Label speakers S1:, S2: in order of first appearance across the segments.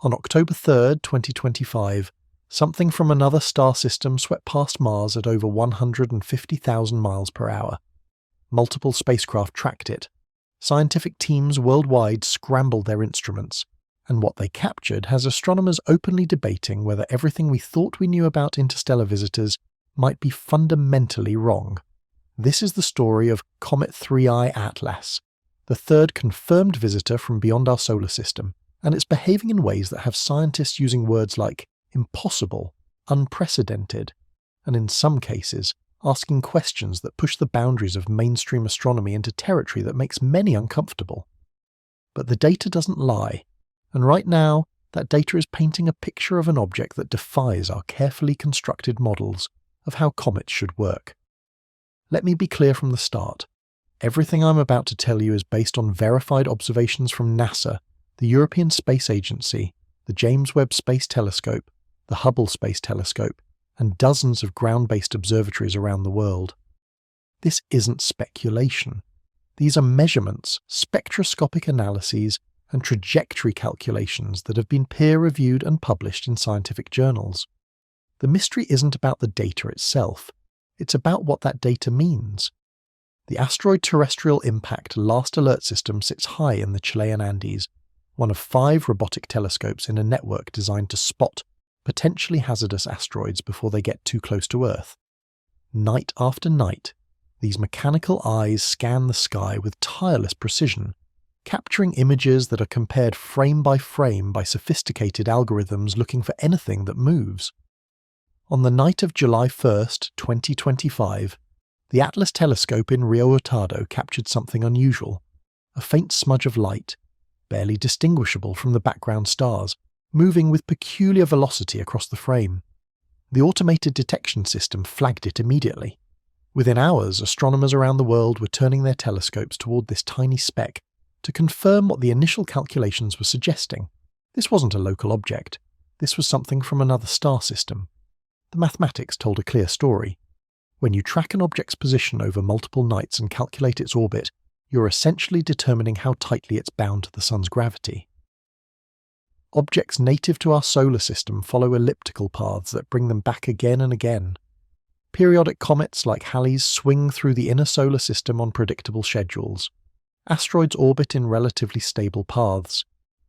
S1: On October 3, 2025, something from another star system swept past Mars at over 150,000 miles per hour. Multiple spacecraft tracked it. Scientific teams worldwide scrambled their instruments, and what they captured has astronomers openly debating whether everything we thought we knew about interstellar visitors might be fundamentally wrong. This is the story of Comet 3I Atlas, the third confirmed visitor from beyond our solar system, and it's behaving in ways that have scientists using words like impossible, unprecedented, and in some cases, asking questions that push the boundaries of mainstream astronomy into territory that makes many uncomfortable. But the data doesn't lie, and right now, that data is painting a picture of an object that defies our carefully constructed models of how comets should work. Let me be clear from the start. Everything I'm about to tell you is based on verified observations from NASA, the European Space Agency, the James Webb Space Telescope, the Hubble Space Telescope, and dozens of ground-based observatories around the world. This isn't speculation. These are measurements, spectroscopic analyses, and trajectory calculations that have been peer-reviewed and published in scientific journals. The mystery isn't about the data itself, it's about what that data means. The Asteroid Terrestrial Impact Last Alert System sits high in the Chilean Andes, one of 5 robotic telescopes in a network designed to spot potentially hazardous asteroids before they get too close to Earth. Night after night, these mechanical eyes scan the sky with tireless precision, capturing images that are compared frame by sophisticated algorithms looking for anything that moves. On the night of July 1st, 2025, the Atlas telescope in Rio Hurtado captured something unusual, a faint smudge of light, barely distinguishable from the background stars, moving with peculiar velocity across the frame. The automated detection system flagged it immediately. Within hours, astronomers around the world were turning their telescopes toward this tiny speck to confirm what the initial calculations were suggesting. This wasn't a local object. This was something from another star system. The mathematics told a clear story. When you track an object's position over multiple nights and calculate its orbit, you're essentially determining how tightly it's bound to the Sun's gravity. Objects native to our solar system follow elliptical paths that bring them back again and again. Periodic comets like Halley's swing through the inner solar system on predictable schedules. Asteroids orbit in relatively stable paths.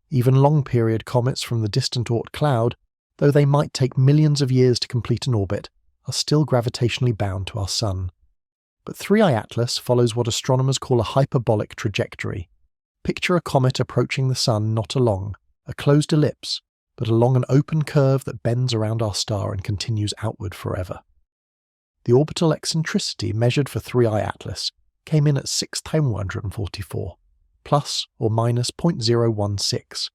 S1: Even long-period comets from the distant Oort cloud, though they might take millions of years to complete an orbit, are still gravitationally bound to our Sun. But 3I Atlas follows what astronomers call a hyperbolic trajectory. Picture a comet approaching the Sun not along a closed ellipse, but along an open curve that bends around our star and continues outward forever. The orbital eccentricity measured for 3I Atlas came in at 6,144, plus or minus 0.016.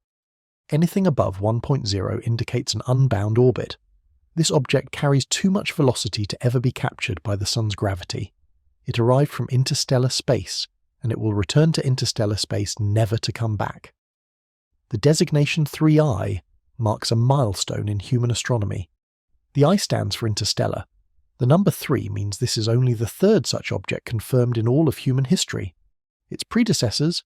S1: Anything above 1.0 indicates an unbound orbit. This object carries too much velocity to ever be captured by the Sun's gravity. It arrived from interstellar space, and it will return to interstellar space never to come back. The designation 3I marks a milestone in human astronomy. The I stands for interstellar. The number 3 means this is only the third such object confirmed in all of human history. Its predecessors,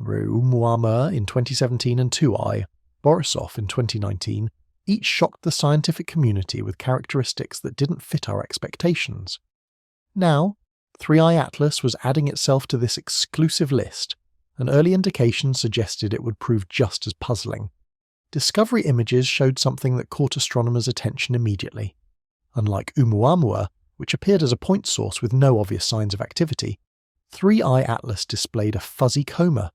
S1: Oumuamua in 2017 and 2I, Borisov in 2019, each shocked the scientific community with characteristics that didn't fit our expectations. Now, 3I Atlas was adding itself to this exclusive list, and early indications suggested it would prove just as puzzling. Discovery images showed something that caught astronomers' attention immediately. Unlike Oumuamua, which appeared as a point source with no obvious signs of activity, 3I Atlas displayed a fuzzy coma,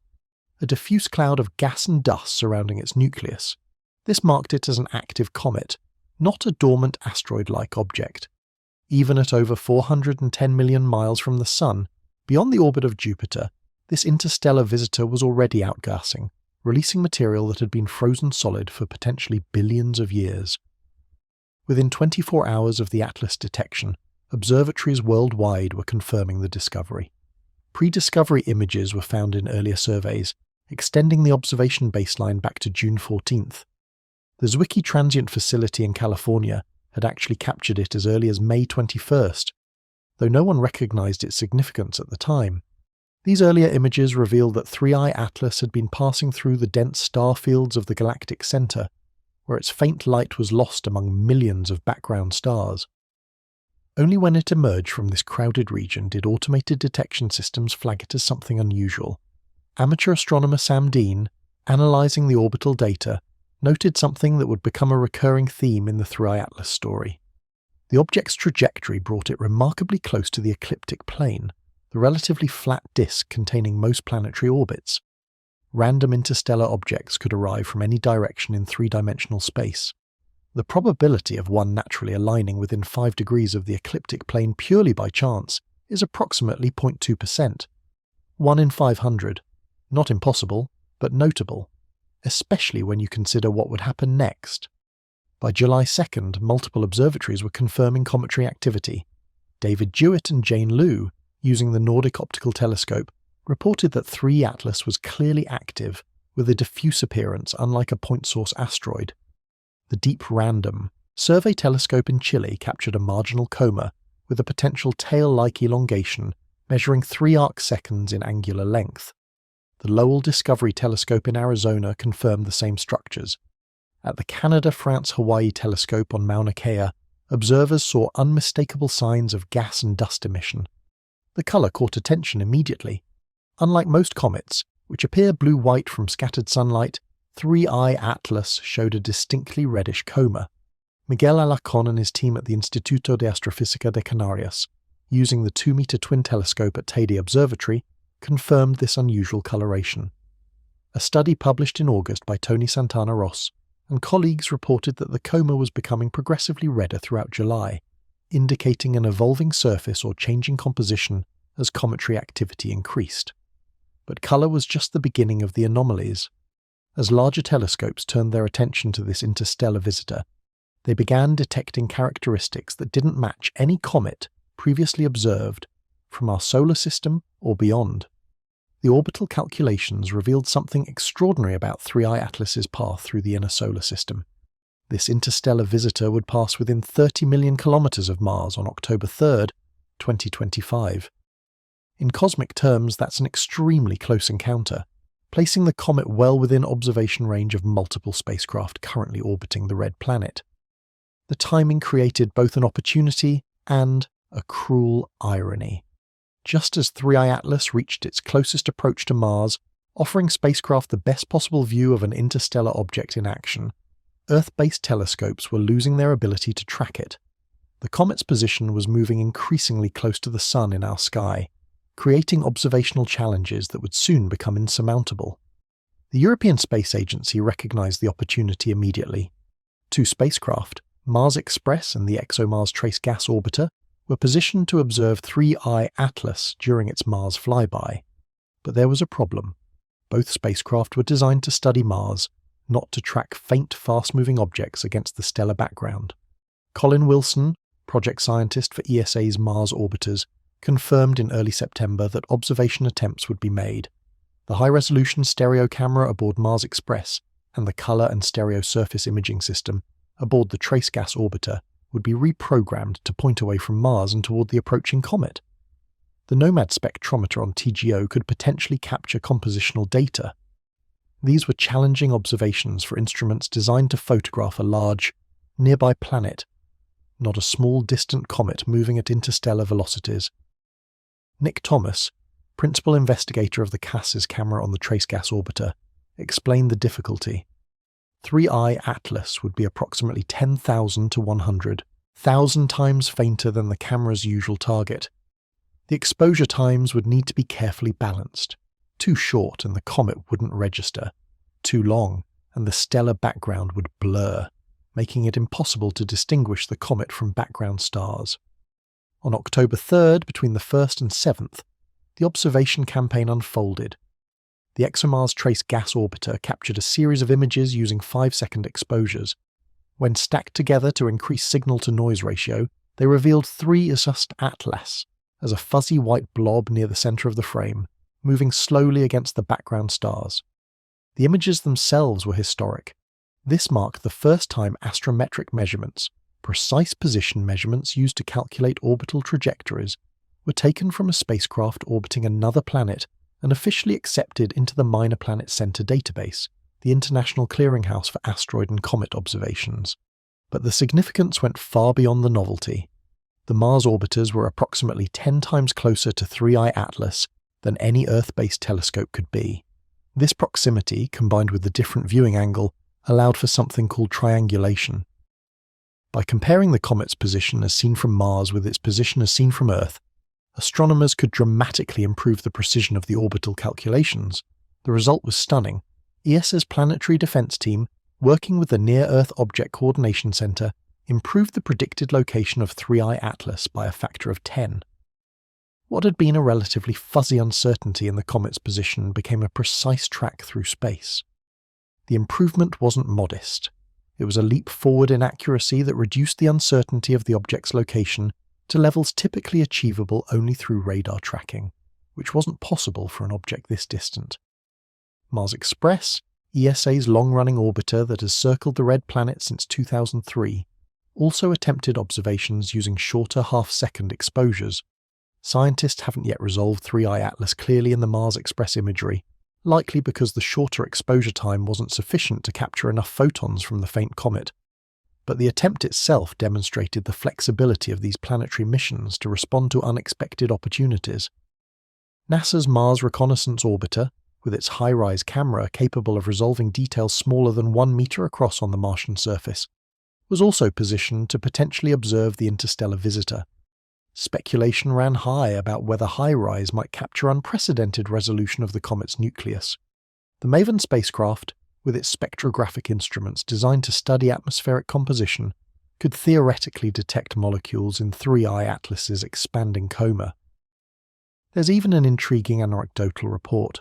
S1: a diffuse cloud of gas and dust surrounding its nucleus. This marked it as an active comet, not a dormant asteroid-like object. Even at over 410 million miles from the Sun, beyond the orbit of Jupiter, this interstellar visitor was already outgassing, releasing material that had been frozen solid for potentially billions of years. Within 24 hours of the Atlas detection, observatories worldwide were confirming the discovery. Pre-discovery images were found in earlier surveys, extending the observation baseline back to June 14th. The Zwicky Transient Facility in California had actually captured it as early as May 21st, though no one recognized its significance at the time. These earlier images revealed that 3I Atlas had been passing through the dense star fields of the galactic center, where its faint light was lost among millions of background stars. Only when it emerged from this crowded region did automated detection systems flag it as something unusual. Amateur astronomer Sam Dean, analyzing the orbital data, noted something that would become a recurring theme in the 3I Atlas story. The object's trajectory brought it remarkably close to the ecliptic plane, the relatively flat disk containing most planetary orbits. Random interstellar objects could arrive from any direction in three-dimensional space. The probability of one naturally aligning within 5 degrees of the ecliptic plane purely by chance is approximately 0.2%. 1 in 500. Not impossible, but notable, especially when you consider what would happen next. By July 2nd, multiple observatories were confirming cometary activity. David Jewett and Jane Liu, using the Nordic Optical Telescope, reported that 3 Atlas was clearly active, with a diffuse appearance unlike a point-source asteroid. The Deep Random Survey Telescope in Chile captured a marginal coma with a potential tail-like elongation measuring 3 arcseconds in angular length. The Lowell Discovery Telescope in Arizona confirmed the same structures. At the Canada-France-Hawaii Telescope on Mauna Kea, observers saw unmistakable signs of gas and dust emission. The colour caught attention immediately. Unlike most comets, which appear blue-white from scattered sunlight, 3I Atlas showed a distinctly reddish coma. Miguel Alarcón and his team at the Instituto de Astrofísica de Canarias, using the 2-meter twin telescope at Teide Observatory, confirmed this unusual coloration. A study published in August by Tony Santana Ross and colleagues reported that the coma was becoming progressively redder throughout July, indicating an evolving surface or changing composition as cometary activity increased. But colour was just the beginning of the anomalies. As larger telescopes turned their attention to this interstellar visitor, they began detecting characteristics that didn't match any comet previously observed from our solar system or beyond. The orbital calculations revealed something extraordinary about 3I Atlas's path through the inner solar system. This interstellar visitor would pass within 30 million kilometers of Mars on October 3rd, 2025. In cosmic terms, that's an extremely close encounter, placing the comet well within observation range of multiple spacecraft currently orbiting the red planet. The timing created both an opportunity and a cruel irony. Just as 3I Atlas reached its closest approach to Mars, offering spacecraft the best possible view of an interstellar object in action, Earth-based telescopes were losing their ability to track it. The comet's position was moving increasingly close to the Sun in our sky, creating observational challenges that would soon become insurmountable. The European Space Agency recognized the opportunity immediately. 2 spacecraft, Mars Express and the ExoMars Trace Gas Orbiter, were positioned to observe 3I Atlas during its Mars flyby. But there was a problem. Both spacecraft were designed to study Mars, not to track faint, fast-moving objects against the stellar background. Colin Wilson, project scientist for ESA's Mars orbiters, confirmed in early September that observation attempts would be made. The high-resolution stereo camera aboard Mars Express and the colour and stereo surface imaging system aboard the Trace Gas Orbiter would be reprogrammed to point away from Mars and toward the approaching comet. The Nomad spectrometer on TGO could potentially capture compositional data. These were challenging observations for instruments designed to photograph a large, nearby planet, not a small distant comet moving at interstellar velocities. Nick Thomas, principal investigator of the CAS's camera on the Trace Gas Orbiter, explained the difficulty. 3I Atlas would be approximately 10,000 to 100,000 times fainter than the camera's usual target. The exposure times would need to be carefully balanced. Too short and the comet wouldn't register. Too long and the stellar background would blur, making it impossible to distinguish the comet from background stars. On October 3rd, between the 1st and 7th, the observation campaign unfolded. The ExoMars Trace Gas Orbiter captured a series of images using 5-second exposures. When stacked together to increase signal-to-noise ratio, they revealed 3I Atlas as a fuzzy white blob near the center of the frame, moving slowly against the background stars. The images themselves were historic. This marked the first time astrometric measurements, precise position measurements used to calculate orbital trajectories, were taken from a spacecraft orbiting another planet and officially accepted into the Minor Planet Center database, the international clearinghouse for asteroid and comet observations. But the significance went far beyond the novelty. The Mars orbiters were approximately 10 times closer to 3i Atlas than any Earth-based telescope could be. This proximity, combined with the different viewing angle, allowed for something called triangulation. By comparing the comet's position as seen from Mars with its position as seen from Earth, astronomers could dramatically improve the precision of the orbital calculations. The result was stunning. ESA's Planetary Defense Team, working with the Near-Earth Object Coordination Center, improved the predicted location of 3i Atlas by a factor of 10. What had been a relatively fuzzy uncertainty in the comet's position became a precise track through space. The improvement wasn't modest. It was a leap forward in accuracy that reduced the uncertainty of the object's location to levels typically achievable only through radar tracking, which wasn't possible for an object this distant. Mars Express, ESA's long-running orbiter that has circled the red planet since 2003, also attempted observations using shorter half-second exposures. Scientists haven't yet resolved 3i Atlas clearly in the Mars Express imagery, likely because the shorter exposure time wasn't sufficient to capture enough photons from the faint comet. But the attempt itself demonstrated the flexibility of these planetary missions to respond to unexpected opportunities. NASA's Mars Reconnaissance Orbiter, with its high-rise camera capable of resolving details smaller than 1 meter across on the Martian surface, was also positioned to potentially observe the interstellar visitor. Speculation ran high about whether high-rise might capture unprecedented resolution of the comet's nucleus. The MAVEN spacecraft, with its spectrographic instruments designed to study atmospheric composition, could theoretically detect molecules in 3i Atlas's expanding coma. There's even an intriguing anecdotal report.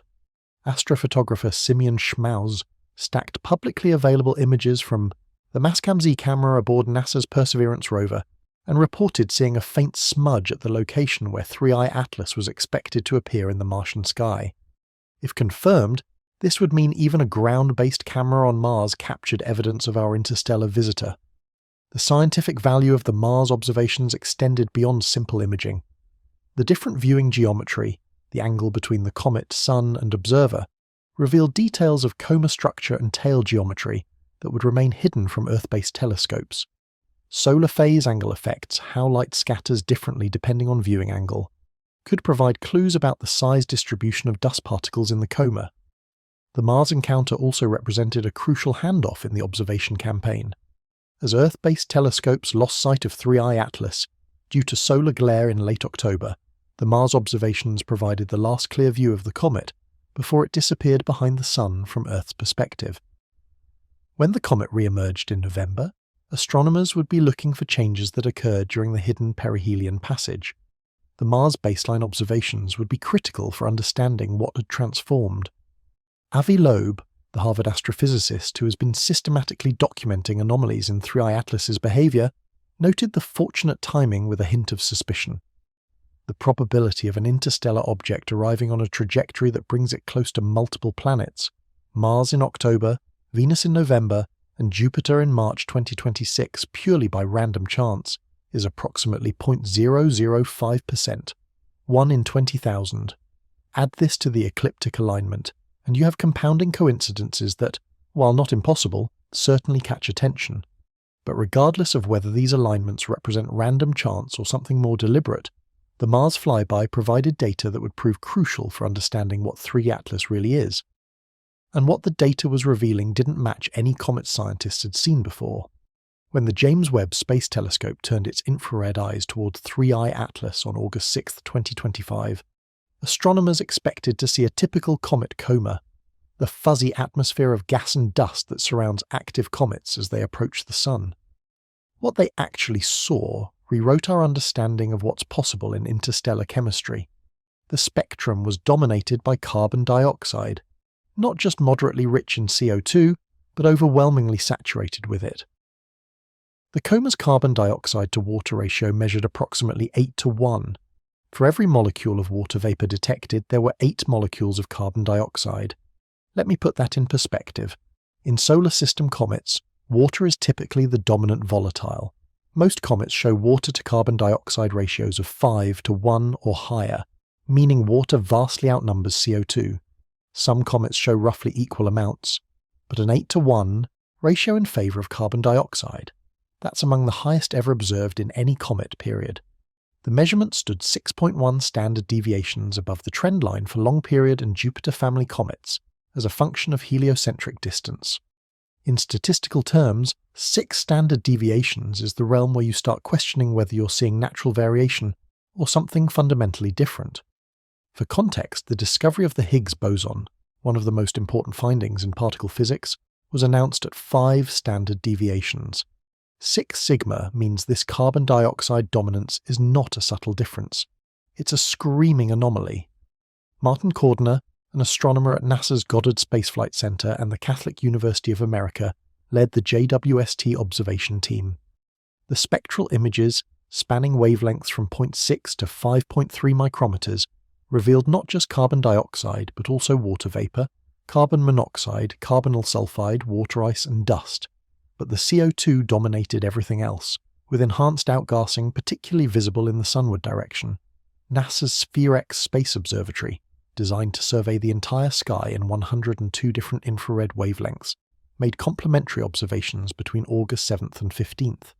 S1: Astrophotographer Simeon Schmaus stacked publicly available images from the Mastcam Z camera aboard NASA's Perseverance rover and reported seeing a faint smudge at the location where 3i Atlas was expected to appear in the Martian sky. If confirmed, this would mean even a ground-based camera on Mars captured evidence of our interstellar visitor. The scientific value of the Mars observations extended beyond simple imaging. The different viewing geometry, the angle between the comet, sun, and observer, revealed details of coma structure and tail geometry that would remain hidden from Earth-based telescopes. Solar phase angle effects, how light scatters differently depending on viewing angle, could provide clues about the size distribution of dust particles in the coma. The Mars encounter also represented a crucial handoff in the observation campaign. As Earth-based telescopes lost sight of 3i Atlas due to solar glare in late October, the Mars observations provided the last clear view of the comet before it disappeared behind the Sun from Earth's perspective. When the comet re-emerged in November, astronomers would be looking for changes that occurred during the hidden perihelion passage. The Mars baseline observations would be critical for understanding what had transformed. Avi Loeb, the Harvard astrophysicist who has been systematically documenting anomalies in 3i Atlas's behavior, noted the fortunate timing with a hint of suspicion. The probability of an interstellar object arriving on a trajectory that brings it close to multiple planets, Mars in October, Venus in November, and Jupiter in March 2026 purely by random chance, is approximately 0.005%, 1 in 20,000. Add this to the ecliptic alignment, and you have compounding coincidences that, while not impossible, certainly catch attention. But regardless of whether these alignments represent random chance or something more deliberate, the Mars flyby provided data that would prove crucial for understanding what 3 Atlas really is. And what the data was revealing didn't match any comet scientists had seen before. When the James Webb Space Telescope turned its infrared eyes toward 3i Atlas on August 6, 2025, astronomers expected to see a typical comet coma, the fuzzy atmosphere of gas and dust that surrounds active comets as they approach the Sun. What they actually saw rewrote our understanding of what's possible in interstellar chemistry. The spectrum was dominated by carbon dioxide, not just moderately rich in CO2, but overwhelmingly saturated with it. The coma's carbon dioxide to water ratio measured approximately 8:1. For every molecule of water vapor detected, there were 8 molecules of carbon dioxide. Let me put that in perspective. In solar system comets, water is typically the dominant volatile. Most comets show water to carbon dioxide ratios of 5:1 or higher, meaning water vastly outnumbers CO2. Some comets show roughly equal amounts, but an 8-to-1 ratio in favour of carbon dioxide. That's among the highest ever observed in any comet period. The measurement stood 6.1 standard deviations above the trend line for long-period and Jupiter family comets as a function of heliocentric distance. In statistical terms, 6 standard deviations is the realm where you start questioning whether you're seeing natural variation or something fundamentally different. For context, the discovery of the Higgs boson, one of the most important findings in particle physics, was announced at 5 standard deviations. 6 sigma means this carbon dioxide dominance is not a subtle difference. It's a screaming anomaly. Martin Cordner, an astronomer at NASA's Goddard Space Flight Center and the Catholic University of America, led the JWST observation team. The spectral images, spanning wavelengths from 0.6 to 5.3 micrometers, revealed not just carbon dioxide but also water vapor, carbon monoxide, carbonyl sulfide, water ice and dust. But the CO2 dominated everything else, with enhanced outgassing particularly visible in the sunward direction. NASA's SPHEREX space observatory, designed to survey the entire sky in 102 different infrared wavelengths, made complementary observations between August 7th and 15th.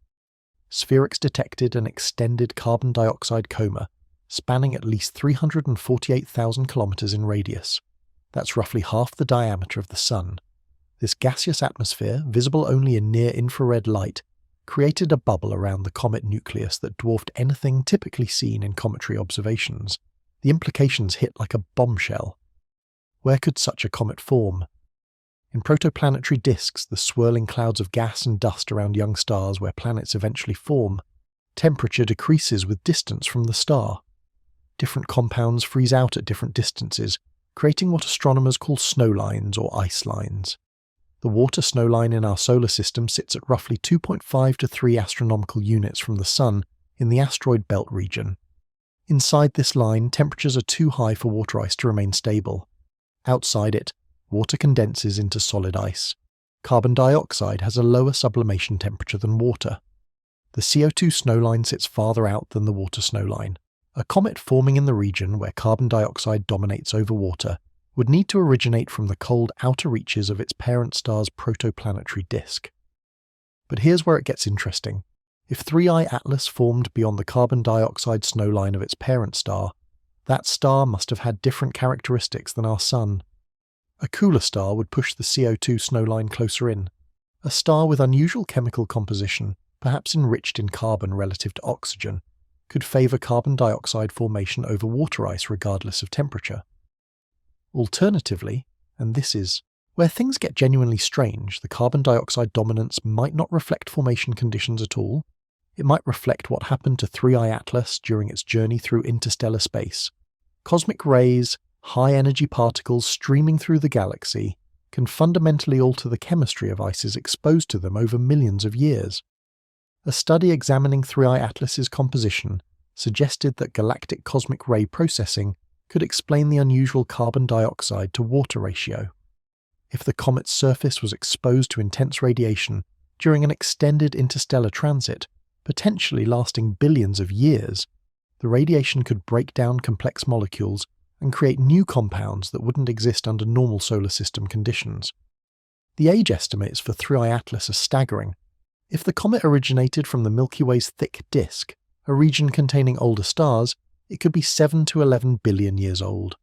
S1: SPHEREX detected an extended carbon dioxide coma, spanning at least 348,000 kilometers in radius. That's roughly half the diameter of the Sun. This gaseous atmosphere, visible only in near-infrared light, created a bubble around the comet nucleus that dwarfed anything typically seen in cometary observations. The implications hit like a bombshell. Where could such a comet form? In protoplanetary disks, the swirling clouds of gas and dust around young stars where planets eventually form, temperature decreases with distance from the star. Different compounds freeze out at different distances, creating what astronomers call snowlines or ice lines. The water snowline in our solar system sits at roughly 2.5 to 3 astronomical units from the Sun in the asteroid belt region. Inside this line, temperatures are too high for water ice to remain stable. Outside it, water condenses into solid ice. Carbon dioxide has a lower sublimation temperature than water. The CO2 snowline sits farther out than the water snowline. A comet forming in the region where carbon dioxide dominates over water would need to originate from the cold outer reaches of its parent star's protoplanetary disk. But here's where it gets interesting. If 3I Atlas formed beyond the carbon dioxide snowline of its parent star, that star must have had different characteristics than our Sun. A cooler star would push the CO2 snowline closer in. A star with unusual chemical composition, perhaps enriched in carbon relative to oxygen, could favour carbon dioxide formation over water ice regardless of temperature. Alternatively, and this is where things get genuinely strange, the carbon dioxide dominance might not reflect formation conditions at all. It might reflect what happened to 3I Atlas during its journey through interstellar space. Cosmic rays, high-energy particles streaming through the galaxy, can fundamentally alter the chemistry of ices exposed to them over millions of years. A study examining 3I Atlas's composition suggested that galactic cosmic ray processing could explain the unusual carbon dioxide to water ratio. If the comet's surface was exposed to intense radiation during an extended interstellar transit, potentially lasting billions of years, the radiation could break down complex molecules and create new compounds that wouldn't exist under normal solar system conditions. The age estimates for 3I Atlas are staggering. If the comet originated from the Milky Way's thick disk, a region containing older stars, it could be 7 to 11 billion years old.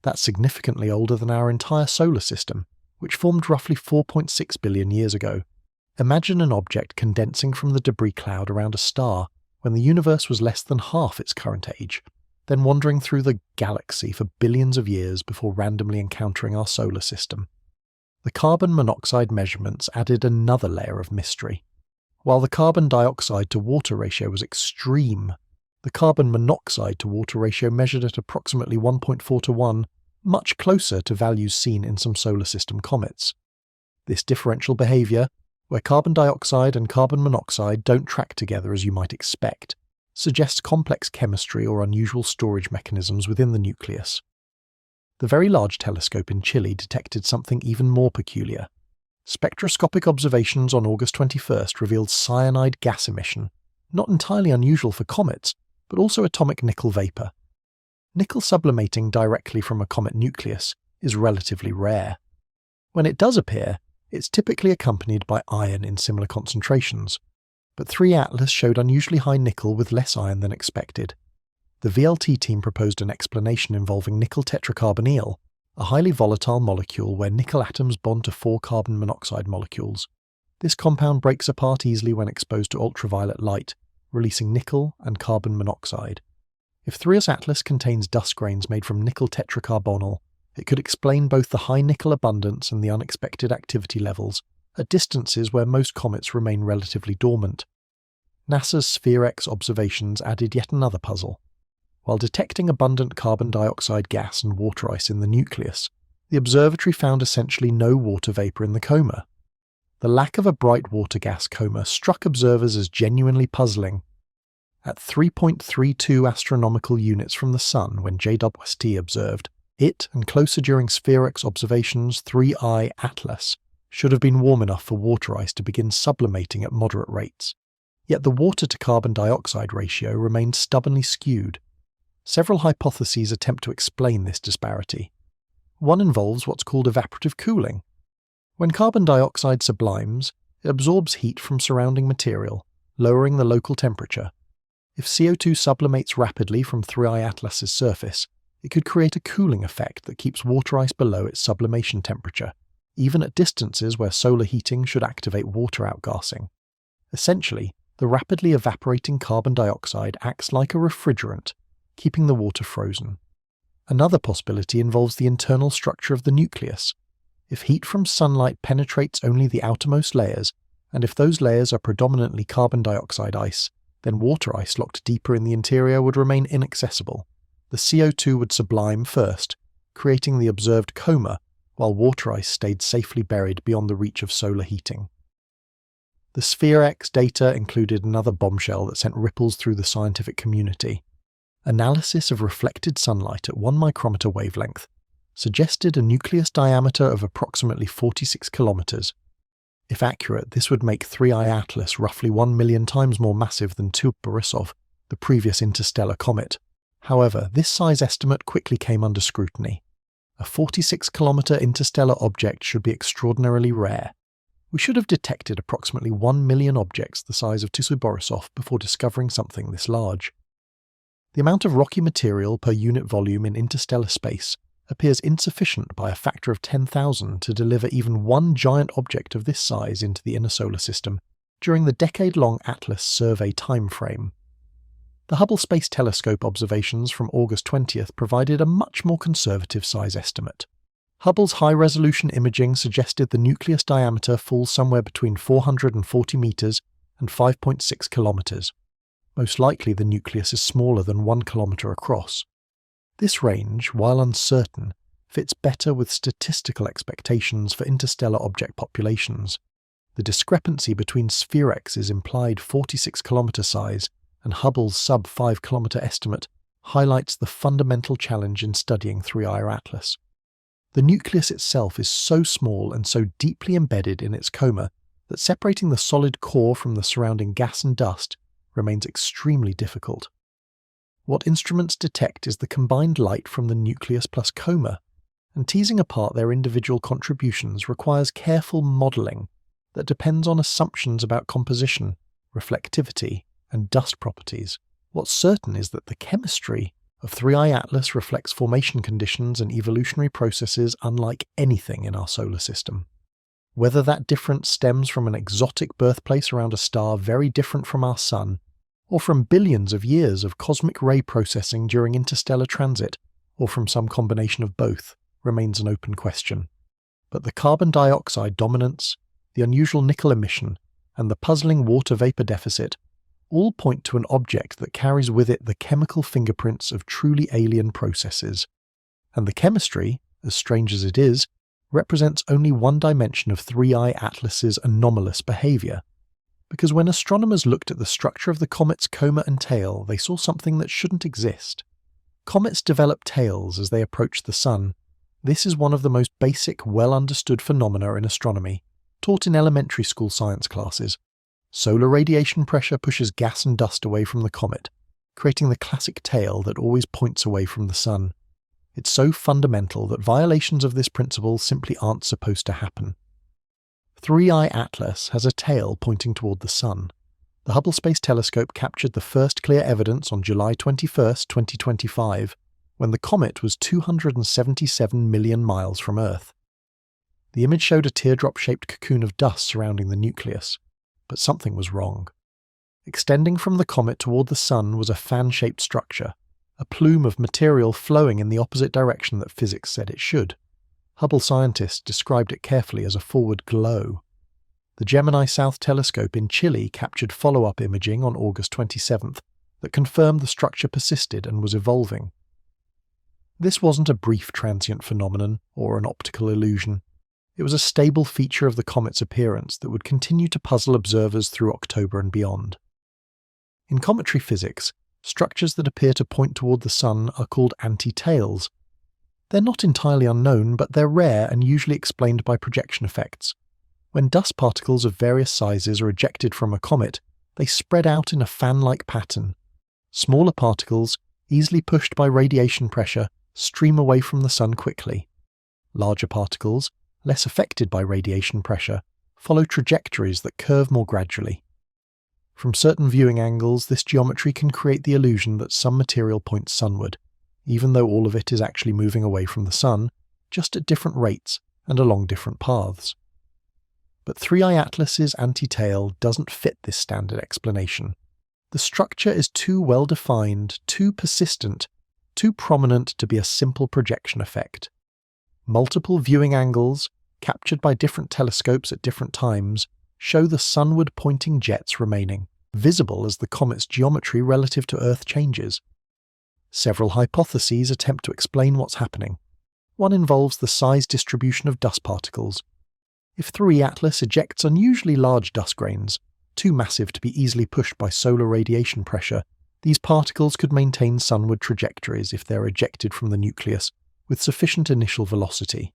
S1: That's significantly older than our entire solar system, which formed roughly 4.6 billion years ago. Imagine an object condensing from the debris cloud around a star when the universe was less than half its current age, then wandering through the galaxy for billions of years before randomly encountering our solar system. The carbon monoxide measurements added another layer of mystery. While the carbon dioxide to water ratio was extreme, the carbon monoxide to water ratio measured at approximately 1.4 to 1, much closer to values seen in some solar system comets. This differential behaviour, where carbon dioxide and carbon monoxide don't track together as you might expect, suggests complex chemistry or unusual storage mechanisms within the nucleus. The Very Large Telescope in Chile detected something even more peculiar. Spectroscopic observations on August 21st revealed cyanide gas emission, not entirely unusual for comets, but also atomic nickel vapour. Nickel sublimating directly from a comet nucleus is relatively rare. When it does appear, it's typically accompanied by iron in similar concentrations, but 3 Atlas showed unusually high nickel with less iron than expected. The VLT team proposed an explanation involving nickel tetracarbonyl, a highly volatile molecule where nickel atoms bond to 4 carbon monoxide molecules. This compound breaks apart easily when exposed to ultraviolet light, releasing nickel and carbon monoxide. If 3S Atlas contains dust grains made from nickel tetracarbonyl, it could explain both the high nickel abundance and the unexpected activity levels at distances where most comets remain relatively dormant. NASA's Sphere-X observations added yet another puzzle. While detecting abundant carbon dioxide gas and water ice in the nucleus, the observatory found essentially no water vapor in the coma. The lack of a bright water gas coma struck observers as genuinely puzzling. At 3.32 astronomical units from the Sun when JWST observed, it and closer during Sphere-X observations 3I Atlas should have been warm enough for water ice to begin sublimating at moderate rates. Yet the water to carbon dioxide ratio remained stubbornly skewed. Several hypotheses attempt to explain this disparity. One involves what's called evaporative cooling. When carbon dioxide sublimes, it absorbs heat from surrounding material, lowering the local temperature. If CO2 sublimates rapidly from 3I Atlas's surface, it could create a cooling effect that keeps water ice below its sublimation temperature, even at distances where solar heating should activate water outgassing. Essentially, the rapidly evaporating carbon dioxide acts like a refrigerant, keeping the water frozen. Another possibility involves the internal structure of the nucleus. If heat from sunlight penetrates only the outermost layers, and if those layers are predominantly carbon dioxide ice, then water ice locked deeper in the interior would remain inaccessible. The CO2 would sublime first, creating the observed coma, while water ice stayed safely buried beyond the reach of solar heating. The Sphere-X data included another bombshell that sent ripples through the scientific community. Analysis of reflected sunlight at 1 micrometer wavelength suggested a nucleus diameter of approximately 46 kilometers. If accurate, this would make 3I Atlas roughly 1 million times more massive than Borisov, the previous interstellar comet. However, this size estimate quickly came under scrutiny. A 46-kilometer interstellar object should be extraordinarily rare. We should have detected approximately 1 million objects the size of Borisov before discovering something this large. The amount of rocky material per unit volume in interstellar space appears insufficient by a factor of 10,000 to deliver even one giant object of this size into the inner solar system during the decade-long Atlas survey timeframe. The Hubble Space Telescope observations from August 20th provided a much more conservative size estimate. Hubble's high-resolution imaging suggested the nucleus diameter falls somewhere between 440 meters and 5.6 kilometers. Most likely the nucleus is smaller than 1 kilometer across. This range, while uncertain, fits better with statistical expectations for interstellar object populations. The discrepancy between Sphere-X's implied 46-kilometer size and Hubble's sub-5 kilometer estimate highlights the fundamental challenge in studying 3I Atlas. The nucleus itself is so small and so deeply embedded in its coma that separating the solid core from the surrounding gas and dust remains extremely difficult. What instruments detect is the combined light from the nucleus plus coma, and teasing apart their individual contributions requires careful modelling that depends on assumptions about composition, reflectivity, and dust properties. What's certain is that the chemistry of 3I Atlas reflects formation conditions and evolutionary processes unlike anything in our solar system. Whether that difference stems from an exotic birthplace around a star very different from our Sun, or from billions of years of cosmic ray processing during interstellar transit, or from some combination of both, remains an open question. But the carbon dioxide dominance, the unusual nickel emission, and the puzzling water vapor deficit all point to an object that carries with it the chemical fingerprints of truly alien processes. And the chemistry, as strange as it is, represents only one dimension of 3I Atlas's anomalous behavior. Because when astronomers looked at the structure of the comet's coma and tail, they saw something that shouldn't exist. Comets develop tails as they approach the Sun. This is one of the most basic, well-understood phenomena in astronomy, taught in elementary school science classes. Solar radiation pressure pushes gas and dust away from the comet, creating the classic tail that always points away from the sun. It's so fundamental that violations of this principle simply aren't supposed to happen. 3i Atlas has a tail pointing toward the sun. The Hubble Space Telescope captured the first clear evidence on July 21, 2025, when the comet was 277 million miles from Earth. The image showed a teardrop-shaped cocoon of dust surrounding the nucleus, but something was wrong. Extending from the comet toward the sun was a fan-shaped structure, a plume of material flowing in the opposite direction that physics said it should. Hubble scientists described it carefully as a forward glow. The Gemini South Telescope in Chile captured follow-up imaging on August 27th that confirmed the structure persisted and was evolving. This wasn't a brief transient phenomenon or an optical illusion. It was a stable feature of the comet's appearance that would continue to puzzle observers through October and beyond. In cometary physics, structures that appear to point toward the sun are called anti-tails. They're not entirely unknown, but they're rare and usually explained by projection effects. When dust particles of various sizes are ejected from a comet, they spread out in a fan-like pattern. Smaller particles, easily pushed by radiation pressure, stream away from the sun quickly. Larger particles, less affected by radiation pressure, follow trajectories that curve more gradually. From certain viewing angles, this geometry can create the illusion that some material points sunward, even though all of it is actually moving away from the sun, just at different rates and along different paths. But 3i Atlas's anti-tail doesn't fit this standard explanation. The structure is too well defined, too persistent, too prominent to be a simple projection effect. Multiple viewing angles, captured by different telescopes at different times, show the sunward pointing jets remaining, visible as the comet's geometry relative to Earth changes. Several hypotheses attempt to explain what's happening. One involves the size distribution of dust particles. If 3i Atlas ejects unusually large dust grains, too massive to be easily pushed by solar radiation pressure, these particles could maintain sunward trajectories if they're ejected from the nucleus with sufficient initial velocity.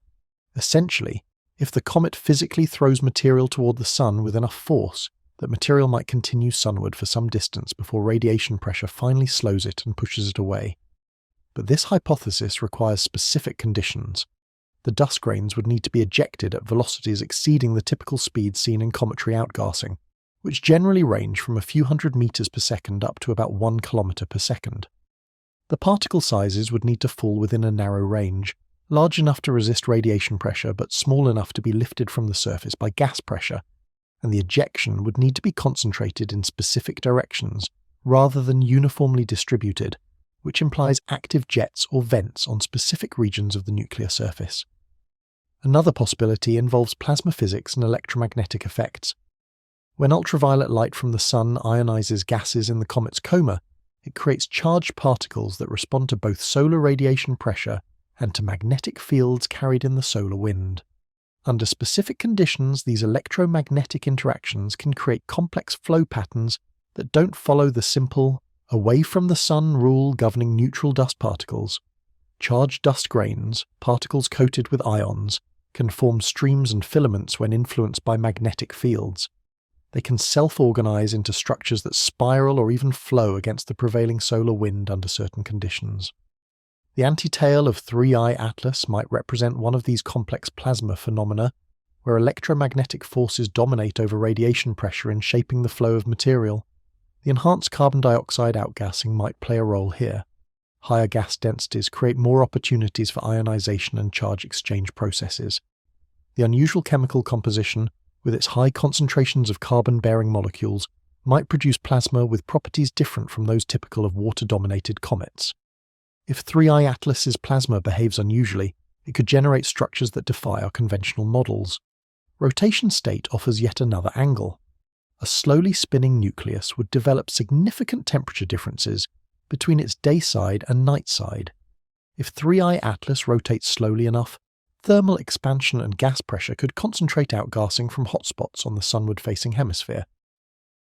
S1: Essentially, if the comet physically throws material toward the sun with enough force, that material might continue sunward for some distance before radiation pressure finally slows it and pushes it away. But this hypothesis requires specific conditions. The dust grains would need to be ejected at velocities exceeding the typical speed seen in cometary outgassing, which generally range from a few hundred meters per second up to about 1 kilometer per second. The particle sizes would need to fall within a narrow range, large enough to resist radiation pressure but small enough to be lifted from the surface by gas pressure, and the ejection would need to be concentrated in specific directions rather than uniformly distributed, which implies active jets or vents on specific regions of the nuclear surface. Another possibility involves plasma physics and electromagnetic effects. When ultraviolet light from the sun ionizes gases in the comet's coma, it creates charged particles that respond to both solar radiation pressure and to magnetic fields carried in the solar wind. Under specific conditions, these electromagnetic interactions can create complex flow patterns that don't follow the simple away from the sun rule governing neutral dust particles. Charged dust grains, particles coated with ions, can form streams and filaments when influenced by magnetic fields. They can self-organize into structures that spiral or even flow against the prevailing solar wind under certain conditions. The anti-tail of 3i Atlas might represent one of these complex plasma phenomena, where electromagnetic forces dominate over radiation pressure in shaping the flow of material. The enhanced carbon dioxide outgassing might play a role here. Higher gas densities create more opportunities for ionization and charge exchange processes. The unusual chemical composition, with its high concentrations of carbon-bearing molecules, might produce plasma with properties different from those typical of water-dominated comets. If 3i Atlas's plasma behaves unusually, it could generate structures that defy our conventional models. Rotation state offers yet another angle. A slowly spinning nucleus would develop significant temperature differences between its day side and night side. If 3i Atlas rotates slowly enough, thermal expansion and gas pressure could concentrate outgassing from hotspots on the sunward-facing hemisphere.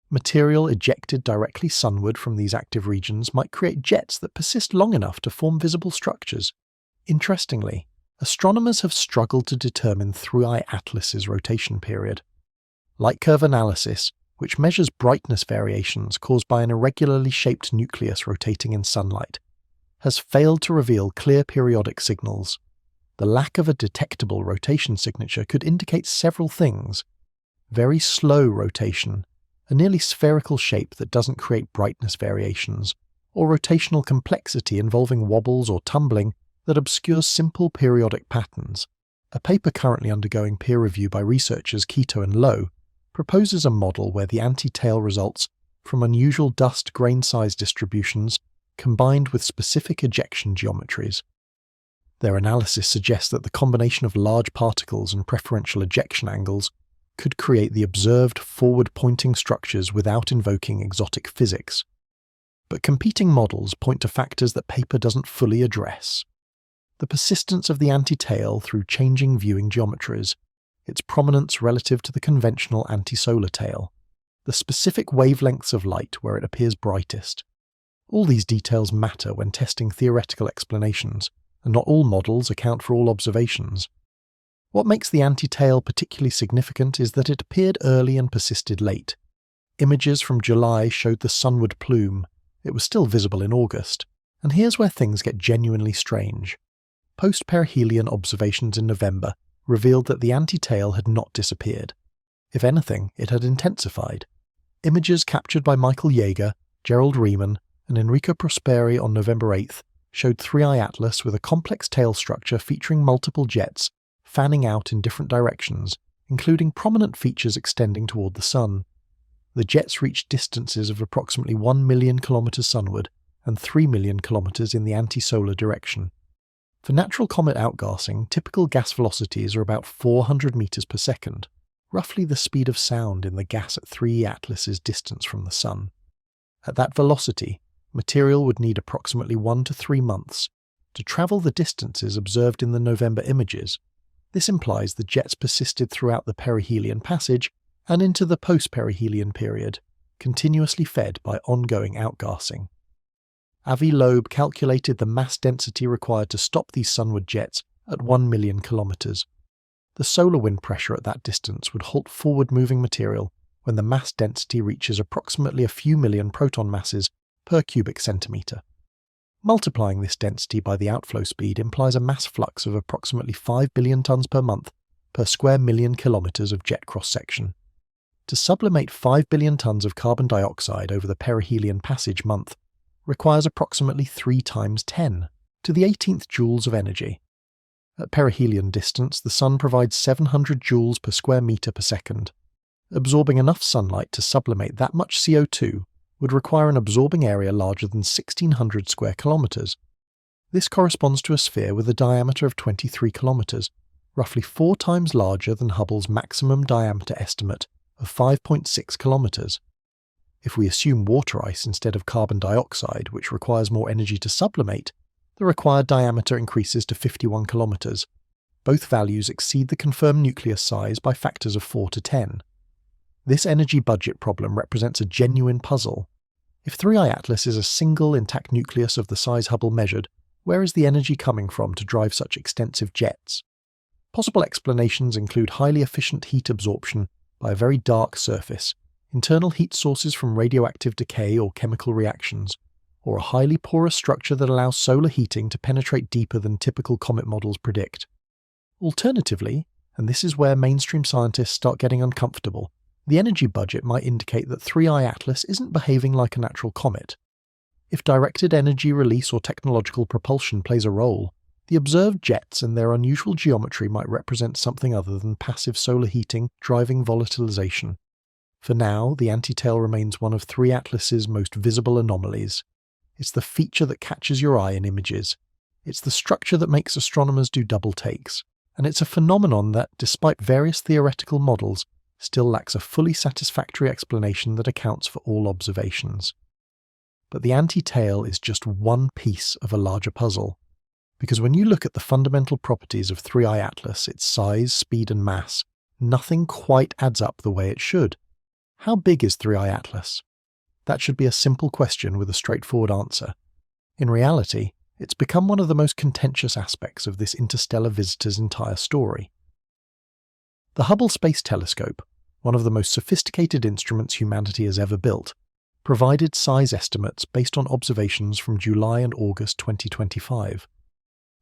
S1: Material ejected directly sunward from these active regions might create jets that persist long enough to form visible structures. Interestingly, astronomers have struggled to determine 3i Atlas's rotation period. Light curve analysis, which measures brightness variations caused by an irregularly shaped nucleus rotating in sunlight, has failed to reveal clear periodic signals. The lack of a detectable rotation signature could indicate several things: very slow rotation, a nearly spherical shape that doesn't create brightness variations, or rotational complexity involving wobbles or tumbling that obscures simple periodic patterns. A paper currently undergoing peer review by researchers Keto and Lowe proposes a model where the anti-tail results from unusual dust grain size distributions combined with specific ejection geometries. Their analysis suggests that the combination of large particles and preferential ejection angles could create the observed forward-pointing structures without invoking exotic physics. But competing models point to factors that paper doesn't fully address: the persistence of the anti-tail through changing viewing geometries, its prominence relative to the conventional anti-solar tail, the specific wavelengths of light where it appears brightest. All these details matter when testing theoretical explanations, and not all models account for all observations. What makes the anti-tail particularly significant is that it appeared early and persisted late. Images from July showed the sunward plume. It was still visible in August. And here's where things get genuinely strange. Post-perihelion observations in November revealed that the anti-tail had not disappeared. If anything, it had intensified. Images captured by Michael Yeager, Gerald Riemann, and Enrico Prosperi on November 8th showed 3i Atlas with a complex tail structure featuring multiple jets fanning out in different directions, including prominent features extending toward the Sun. The jets reached distances of approximately 1 million kilometers sunward and 3 million kilometers in the anti-solar direction. For natural comet outgassing, typical gas velocities are about 400 meters per second, roughly the speed of sound in the gas at 3e Atlas's distance from the Sun. At that velocity, material would need approximately 1 to 3 months to travel the distances observed in the November images. This implies the jets persisted throughout the perihelion passage and into the post-perihelion period, continuously fed by ongoing outgassing. Avi Loeb calculated the mass density required to stop these sunward jets at 1 million kilometers. The solar wind pressure at that distance would halt forward-moving material when the mass density reaches approximately a few million proton masses per cubic centimeter. Multiplying this density by the outflow speed implies a mass flux of approximately 5 billion tons per month per square million kilometers of jet cross-section. To sublimate 5 billion tons of carbon dioxide over the perihelion passage month requires approximately 3 times 10 to the 18th joules of energy. At perihelion distance, the Sun provides 700 joules per square meter per second. Absorbing enough sunlight to sublimate that much CO2 would require an absorbing area larger than 1,600 square kilometers. This corresponds to a sphere with a diameter of 23 kilometers, roughly 4 times larger than Hubble's maximum diameter estimate of 5.6 kilometers. If we assume water ice instead of carbon dioxide, which requires more energy to sublimate, the required diameter increases to 51 kilometers. Both values exceed the confirmed nucleus size by factors of 4 to 10. This energy budget problem represents a genuine puzzle. If 3i Atlas is a single intact nucleus of the size Hubble measured, where is the energy coming from to drive such extensive jets? Possible explanations include highly efficient heat absorption by a very dark surface, internal heat sources from radioactive decay or chemical reactions, or a highly porous structure that allows solar heating to penetrate deeper than typical comet models predict. Alternatively, and this is where mainstream scientists start getting uncomfortable, the energy budget might indicate that 3i Atlas isn't behaving like a natural comet. If directed energy release or technological propulsion plays a role, the observed jets and their unusual geometry might represent something other than passive solar heating driving volatilization. For now, the anti-tail remains one of 3 Atlas's most visible anomalies. It's the feature that catches your eye in images. It's the structure that makes astronomers do double takes. And it's a phenomenon that, despite various theoretical models, still lacks a fully satisfactory explanation that accounts for all observations. But the anti-tail is just one piece of a larger puzzle. Because when you look at the fundamental properties of 3i Atlas, its size, speed and mass, nothing quite adds up the way it should. How big is 3i Atlas? That should be a simple question with a straightforward answer. In reality, it's become one of the most contentious aspects of this interstellar visitor's entire story. The Hubble Space Telescope, one of the most sophisticated instruments humanity has ever built, provided size estimates based on observations from July and August 2025.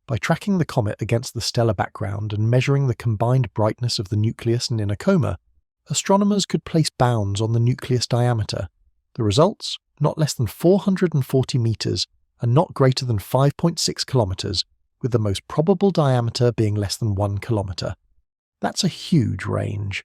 S1: By tracking the comet against the stellar background and measuring the combined brightness of the nucleus and inner coma, astronomers could place bounds on the nucleus diameter. The results? Not less than 440 meters and not greater than 5.6 kilometers, with the most probable diameter being less than 1 kilometer. That's a huge range.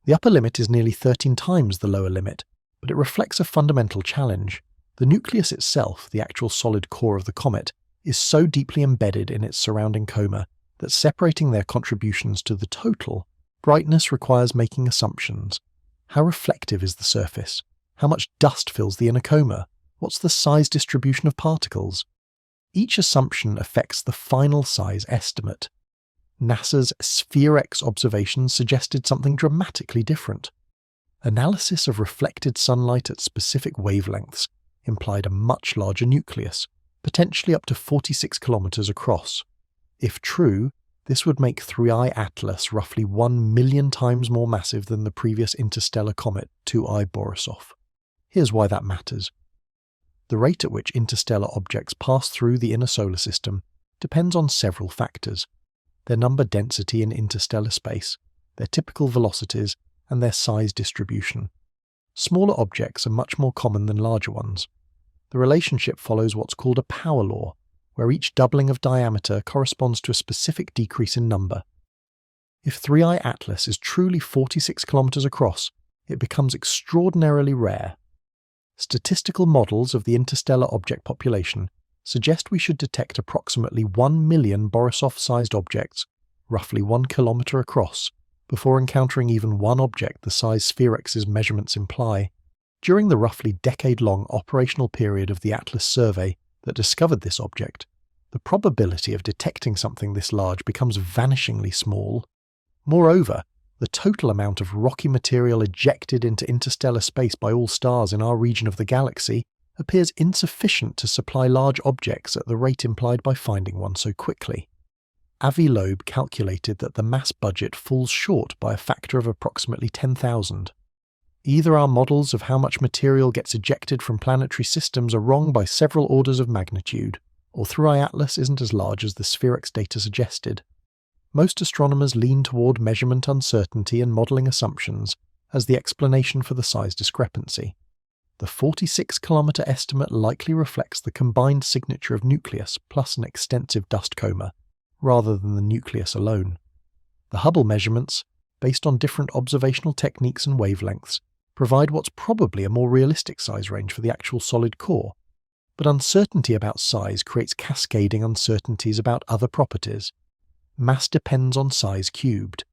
S1: The upper limit is nearly 13 times the lower limit, but it reflects a fundamental challenge. The nucleus itself, the actual solid core of the comet, is so deeply embedded in its surrounding coma that separating their contributions to the total brightness requires making assumptions. How reflective is the surface? How much dust fills the inner coma? What's the size distribution of particles? Each assumption affects the final size estimate. NASA's SphereX observations suggested something dramatically different. Analysis of reflected sunlight at specific wavelengths implied a much larger nucleus, potentially up to 46 kilometers across. If true, this would make 3I Atlas roughly 1 million times more massive than the previous interstellar comet 2I Borisov. Here's why that matters. The rate at which interstellar objects pass through the inner solar system depends on several factors: their number density in interstellar space, their typical velocities, and their size distribution. Smaller objects are much more common than larger ones. The relationship follows what's called a power law, where each doubling of diameter corresponds to a specific decrease in number. If 3I Atlas is truly 46 kilometers across, it becomes extraordinarily rare. Statistical models of the interstellar object population suggest we should detect approximately 1 million Borisov-sized objects, roughly 1 kilometer across, before encountering even one object the size SphereX's measurements imply. During the roughly decade-long operational period of the Atlas survey that discovered this object, the probability of detecting something this large becomes vanishingly small. Moreover, the total amount of rocky material ejected into interstellar space by all stars in our region of the galaxy appears insufficient to supply large objects at the rate implied by finding one so quickly. Avi Loeb calculated that the mass budget falls short by a factor of approximately 10,000. Either our models of how much material gets ejected from planetary systems are wrong by several orders of magnitude, or 3I Atlas isn't as large as the SphereX data suggested. Most astronomers lean toward measurement uncertainty and modeling assumptions as the explanation for the size discrepancy. The 46-kilometer estimate likely reflects the combined signature of nucleus plus an extensive dust coma, rather than the nucleus alone. The Hubble measurements, based on different observational techniques and wavelengths, provide what's probably a more realistic size range for the actual solid core. But uncertainty about size creates cascading uncertainties about other properties. Mass depends on size cubed.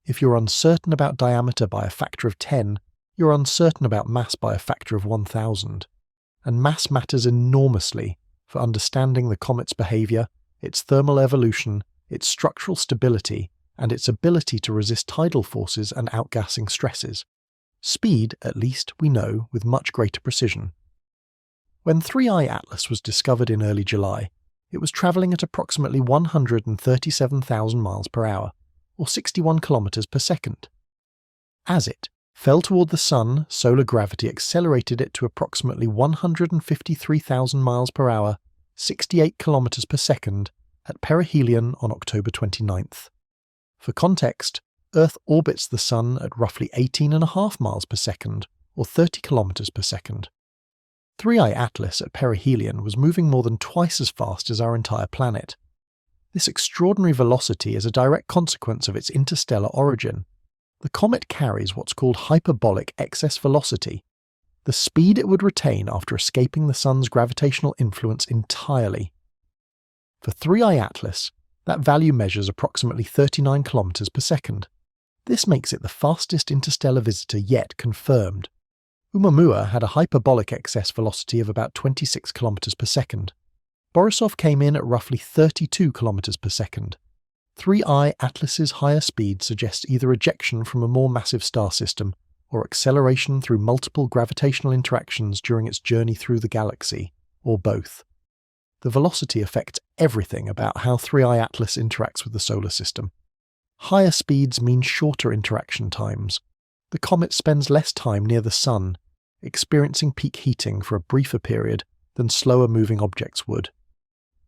S1: If you're uncertain about diameter by a factor of 10, you're uncertain about mass by a factor of 1,000. And mass matters enormously for understanding the comet's behavior, its thermal evolution, its structural stability, and its ability to resist tidal forces and outgassing stresses. Speed, at least, we know with much greater precision. When 3I Atlas was discovered in early July, it was travelling at approximately 137,000 miles per hour, or 61 kilometers per second. As it fell toward the Sun, solar gravity accelerated it to approximately 153,000 miles per hour, 68 kilometers per second, at perihelion on October 29th. For context, Earth orbits the Sun at roughly 18.5 miles per second, or 30 kilometers per second. 3I Atlas at perihelion was moving more than twice as fast as our entire planet. This extraordinary velocity is a direct consequence of its interstellar origin. The comet carries what's called hyperbolic excess velocity, the speed it would retain after escaping the Sun's gravitational influence entirely. For 3I Atlas, that value measures approximately 39 kilometers per second. This makes it the fastest interstellar visitor yet confirmed. Oumuamua had a hyperbolic excess velocity of about 26 kilometers per second. Borisov came in at roughly 32 kilometers per second. 3I Atlas's higher speed suggests either ejection from a more massive star system or acceleration through multiple gravitational interactions during its journey through the galaxy, or both. The velocity affects everything about how 3I Atlas interacts with the solar system. Higher speeds mean shorter interaction times. the comet spends less time near the Sun, experiencing peak heating for a briefer period than slower-moving objects would.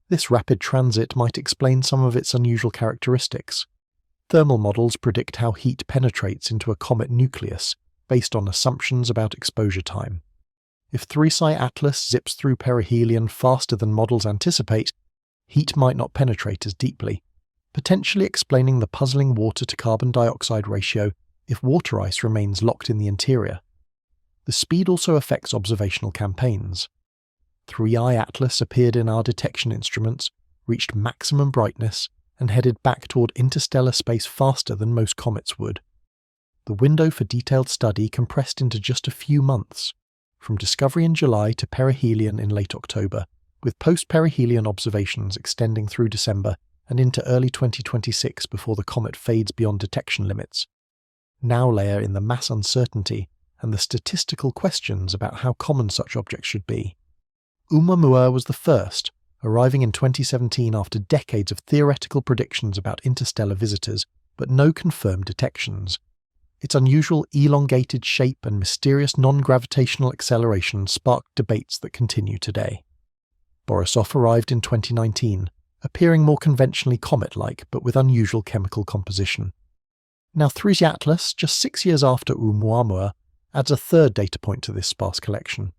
S1: This rapid transit might explain some of its unusual characteristics. Thermal models predict how heat penetrates into a comet nucleus based on assumptions about exposure time. If 3Psi Atlas zips through perihelion faster than models anticipate, heat might not penetrate as deeply, potentially explaining the puzzling water to carbon dioxide ratio if water ice remains locked in the interior. The speed also affects observational campaigns. 3I Atlas appeared in our detection instruments, reached maximum brightness, and headed back toward interstellar space faster than most comets would. The window for detailed study compressed into just a few months, from discovery in July to perihelion in late October, with post-perihelion observations extending through December and into early 2026 before the comet fades beyond detection limits. Now layer in the mass uncertainty and the statistical questions about how common such objects should be. Oumuamua was the first, arriving in 2017 after decades of theoretical predictions about interstellar visitors, but no confirmed detections. Its unusual elongated shape and mysterious non-gravitational acceleration sparked debates that continue today. Borisov arrived in 2019, appearing more conventionally comet-like but with unusual chemical composition. Now 3 Atlas, just 6 years after Oumuamua, adds a third data point to this sparse collection.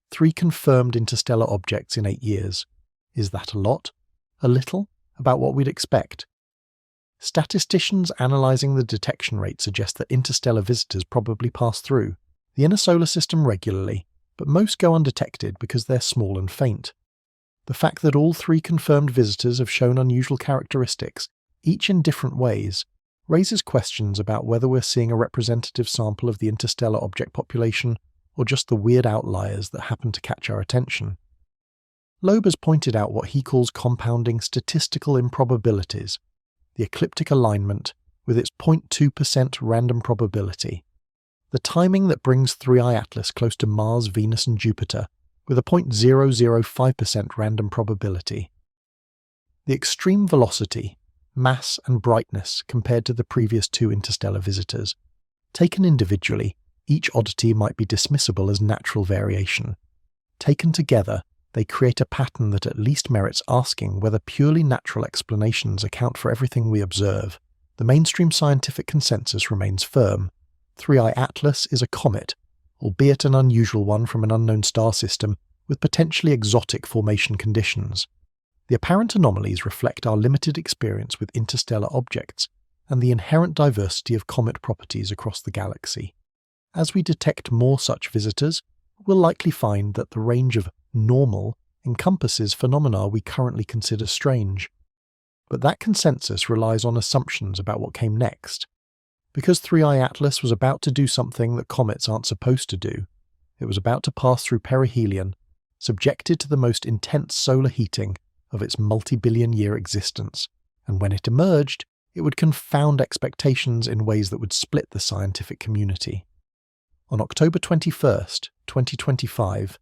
S1: 3 confirmed interstellar objects in 8 years. Is that a lot? A little? About what we'd expect? Statisticians analysing the detection rate suggest that interstellar visitors probably pass through the inner solar system regularly, but most go undetected because they're small and faint. The fact that all 3 confirmed visitors have shown unusual characteristics, each in different ways, raises questions about whether we're seeing a representative sample of the interstellar object population or just the weird outliers that happen to catch our attention. Loeb has pointed out what he calls compounding statistical improbabilities, the ecliptic alignment with its 0.2% random probability, the timing that brings 3I Atlas close to Mars, Venus and Jupiter with a 0.005% random probability, the extreme velocity, mass and brightness compared to the previous 2 interstellar visitors. Taken individually, each oddity might be dismissible as natural variation. Taken together, they create a pattern that at least merits asking whether purely natural explanations account for everything we observe. The mainstream scientific consensus remains firm. 3I Atlas is a comet, albeit an unusual one from an unknown star system with potentially exotic formation conditions. The apparent anomalies reflect our limited experience with interstellar objects and the inherent diversity of comet properties across the galaxy. As we detect more such visitors, we'll likely find that the range of normal encompasses phenomena we currently consider strange. But that consensus relies on assumptions about what came next. Because 3I Atlas was about to do something that comets aren't supposed to do, it was about to pass through perihelion, subjected to the most intense solar heating of its multi-billion-year existence, and when it emerged, it would confound expectations in ways that would split the scientific community. On October 21st, 2025,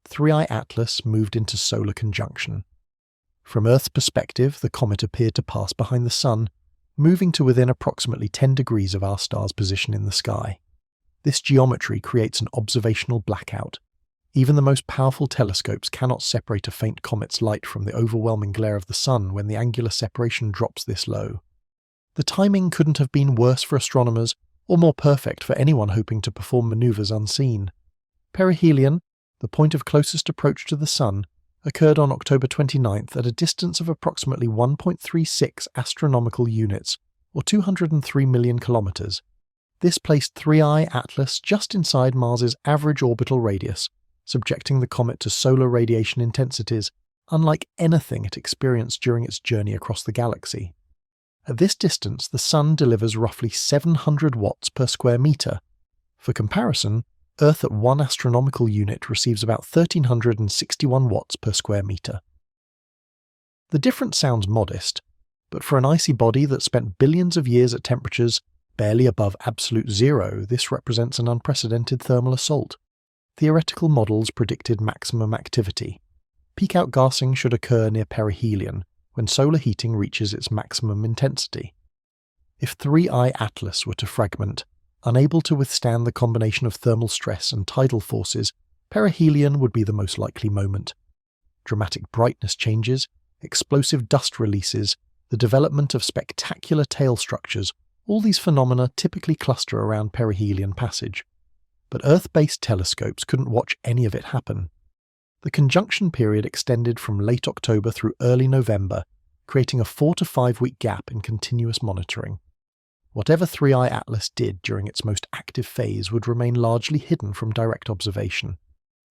S1: 3I Atlas moved into solar conjunction. From Earth's perspective, the comet appeared to pass behind the Sun, moving to within approximately 10 degrees of our star's position in the sky. This geometry creates an observational blackout. Even the most powerful telescopes cannot separate a faint comet's light from the overwhelming glare of the Sun when the angular separation drops this low. The timing couldn't have been worse for astronomers, or more perfect for anyone hoping to perform maneuvers unseen. Perihelion, the point of closest approach to the Sun, occurred on October 29th at a distance of approximately 1.36 astronomical units, or 203 million kilometers. This placed 3I Atlas just inside Mars's average orbital radius, subjecting the comet to solar radiation intensities unlike anything it experienced during its journey across the galaxy. At this distance, the Sun delivers roughly 700 watts per square meter. For comparison, Earth at 1 astronomical unit receives about 1,361 watts per square meter. The difference sounds modest, but for an icy body that spent billions of years at temperatures barely above absolute zero, this represents an unprecedented thermal assault. Theoretical models predicted maximum activity. Peak outgassing should occur near perihelion, when solar heating reaches its maximum intensity. If 3I Atlas were to fragment, Unable to withstand the combination of thermal stress and tidal forces, perihelion would be the most likely moment. Dramatic brightness changes, explosive dust releases, the development of spectacular tail structures, all these phenomena typically cluster around perihelion passage. But Earth-based telescopes couldn't watch any of it happen. The conjunction period extended from late October through early November, creating a 4 to 5 week gap in continuous monitoring. Whatever 3i Atlas did during its most active phase would remain largely hidden from direct observation.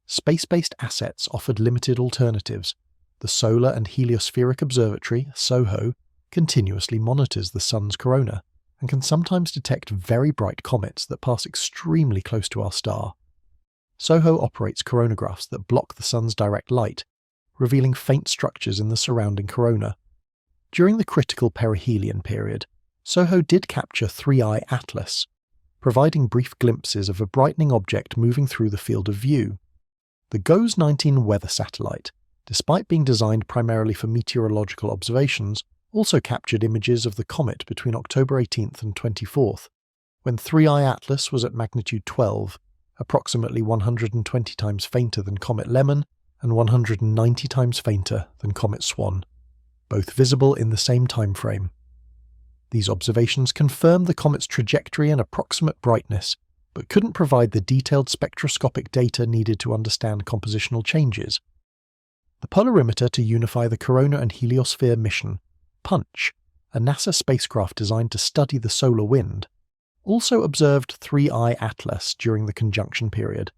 S1: Space-based assets offered limited alternatives. The Solar and Heliospheric Observatory, SOHO, continuously monitors the Sun's corona and can sometimes detect very bright comets that pass extremely close to our star. SOHO operates coronagraphs that block the Sun's direct light, revealing faint structures in the surrounding corona. During the critical perihelion period, SOHO did capture 3i Atlas, providing brief glimpses of a brightening object moving through the field of view. The GOES 19 weather satellite, despite being designed primarily for meteorological observations, also captured images of the comet between October 18th and 24th, when 3i Atlas was at magnitude 12, approximately 120 times fainter than Comet Lemon and 190 times fainter than Comet Swan, both visible in the same time frame. These observations confirmed the comet's trajectory and approximate brightness, but couldn't provide the detailed spectroscopic data needed to understand compositional changes. The polarimeter to unify the corona and heliosphere mission, PUNCH, a NASA spacecraft designed to study the solar wind, also observed 3i Atlas during the conjunction period.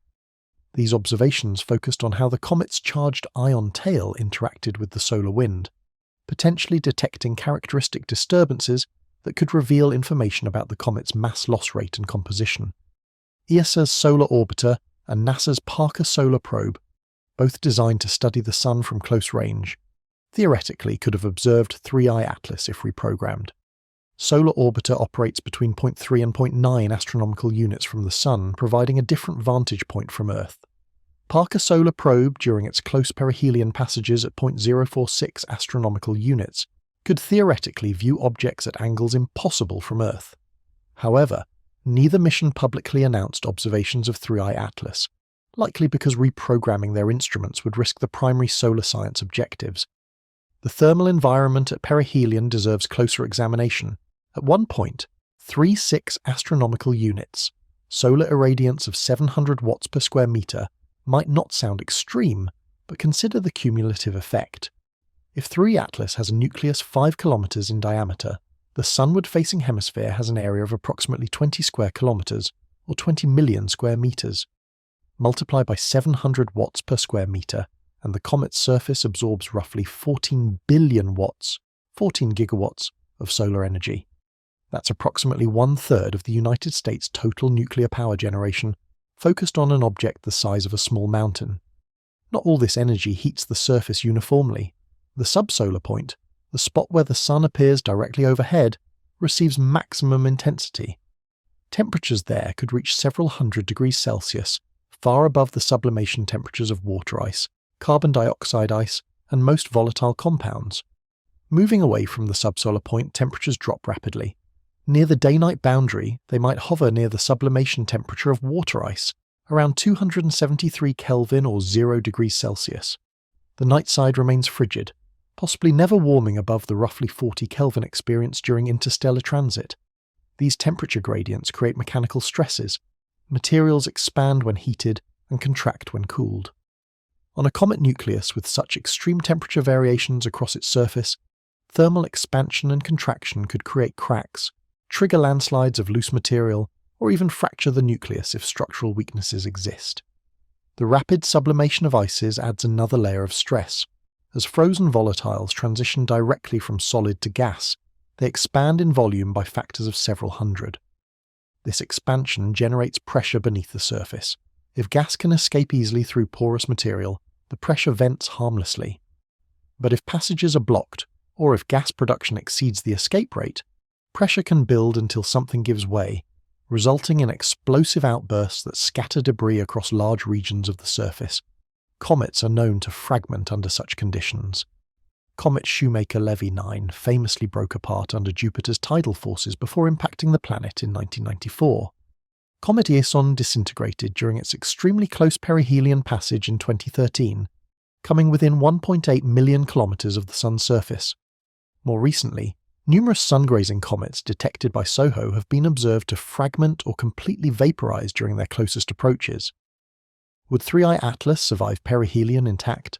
S1: These observations focused on how the comet's charged ion tail interacted with the solar wind, potentially detecting characteristic disturbances that could reveal information about the comet's mass loss rate and composition. ESA's Solar Orbiter and NASA's Parker Solar Probe, both designed to study the Sun from close range, theoretically could have observed 3i Atlas if reprogrammed. Solar Orbiter operates between 0.3 and 0.9 astronomical units from the Sun, providing a different vantage point from Earth. Parker Solar Probe, during its close perihelion passages at 0.046 astronomical units, could theoretically view objects at angles impossible from Earth. However, neither mission publicly announced observations of 3i Atlas, likely because reprogramming their instruments would risk the primary solar science objectives. The thermal environment at perihelion deserves closer examination. At one point, 36 astronomical units, solar irradiance of 700 watts per square meter, might not sound extreme, but consider the cumulative effect. If 3 Atlas has a nucleus 5 kilometers in diameter, the sunward-facing hemisphere has an area of approximately 20 square kilometers, or 20 million square meters. Multiply by 700 watts per square meter, and the comet's surface absorbs roughly 14 billion watts, 14 gigawatts, of solar energy. That's approximately 1/3 of the United States' total nuclear power generation, focused on an object the size of a small mountain. Not all this energy heats the surface uniformly. The subsolar point, the spot where the Sun appears directly overhead, receives maximum intensity. Temperatures there could reach several hundred degrees Celsius, far above the sublimation temperatures of water ice, carbon dioxide ice, and most volatile compounds. Moving away from the subsolar point, temperatures drop rapidly. Near the day-night boundary, they might hover near the sublimation temperature of water ice, around 273 Kelvin or 0 degrees Celsius. The night side remains frigid, possibly never warming above the roughly 40 Kelvin experienced during interstellar transit. These temperature gradients create mechanical stresses. Materials expand when heated and contract when cooled. On a comet nucleus with such extreme temperature variations across its surface, thermal expansion and contraction could create cracks, trigger landslides of loose material, or even fracture the nucleus if structural weaknesses exist. The rapid sublimation of ices adds another layer of stress. As frozen volatiles transition directly from solid to gas, they expand in volume by factors of several hundred. This expansion generates pressure beneath the surface. If gas can escape easily through porous material, the pressure vents harmlessly. But if passages are blocked, or if gas production exceeds the escape rate, pressure can build until something gives way, resulting in explosive outbursts that scatter debris across large regions of the surface. Comets are known to fragment under such conditions. Comet Shoemaker-Levy 9 famously broke apart under Jupiter's tidal forces before impacting the planet in 1994. Comet Ison disintegrated during its extremely close perihelion passage in 2013, coming within 1.8 million kilometers of the Sun's surface. More recently, numerous sun-grazing comets detected by SOHO have been observed to fragment or completely vaporize during their closest approaches. Would 3I Atlas survive perihelion intact?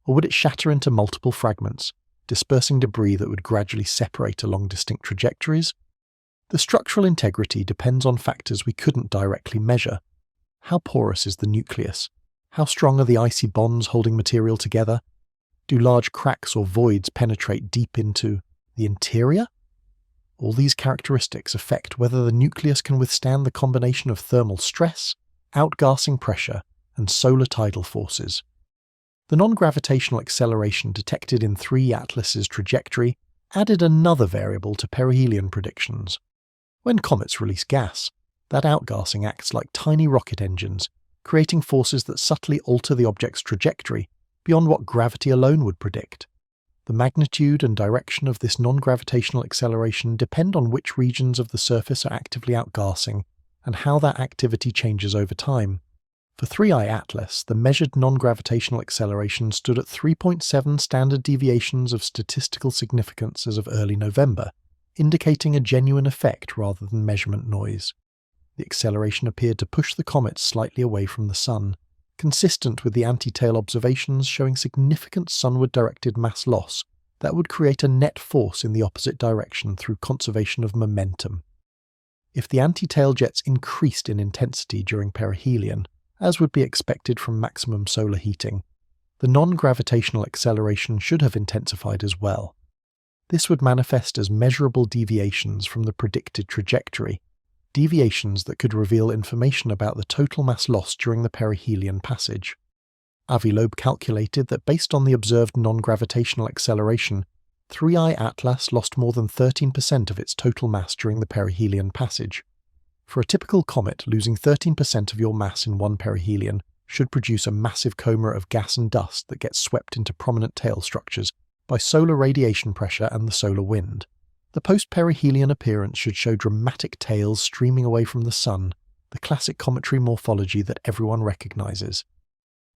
S1: Or would it shatter into multiple fragments, dispersing debris that would gradually separate along distinct trajectories? The structural integrity depends on factors we couldn't directly measure. How porous is the nucleus? How strong are the icy bonds holding material together? Do large cracks or voids penetrate deep into the interior? All these characteristics affect whether the nucleus can withstand the combination of thermal stress, outgassing pressure, and solar tidal forces. The non-gravitational acceleration detected in 3 Atlas's trajectory added another variable to perihelion predictions. When comets release gas, that outgassing acts like tiny rocket engines, creating forces that subtly alter the object's trajectory beyond what gravity alone would predict. The magnitude and direction of this non-gravitational acceleration depend on which regions of the surface are actively outgassing and how that activity changes over time. For 3I Atlas, the measured non-gravitational acceleration stood at 3.7 standard deviations of statistical significance as of early November, indicating a genuine effect rather than measurement noise. The acceleration appeared to push the comet slightly away from the Sun, consistent with the anti-tail observations showing significant sunward-directed mass loss that would create a net force in the opposite direction through conservation of momentum. If the anti-tail jets increased in intensity during perihelion, as would be expected from maximum solar heating, the non-gravitational acceleration should have intensified as well. This would manifest as measurable deviations from the predicted trajectory, deviations that could reveal information about the total mass lost during the perihelion passage. Avi Loeb calculated that based on the observed non-gravitational acceleration, 3I Atlas lost more than 13% of its total mass during the perihelion passage. For a typical comet, losing 13% of your mass in one perihelion should produce a massive coma of gas and dust that gets swept into prominent tail structures by solar radiation pressure and the solar wind. The post-perihelion appearance should show dramatic tails streaming away from the Sun, the classic cometary morphology that everyone recognizes.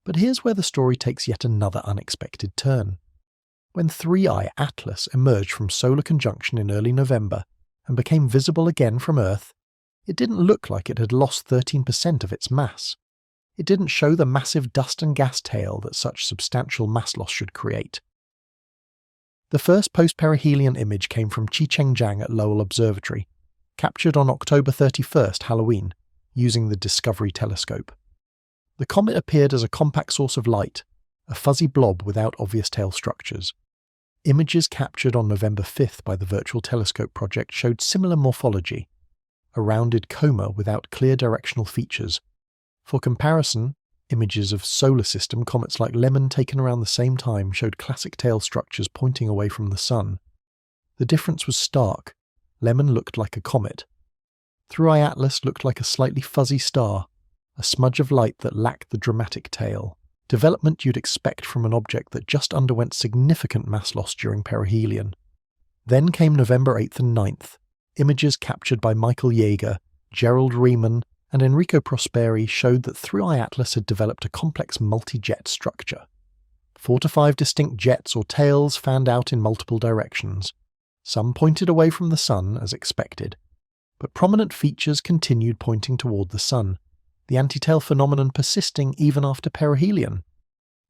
S1: But here's where the story takes yet another unexpected turn. When 3I Atlas emerged from solar conjunction in early November and became visible again from Earth, it didn't look like it had lost 13% of its mass. It didn't show the massive dust and gas tail that such substantial mass loss should create. The first post-perihelion image came from Chicheng-Jiang at Lowell Observatory, captured on October 31st, Halloween, using the Discovery telescope. The comet appeared as a compact source of light, a fuzzy blob without obvious tail structures. Images captured on November 5th by the Virtual Telescope project showed similar morphology, a rounded coma without clear directional features. For comparison, images of solar system comets like Lemon taken around the same time showed classic tail structures pointing away from the Sun. The difference was stark. Lemon looked like a comet. 3I Atlas looked like a slightly fuzzy star, a smudge of light that lacked the dramatic tail, development you'd expect from an object that just underwent significant mass loss during perihelion. Then came November 8th and 9th. Images captured by Michael Yeager, Gerald Riemann, and Enrico Prosperi showed that 3I Atlas had developed a complex multi-jet structure. 4 to 5 distinct jets or tails fanned out in multiple directions. Some pointed away from the Sun, as expected, but prominent features continued pointing toward the Sun, the anti-tail phenomenon persisting even after perihelion.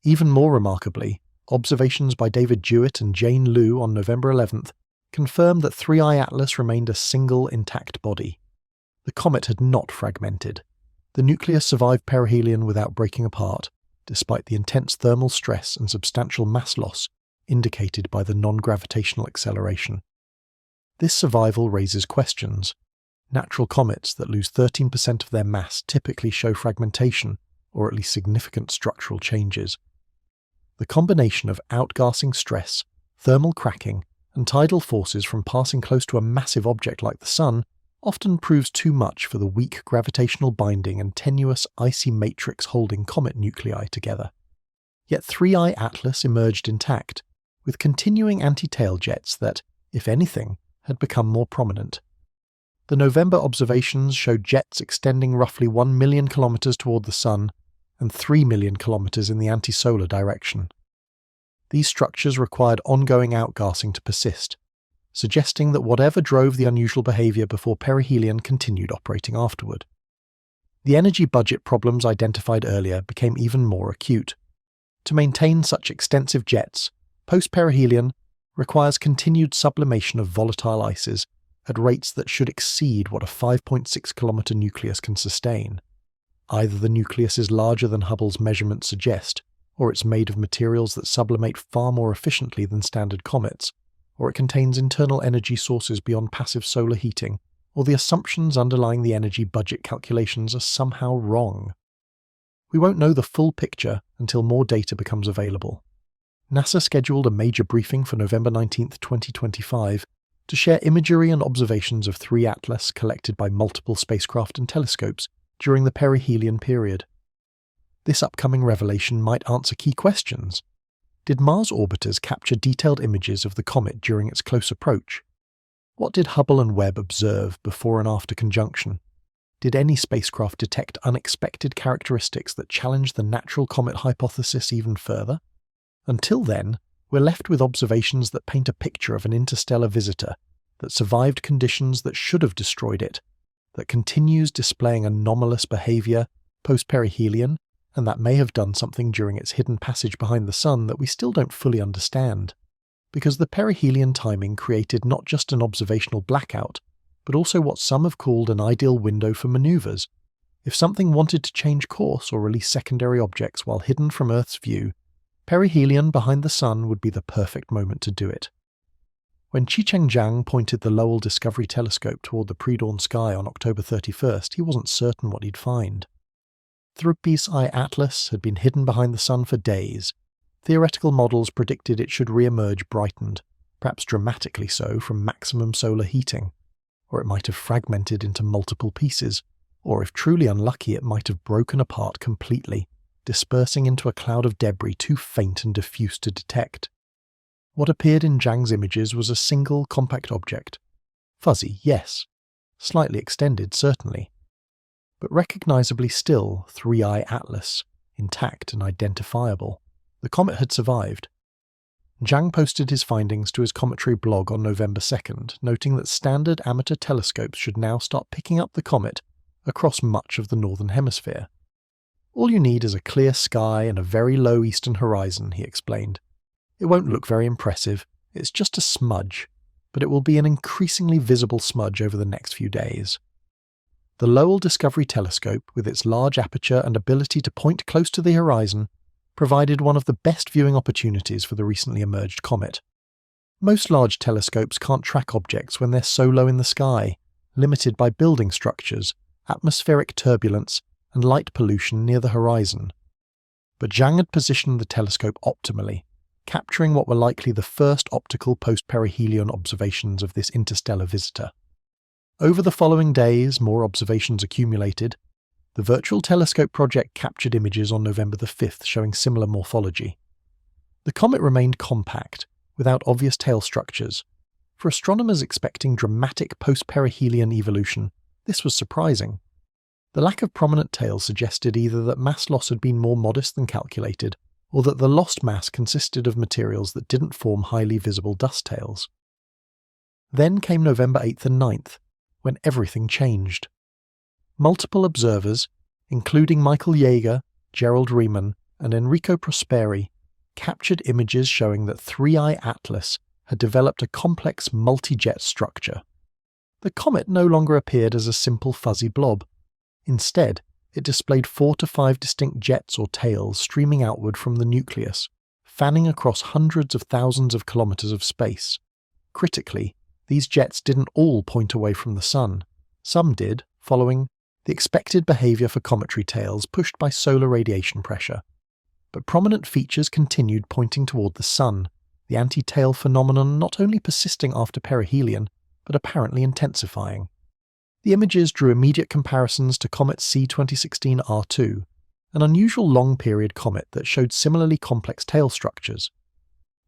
S1: Even more remarkably, observations by David Jewett and Jane Liu on November 11th confirmed that 3I Atlas remained a single intact body. The comet had not fragmented. The nucleus survived perihelion without breaking apart, despite the intense thermal stress and substantial mass loss indicated by the non-gravitational acceleration. This survival raises questions. Natural comets that lose 13% of their mass typically show fragmentation, or at least significant structural changes. The combination of outgassing stress, thermal cracking, and tidal forces from passing close to a massive object like the Sun often proves too much for the weak gravitational binding and tenuous icy matrix holding comet nuclei together. Yet 3I Atlas emerged intact, with continuing anti-tail jets that, if anything, had become more prominent. The November observations showed jets extending roughly 1 million kilometers toward the Sun and 3 million kilometers in the anti-solar direction. These structures required ongoing outgassing to persist, suggesting that whatever drove the unusual behavior before perihelion continued operating afterward. The energy budget problems identified earlier became even more acute. To maintain such extensive jets, post-perihelion requires continued sublimation of volatile ices at rates that should exceed what a 5.6 kilometer nucleus can sustain. Either the nucleus is larger than Hubble's measurements suggest, or it's made of materials that sublimate far more efficiently than standard comets, or it contains internal energy sources beyond passive solar heating, or the assumptions underlying the energy budget calculations are somehow wrong. We won't know the full picture until more data becomes available. NASA scheduled a major briefing for November 19, 2025, to share imagery and observations of 3 Atlas collected by multiple spacecraft and telescopes during the perihelion period. This upcoming revelation might answer key questions. Did Mars orbiters capture detailed images of the comet during its close approach? What did Hubble and Webb observe before and after conjunction? Did any spacecraft detect unexpected characteristics that challenged the natural comet hypothesis even further? Until then, we're left with observations that paint a picture of an interstellar visitor that survived conditions that should have destroyed it, that continues displaying anomalous behavior post-perihelion, and that may have done something during its hidden passage behind the Sun that we still don't fully understand. Because the perihelion timing created not just an observational blackout, but also what some have called an ideal window for maneuvers. If something wanted to change course or release secondary objects while hidden from Earth's view, perihelion behind the Sun would be the perfect moment to do it. When Qicheng Jiang pointed the Lowell Discovery Telescope toward the pre-dawn sky on October 31st, he wasn't certain what he'd find. Throug's I Atlas had been hidden behind the Sun for days. Theoretical models predicted it should re-emerge brightened, perhaps dramatically so from maximum solar heating, or it might have fragmented into multiple pieces, or if truly unlucky it might have broken apart completely, dispersing into a cloud of debris too faint and diffuse to detect. What appeared in Jiang's images was a single compact object. Fuzzy, yes. Slightly extended, certainly. But recognizably still 3I Atlas, intact and identifiable. The comet had survived. Jiang posted his findings to his cometary blog on November 2nd, noting that standard amateur telescopes should now start picking up the comet across much of the northern hemisphere. All you need is a clear sky and a very low eastern horizon, he explained. It won't look very impressive, it's just a smudge, but it will be an increasingly visible smudge over the next few days. The Lowell Discovery Telescope, with its large aperture and ability to point close to the horizon, provided one of the best viewing opportunities for the recently emerged comet. Most large telescopes can't track objects when they're so low in the sky, limited by building structures, atmospheric turbulence, and light pollution near the horizon. But Jiang had positioned the telescope optimally, capturing what were likely the first optical post-perihelion observations of this interstellar visitor. Over the following days, more observations accumulated. The Virtual Telescope project captured images on November the 5th showing similar morphology. The comet remained compact, without obvious tail structures. For astronomers expecting dramatic post-perihelion evolution, this was surprising. The lack of prominent tails suggested either that mass loss had been more modest than calculated, or that the lost mass consisted of materials that didn't form highly visible dust tails. Then came November 8th and 9th, when everything changed. Multiple observers, including Michael Yeager, Gerald Riemann, and Enrico Prosperi, captured images showing that 3I Atlas had developed a complex multi-jet structure. The comet no longer appeared as a simple fuzzy blob. Instead, it displayed 4 to 5 distinct jets or tails streaming outward from the nucleus, fanning across hundreds of thousands of kilometers of space. Critically, these jets didn't all point away from the Sun. Some did, following the expected behavior for cometary tails pushed by solar radiation pressure. But prominent features continued pointing toward the Sun, the anti-tail phenomenon not only persisting after perihelion, but apparently intensifying. The images drew immediate comparisons to comet C2016 an unusual long-period comet that showed similarly complex tail structures.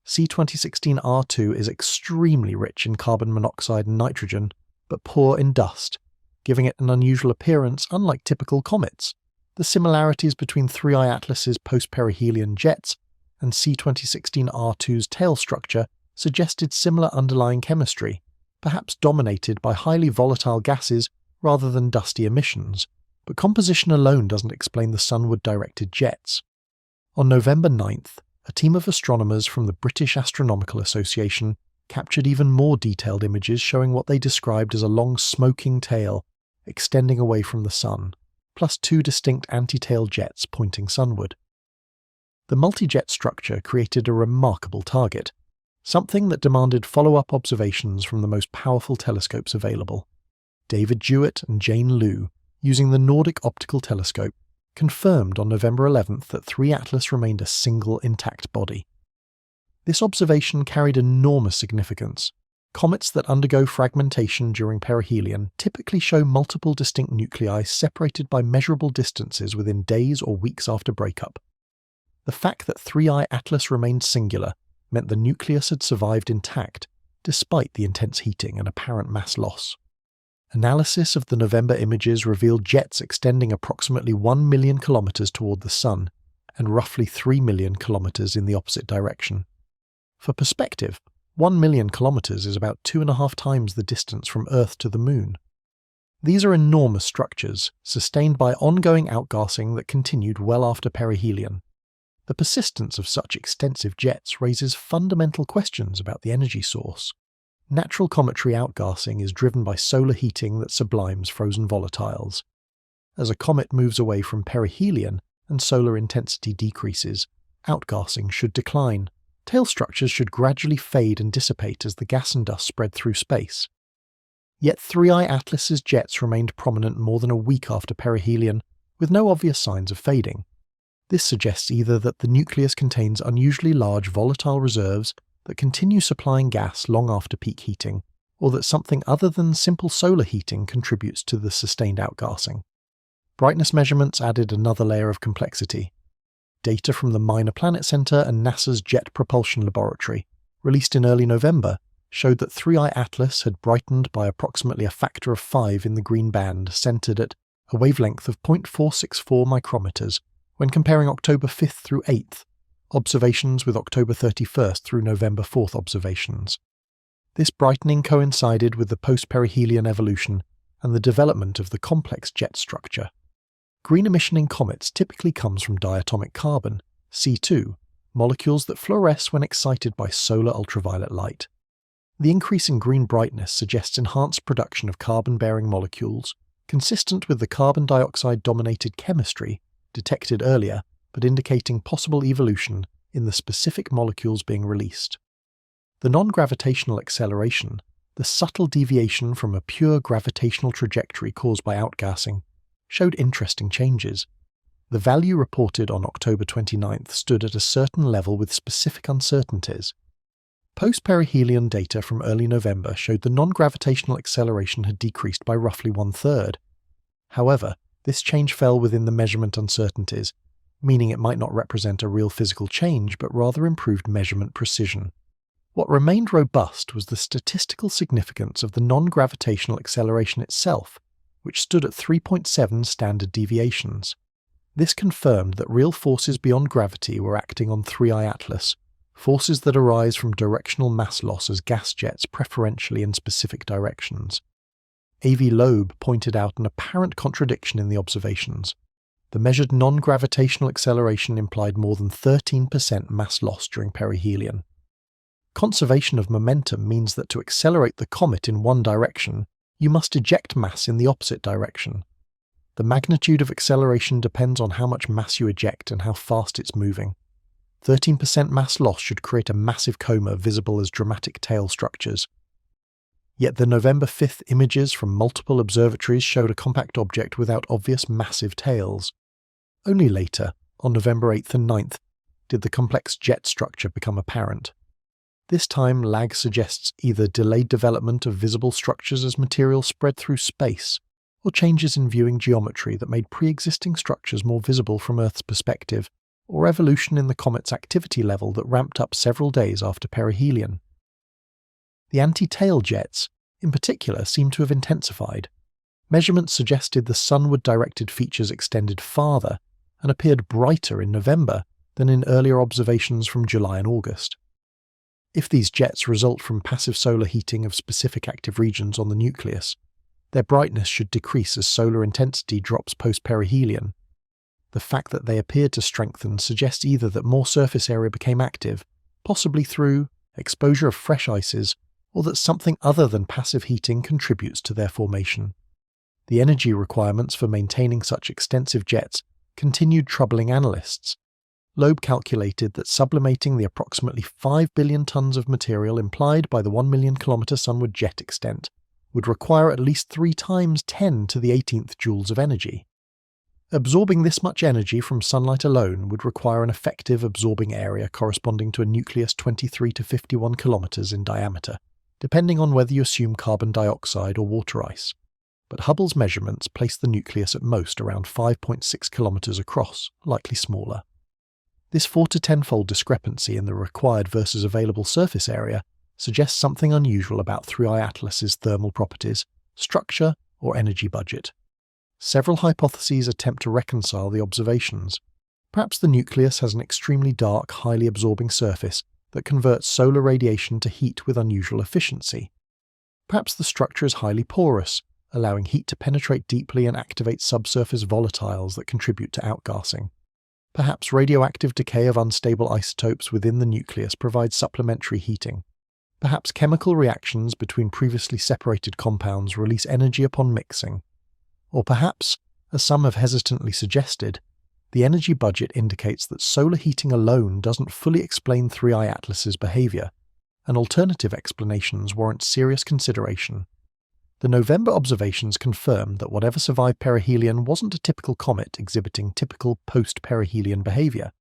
S1: C2016 is extremely rich in carbon monoxide and nitrogen, but poor in dust, giving it an unusual appearance unlike typical comets. The similarities between 3I Atlas's post-perihelion jets and C2016 R2's tail structure suggested similar underlying chemistry, perhaps dominated by highly volatile gases rather than dusty emissions, but composition alone doesn't explain the sunward-directed jets. On November 9th, a team of astronomers from the British Astronomical Association captured even more detailed images showing what they described as a long smoking tail extending away from the sun, plus 2 distinct anti-tail jets pointing sunward. The multi-jet structure created a remarkable target, something that demanded follow-up observations from the most powerful telescopes available. David Jewett and Jane Liu, using the Nordic Optical Telescope, confirmed on November 11th that 3 Atlas remained a single intact body. This observation carried enormous significance. Comets that undergo fragmentation during perihelion typically show multiple distinct nuclei separated by measurable distances within days or weeks after breakup. The fact that 3I Atlas remained singular meant the nucleus had survived intact, despite the intense heating and apparent mass loss. Analysis of the November images revealed jets extending approximately 1 million kilometers toward the Sun, and roughly 3 million kilometers in the opposite direction. For perspective, 1 million kilometers is about 2.5 times the distance from Earth to the Moon. These are enormous structures, sustained by ongoing outgassing that continued well after perihelion. The persistence of such extensive jets raises fundamental questions about the energy source. Natural cometary outgassing is driven by solar heating that sublimes frozen volatiles. As a comet moves away from perihelion and solar intensity decreases, outgassing should decline. Tail structures should gradually fade and dissipate as the gas and dust spread through space. Yet 3I Atlas's jets remained prominent more than a week after perihelion, with no obvious signs of fading. This suggests either that the nucleus contains unusually large volatile reserves that continue supplying gas long after peak heating, or that something other than simple solar heating contributes to the sustained outgassing. Brightness measurements added another layer of complexity. Data from the Minor Planet Center and NASA's Jet Propulsion Laboratory, released in early November, showed that 3I Atlas had brightened by approximately a factor of 5 in the green band, centered at a wavelength of 0.464 micrometers, when comparing October 5th through 8th, observations with October 31st through November 4th observations. This brightening coincided with the post-perihelion evolution and the development of the complex jet structure. Green emission in comets typically comes from diatomic carbon, C2, molecules that fluoresce when excited by solar ultraviolet light. The increase in green brightness suggests enhanced production of carbon-bearing molecules, consistent with the carbon dioxide-dominated chemistry detected earlier, but indicating possible evolution in the specific molecules being released. The non-gravitational acceleration, the subtle deviation from a pure gravitational trajectory caused by outgassing, showed interesting changes. The value reported on October 29th stood at a certain level with specific uncertainties. Post-perihelion data from early November showed the non-gravitational acceleration had decreased by roughly 1/3. However, this change fell within the measurement uncertainties, meaning it might not represent a real physical change but rather improved measurement precision. What remained robust was the statistical significance of the non-gravitational acceleration itself, which stood at 3.7 standard deviations. This confirmed that real forces beyond gravity were acting on 3I Atlas, forces that arise from directional mass loss as gas jets preferentially in specific directions. A.V. Loeb pointed out an apparent contradiction in the observations. The measured non-gravitational acceleration implied more than 13% mass loss during perihelion. Conservation of momentum means that to accelerate the comet in one direction, you must eject mass in the opposite direction. The magnitude of acceleration depends on how much mass you eject and how fast it's moving. 13% mass loss should create a massive coma visible as dramatic tail structures. Yet the November 5th images from multiple observatories showed a compact object without obvious massive tails. Only later, on November 8th and 9th, did the complex jet structure become apparent. This time, lag suggests either delayed development of visible structures as material spread through space, or changes in viewing geometry that made pre-existing structures more visible from Earth's perspective, or evolution in the comet's activity level that ramped up several days after perihelion. The anti-tail jets, in particular, seem to have intensified. Measurements suggested the sunward-directed features extended farther and appeared brighter in November than in earlier observations from July and August. If these jets result from passive solar heating of specific active regions on the nucleus, their brightness should decrease as solar intensity drops post-perihelion. The fact that they appeared to strengthen suggests either that more surface area became active, possibly through exposure of fresh ices, or that something other than passive heating contributes to their formation. The energy requirements for maintaining such extensive jets continued troubling analysts. Loeb calculated that sublimating the approximately 5 billion tons of material implied by the 1 million kilometre sunward jet extent would require at least 3 times 10 to the 18th joules of energy. Absorbing this much energy from sunlight alone would require an effective absorbing area corresponding to a nucleus 23 to 51 kilometres in diameter, depending on whether you assume carbon dioxide or water ice. But Hubble's measurements place the nucleus at most around 5.6 kilometres across, likely smaller. This 4 to 10-fold discrepancy in the required versus available surface area suggests something unusual about 3I Atlas's thermal properties, structure, or energy budget. Several hypotheses attempt to reconcile the observations. Perhaps the nucleus has an extremely dark, highly absorbing surface that converts solar radiation to heat with unusual efficiency. Perhaps the structure is highly porous, allowing heat to penetrate deeply and activate subsurface volatiles that contribute to outgassing. Perhaps radioactive decay of unstable isotopes within the nucleus provides supplementary heating. Perhaps chemical reactions between previously separated compounds release energy upon mixing. Or perhaps, as some have hesitantly suggested, the energy budget indicates that solar heating alone doesn't fully explain 3I Atlas's behaviour, and alternative explanations warrant serious consideration. The November observations confirmed that whatever survived perihelion wasn't a typical comet exhibiting typical post-perihelion behaviour.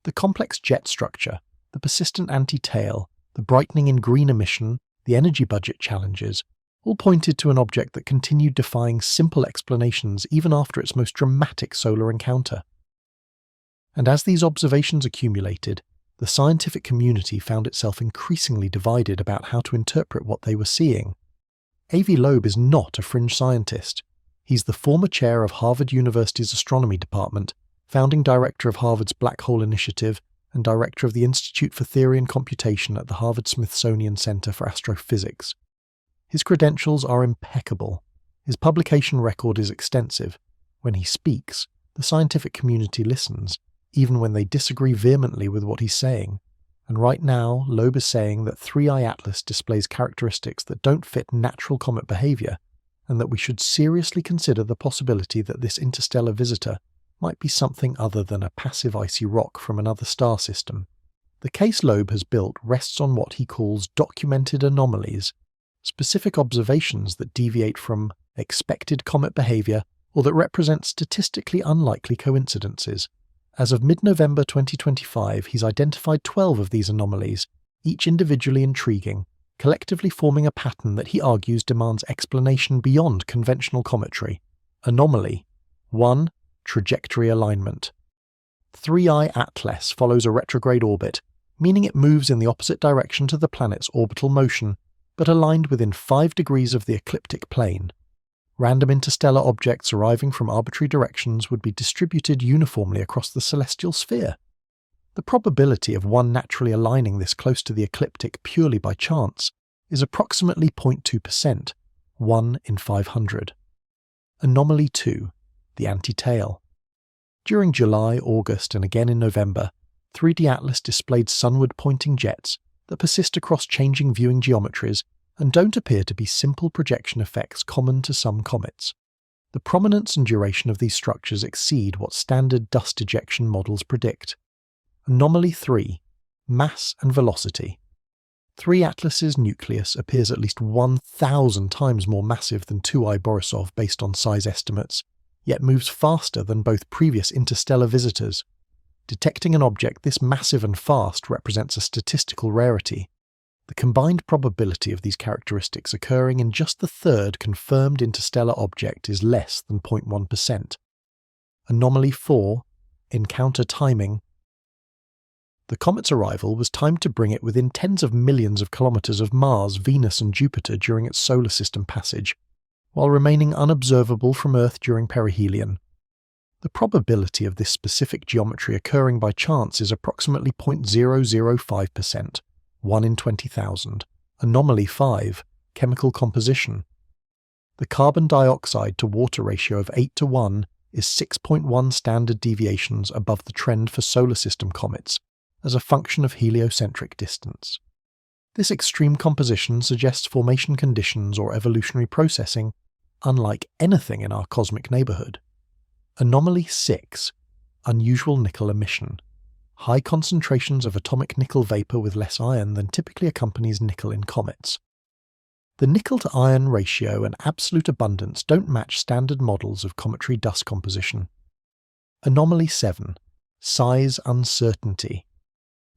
S1: The complex jet structure, the persistent anti-tail, the brightening in green emission, the energy budget challenges, all pointed to an object that continued defying simple explanations even after its most dramatic solar encounter. And as these observations accumulated, the scientific community found itself increasingly divided about how to interpret what they were seeing. A.V. Loeb is not a fringe scientist. He's the former chair of Harvard University's astronomy department, founding director of Harvard's Black Hole Initiative, and director of the Institute for Theory and Computation at the Harvard-Smithsonian Center for Astrophysics. His credentials are impeccable. His publication record is extensive. When he speaks, the scientific community listens, even when they disagree vehemently with what he's saying. And right now, Loeb is saying that 3I Atlas displays characteristics that don't fit natural comet behavior, and that we should seriously consider the possibility that this interstellar visitor might be something other than a passive icy rock from another star system. The case Loeb has built rests on what he calls documented anomalies, specific observations that deviate from expected comet behavior or that represent statistically unlikely coincidences. As of mid-November 2025, he's identified 12 of these anomalies, each individually intriguing, collectively forming a pattern that he argues demands explanation beyond conventional cometry. Anomaly 1. Trajectory alignment. 3I Atlas follows a retrograde orbit, meaning it moves in the opposite direction to the planet's orbital motion, but aligned within 5 degrees of the ecliptic plane. Random interstellar objects arriving from arbitrary directions would be distributed uniformly across the celestial sphere. The probability of one naturally aligning this close to the ecliptic purely by chance is approximately 0.2%, 1 in 500. Anomaly 2. The anti-tail. During July, August, and again in November, 3D Atlas displayed sunward-pointing jets that persist across changing viewing geometries and don't appear to be simple projection effects common to some comets. The prominence and duration of these structures exceed what standard dust ejection models predict. Anomaly 3. Mass and velocity. 3 Atlas's nucleus appears at least 1,000 times more massive than 2I Borisov based on size estimates, yet moves faster than both previous interstellar visitors. Detecting an object this massive and fast represents a statistical rarity. The combined probability of these characteristics occurring in just the third confirmed interstellar object is less than 0.1%. Anomaly 4. Encounter timing. The comet's arrival was timed to bring it within tens of millions of kilometers of Mars, Venus, and Jupiter during its solar system passage, while remaining unobservable from Earth during perihelion. The probability of this specific geometry occurring by chance is approximately 0.005%, 1 in 20,000. Anomaly 5, chemical composition. The carbon dioxide to water ratio of 8:1 is 6.1 standard deviations above the trend for solar system comets, as a function of heliocentric distance. This extreme composition suggests formation conditions or evolutionary processing unlike anything in our cosmic neighborhood. Anomaly 6, unusual nickel emission. High concentrations of atomic nickel vapor with less iron than typically accompanies nickel in comets. The nickel-to-iron ratio and absolute abundance don't match standard models of cometary dust composition. Anomaly 7, size uncertainty.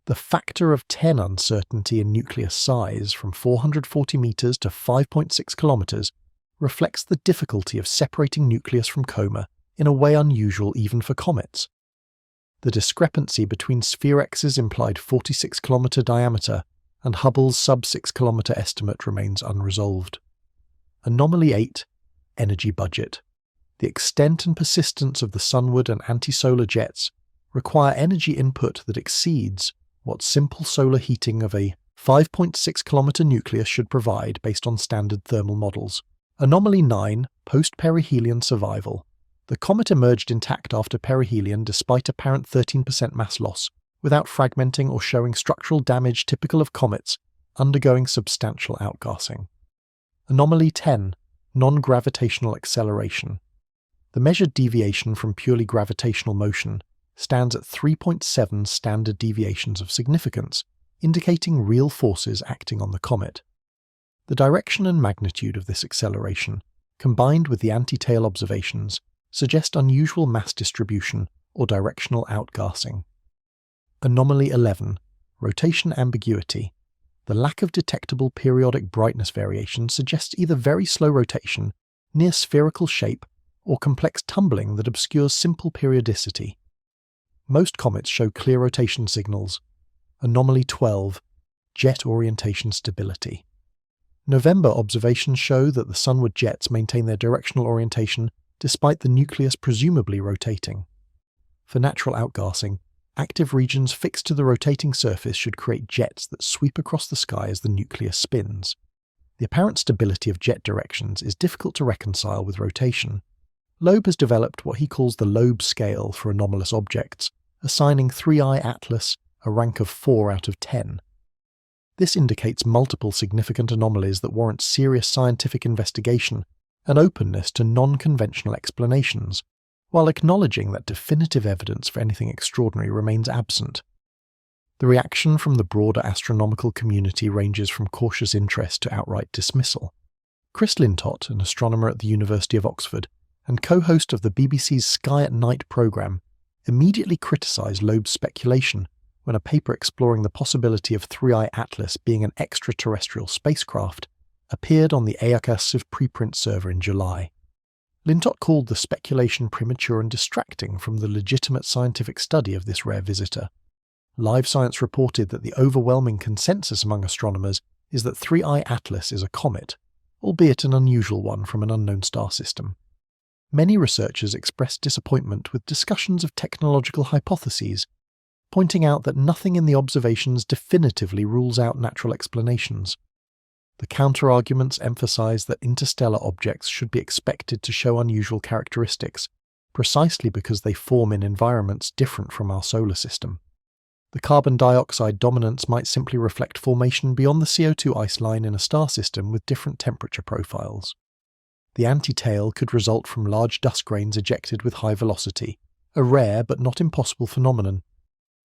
S1: The factor of 10 uncertainty in nucleus size from 440 meters to 5.6 kilometers reflects the difficulty of separating nucleus from coma in a way unusual even for comets. The discrepancy between SphereX's implied 46-kilometer diameter and Hubble's sub-6 kilometer estimate remains unresolved. Anomaly 8, energy budget. The extent and persistence of the sunward and antisolar jets require energy input that exceeds what simple solar heating of a 5.6 kilometer nucleus should provide based on standard thermal models. Anomaly 9, post-perihelion survival. The comet emerged intact after perihelion despite apparent 13% mass loss, without fragmenting or showing structural damage typical of comets undergoing substantial outgassing. Anomaly 10, non-gravitational acceleration. The measured deviation from purely gravitational motion stands at 3.7 standard deviations of significance, indicating real forces acting on the comet. The direction and magnitude of this acceleration, combined with the anti-tail observations, suggest unusual mass distribution or directional outgassing. Anomaly 11, rotation ambiguity. The lack of detectable periodic brightness variation suggests either very slow rotation, near spherical shape, or complex tumbling that obscures simple periodicity. Most comets show clear rotation signals. Anomaly 12, jet orientation stability. November observations show that the sunward jets maintain their directional orientation despite the nucleus presumably rotating. For natural outgassing, active regions fixed to the rotating surface should create jets that sweep across the sky as the nucleus spins. The apparent stability of jet directions is difficult to reconcile with rotation. Loeb has developed what he calls the Loeb scale for anomalous objects, assigning 3I Atlas a rank of 4 out of 10. This indicates multiple significant anomalies that warrant serious scientific investigation and openness to non-conventional explanations, while acknowledging that definitive evidence for anything extraordinary remains absent. The reaction from the broader astronomical community ranges from cautious interest to outright dismissal. Chris Lintott, an astronomer at the University of Oxford and co-host of the BBC's Sky at Night programme, immediately criticised Loeb's speculation when a paper exploring the possibility of 3I Atlas being an extraterrestrial spacecraft appeared on the AICAS preprint server in July. Lintott called the speculation premature and distracting from the legitimate scientific study of this rare visitor. Live Science reported that the overwhelming consensus among astronomers is that 3I Atlas is a comet, albeit an unusual one from an unknown star system. Many researchers expressed disappointment with discussions of technological hypotheses, pointing out that nothing in the observations definitively rules out natural explanations. The counter-arguments emphasize that interstellar objects should be expected to show unusual characteristics, precisely because they form in environments different from our solar system. The carbon dioxide dominance might simply reflect formation beyond the CO2 ice line in a star system with different temperature profiles. The anti-tail could result from large dust grains ejected with high velocity, a rare but not impossible phenomenon.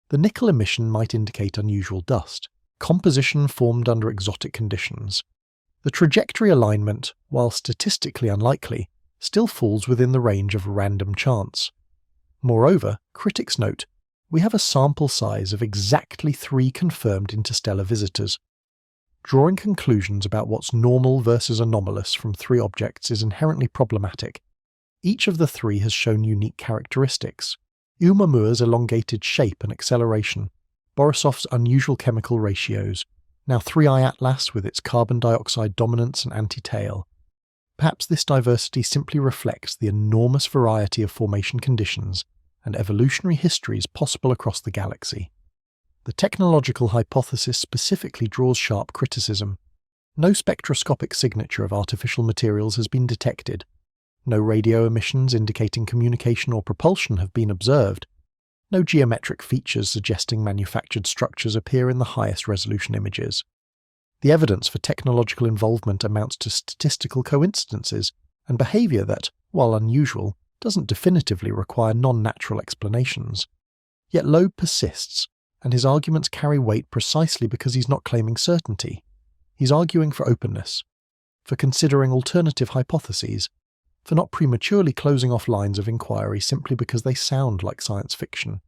S1: The nickel emission might indicate unusual dust, composition formed under exotic conditions. The trajectory alignment, while statistically unlikely, still falls within the range of random chance. Moreover, critics note, we have a sample size of exactly 3 confirmed interstellar visitors. Drawing conclusions about what's normal versus anomalous from 3 objects is inherently problematic. Each of the 3 has shown unique characteristics. Oumuamua's elongated shape and acceleration, Borisov's unusual chemical ratios, now 3I Atlas with its carbon dioxide dominance and anti-tail. Perhaps this diversity simply reflects the enormous variety of formation conditions and evolutionary histories possible across the galaxy. The technological hypothesis specifically draws sharp criticism. No spectroscopic signature of artificial materials has been detected. No radio emissions indicating communication or propulsion have been observed. No geometric features suggesting manufactured structures appear in the highest resolution images. The evidence for technological involvement amounts to statistical coincidences and behavior that, while unusual, doesn't definitively require non-natural explanations. Yet Loeb persists, and his arguments carry weight precisely because he's not claiming certainty. He's arguing for openness, for considering alternative hypotheses, for not prematurely closing off lines of inquiry simply because they sound like science fiction.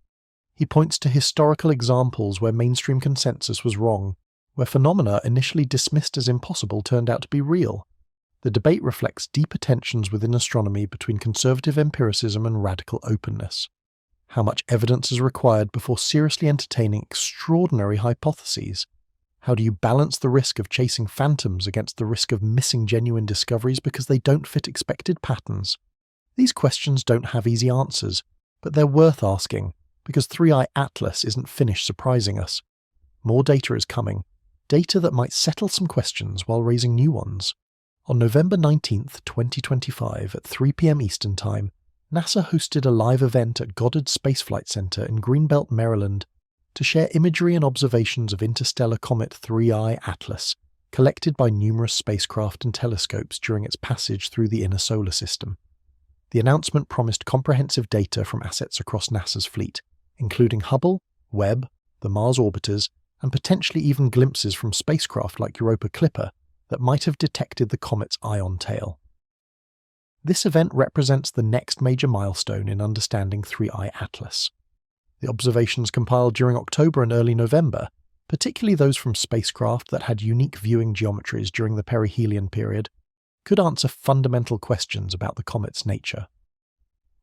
S1: He points to historical examples where mainstream consensus was wrong, where phenomena initially dismissed as impossible turned out to be real. The debate reflects deeper tensions within astronomy between conservative empiricism and radical openness. How much evidence is required before seriously entertaining extraordinary hypotheses? How do you balance the risk of chasing phantoms against the risk of missing genuine discoveries because they don't fit expected patterns? These questions don't have easy answers, but they're worth asking, because 3I Atlas isn't finished surprising us. More data is coming, data that might settle some questions while raising new ones. On November 19, 2025 at 3 p.m. Eastern Time, NASA hosted a live event at Goddard Space Flight Center in Greenbelt, Maryland, to share imagery and observations of interstellar comet 3I Atlas, collected by numerous spacecraft and telescopes during its passage through the inner solar system. The announcement promised comprehensive data from assets across NASA's fleet, including Hubble, Webb, the Mars orbiters, and potentially even glimpses from spacecraft like Europa Clipper that might have detected the comet's ion tail. This event represents the next major milestone in understanding 3I Atlas. The observations compiled during October and early November, particularly those from spacecraft that had unique viewing geometries during the perihelion period, could answer fundamental questions about the comet's nature.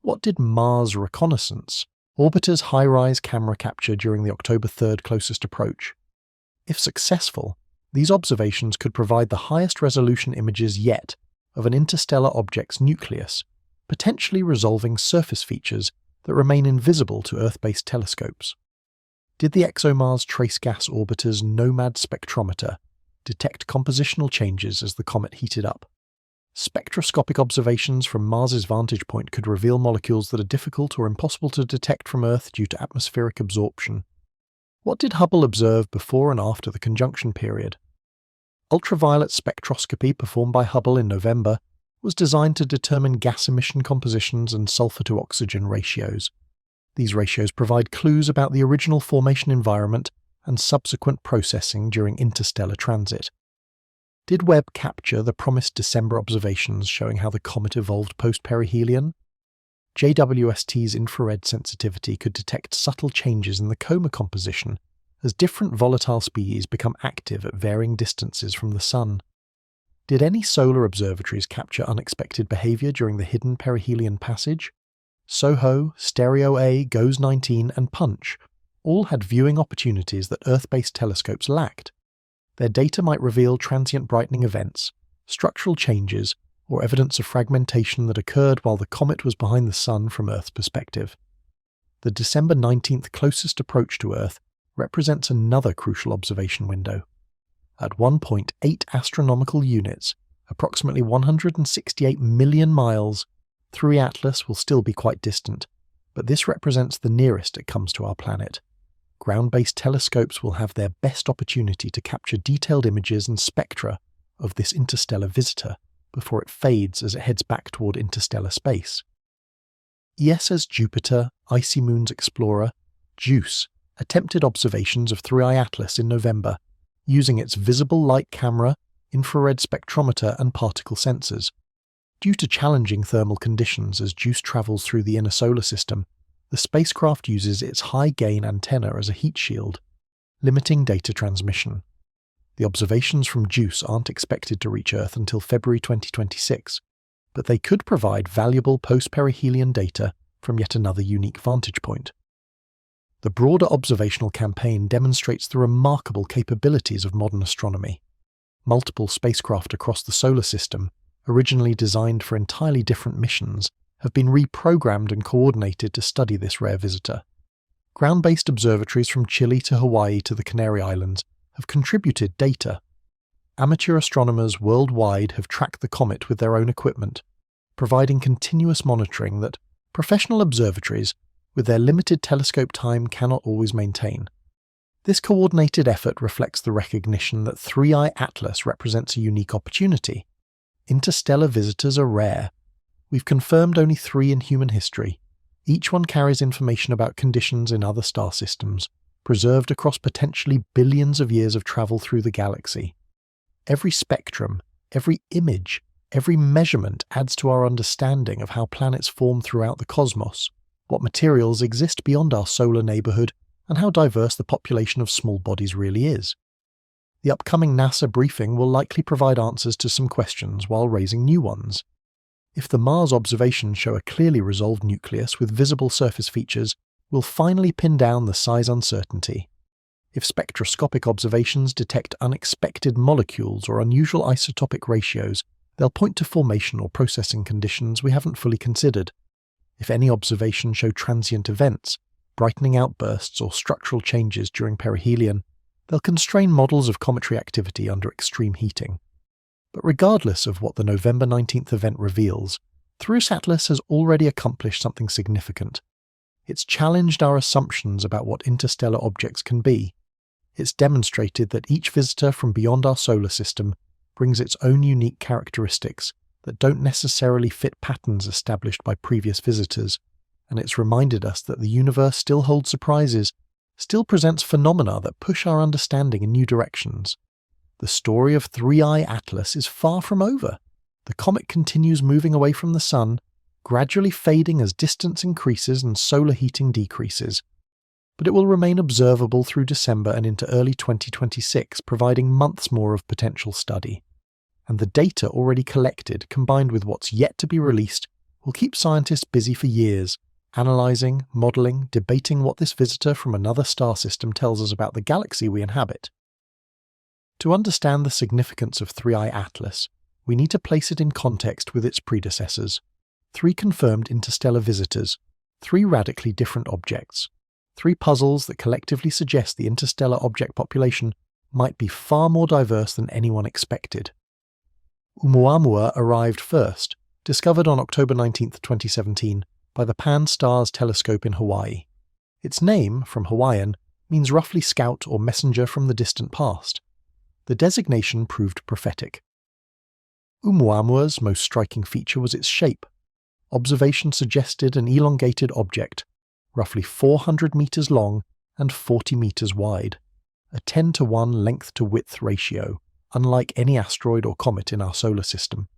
S1: What did Mars reconnaissance, orbiter's high-rise camera capture during the October 3rd closest approach? If successful, these observations could provide the highest resolution images yet of an interstellar object's nucleus, potentially resolving surface features that remain invisible to Earth-based telescopes. Did the ExoMars Trace Gas Orbiter's NOMAD spectrometer detect compositional changes as the comet heated up? Spectroscopic observations from Mars's vantage point could reveal molecules that are difficult or impossible to detect from Earth due to atmospheric absorption. What did Hubble observe before and after the conjunction period? Ultraviolet spectroscopy performed by Hubble in November was designed to determine gas emission compositions and sulfur-to-oxygen ratios. These ratios provide clues about the original formation environment and subsequent processing during interstellar transit. Did Webb capture the promised December observations showing how the comet evolved post-perihelion? JWST's infrared sensitivity could detect subtle changes in the coma composition as different volatile species become active at varying distances from the Sun. Did any solar observatories capture unexpected behavior during the hidden perihelion passage? SOHO, Stereo A, GOES 19, and Punch all had viewing opportunities that Earth-based telescopes lacked. Their data might reveal transient brightening events, structural changes, or evidence of fragmentation that occurred while the comet was behind the Sun from Earth's perspective. The December 19th closest approach to Earth represents another crucial observation window. At 1.8 astronomical units, approximately 168 million miles, 3 Atlas will still be quite distant, but this represents the nearest it comes to our planet. Ground-based telescopes will have their best opportunity to capture detailed images and spectra of this interstellar visitor before it fades as it heads back toward interstellar space. ESA's Jupiter, Icy Moons Explorer, JUICE, attempted observations of 3I Atlas in November, using its visible light camera, infrared spectrometer and particle sensors. Due to challenging thermal conditions as JUICE travels through the inner solar system, the spacecraft uses its high-gain antenna as a heat shield, limiting data transmission. The observations from JUICE aren't expected to reach Earth until February 2026, but they could provide valuable post-perihelion data from yet another unique vantage point. The broader observational campaign demonstrates the remarkable capabilities of modern astronomy. Multiple spacecraft across the solar system, originally designed for entirely different missions, have been reprogrammed and coordinated to study this rare visitor. Ground-based observatories from Chile to Hawaii to the Canary Islands have contributed data. Amateur astronomers worldwide have tracked the comet with their own equipment, providing continuous monitoring that professional observatories, with their limited telescope time, cannot always maintain. This coordinated effort reflects the recognition that 3i Atlas represents a unique opportunity. Interstellar visitors are rare. We've confirmed only 3 in human history. Each one carries information about conditions in other star systems, preserved across potentially billions of years of travel through the galaxy. Every spectrum, every image, every measurement adds to our understanding of how planets form throughout the cosmos, what materials exist beyond our solar neighborhood, and how diverse the population of small bodies really is. The upcoming NASA briefing will likely provide answers to some questions while raising new ones. If the Mars observations show a clearly resolved nucleus with visible surface features, we'll finally pin down the size uncertainty. If spectroscopic observations detect unexpected molecules or unusual isotopic ratios, they'll point to formation or processing conditions we haven't fully considered. If any observations show transient events, brightening outbursts or structural changes during perihelion, they'll constrain models of cometary activity under extreme heating. But regardless of what the November 19th event reveals, 3i Atlas has already accomplished something significant. It's challenged our assumptions about what interstellar objects can be. It's demonstrated that each visitor from beyond our solar system brings its own unique characteristics that don't necessarily fit patterns established by previous visitors, and it's reminded us that the universe still holds surprises, still presents phenomena that push our understanding in new directions. The story of 3i Atlas is far from over. The comet continues moving away from the Sun, gradually fading as distance increases and solar heating decreases. But it will remain observable through December and into early 2026, providing months more of potential study. And the data already collected, combined with what's yet to be released, will keep scientists busy for years, analysing, modelling, debating what this visitor from another star system tells us about the galaxy we inhabit. To understand the significance of 3i Atlas, we need to place it in context with its predecessors. 3 confirmed interstellar visitors, 3 radically different objects, 3 puzzles that collectively suggest the interstellar object population might be far more diverse than anyone expected. Oumuamua arrived first, discovered on October 19, 2017, by the Pan-STARRS telescope in Hawaii. Its name, from Hawaiian, means roughly scout or messenger from the distant past. The designation proved prophetic. Oumuamua's most striking feature was its shape. Observation suggested an elongated object, roughly 400 meters long and 40 meters wide, a 10-to-1 length-to-width ratio, unlike any asteroid or comet in our solar system.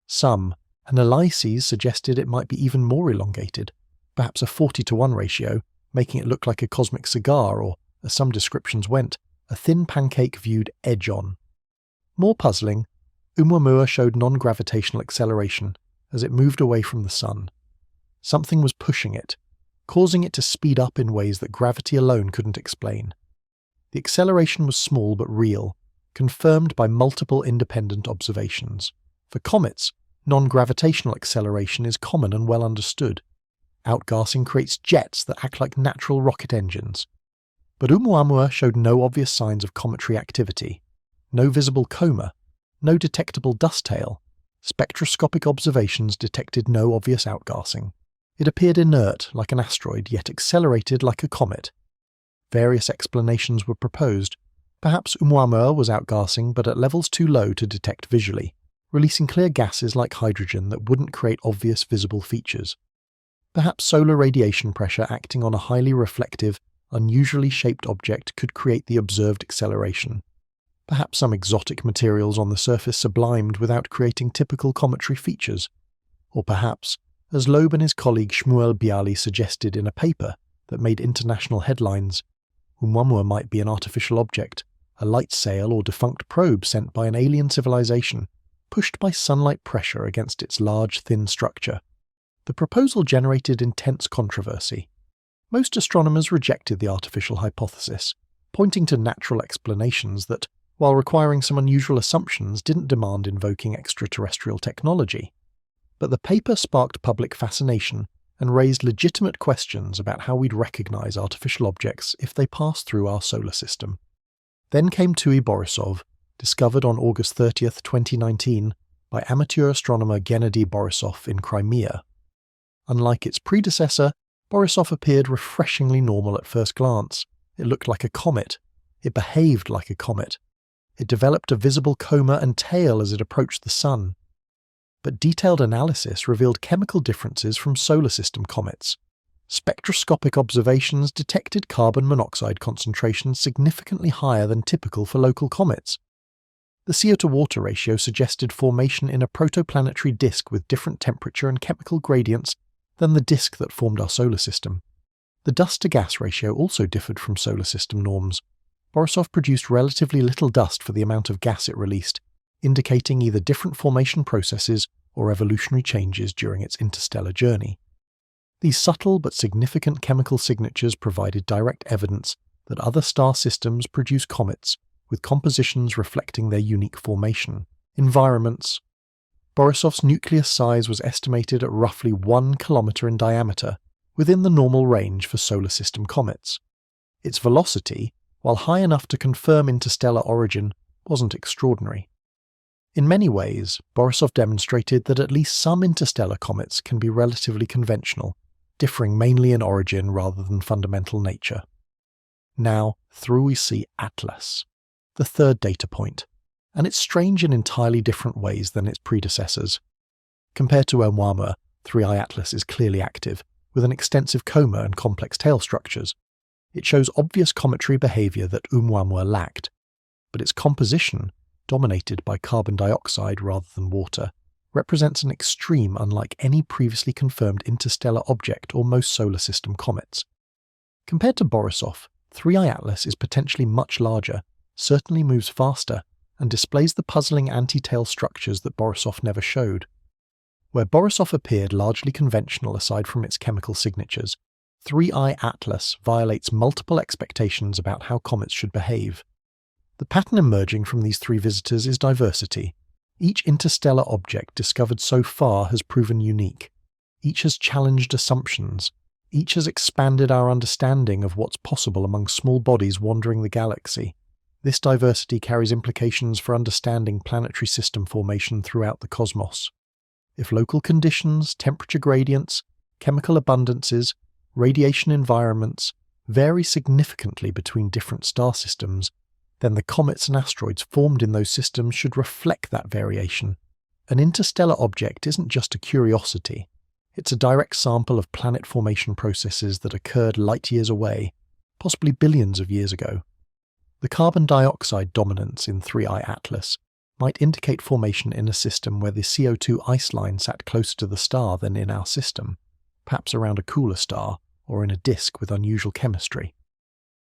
S1: Some analyses suggested it might be even more elongated, perhaps a 40-to-1 ratio, making it look like a cosmic cigar or, as some descriptions went, a thin pancake viewed edge-on. More puzzling, Oumuamua showed non-gravitational acceleration as it moved away from the Sun. Something was pushing it, causing it to speed up in ways that gravity alone couldn't explain. The acceleration was small but real, confirmed by multiple independent observations. For comets, non-gravitational acceleration is common and well understood. Outgassing creates jets that act like natural rocket engines. But Oumuamua showed no obvious signs of cometary activity, no visible coma, no detectable dust tail. Spectroscopic observations detected no obvious outgassing. It appeared inert like an asteroid, yet accelerated like a comet. Various explanations were proposed. Perhaps Oumuamua was outgassing, but at levels too low to detect visually, releasing clear gases like hydrogen that wouldn't create obvious visible features. Perhaps solar radiation pressure acting on a highly reflective, unusually shaped object could create the observed acceleration. Perhaps some exotic materials on the surface sublimed without creating typical cometary features. Or perhaps, as Loeb and his colleague Shmuel Bialy suggested in a paper that made international headlines, Oumuamua might be an artificial object, a light sail or defunct probe sent by an alien civilization, pushed by sunlight pressure against its large, thin structure. The proposal generated intense controversy. Most astronomers rejected the artificial hypothesis, pointing to natural explanations that, while requiring some unusual assumptions, didn't demand invoking extraterrestrial technology. But the paper sparked public fascination and raised legitimate questions about how we'd recognize artificial objects if they passed through our solar system. Then came Tui Borisov, discovered on August 30th, 2019, by amateur astronomer Gennady Borisov in Crimea. Unlike its predecessor, Borisov appeared refreshingly normal at first glance. It looked like a comet. It behaved like a comet. It developed a visible coma and tail as it approached the Sun. But detailed analysis revealed chemical differences from solar system comets. Spectroscopic observations detected carbon monoxide concentrations significantly higher than typical for local comets. The CO2-water ratio suggested formation in a protoplanetary disk with different temperature and chemical gradients than the disk that formed our solar system. The dust-to-gas ratio also differed from solar system norms. Borisov produced relatively little dust for the amount of gas it released, indicating either different formation processes or evolutionary changes during its interstellar journey. These subtle but significant chemical signatures provided direct evidence that other star systems produce comets with compositions reflecting their unique formation, environments. Borisov's nucleus size was estimated at roughly 1 kilometer in diameter, within the normal range for solar system comets. Its velocity, while high enough to confirm interstellar origin, wasn't extraordinary. In many ways, Borisov demonstrated that at least some interstellar comets can be relatively conventional, differing mainly in origin rather than fundamental nature. Now, through we see Atlas, the third data point, and it's strange in entirely different ways than its predecessors. Compared to Oumuamua, 3I Atlas is clearly active, with an extensive coma and complex tail structures. It shows obvious cometary behavior that Oumuamua lacked, but its composition, dominated by carbon dioxide rather than water, represents an extreme unlike any previously confirmed interstellar object or most solar system comets. Compared to Borisov, 3I Atlas is potentially much larger, certainly moves faster, and displays the puzzling anti-tail structures that Borisov never showed. Where Borisov appeared largely conventional aside from its chemical signatures, 3I Atlas violates multiple expectations about how comets should behave. The pattern emerging from these three visitors is diversity. Each interstellar object discovered so far has proven unique. Each has challenged assumptions. Each has expanded our understanding of what's possible among small bodies wandering the galaxy. This diversity carries implications for understanding planetary system formation throughout the cosmos. If local conditions, temperature gradients, chemical abundances, radiation environments vary significantly between different star systems, then the comets and asteroids formed in those systems should reflect that variation. An interstellar object isn't just a curiosity. It's a direct sample of planet formation processes that occurred light years away, possibly billions of years ago. The carbon dioxide dominance in 3I Atlas might indicate formation in a system where the CO2 ice line sat closer to the star than in our system, perhaps around a cooler star or in a disk with unusual chemistry.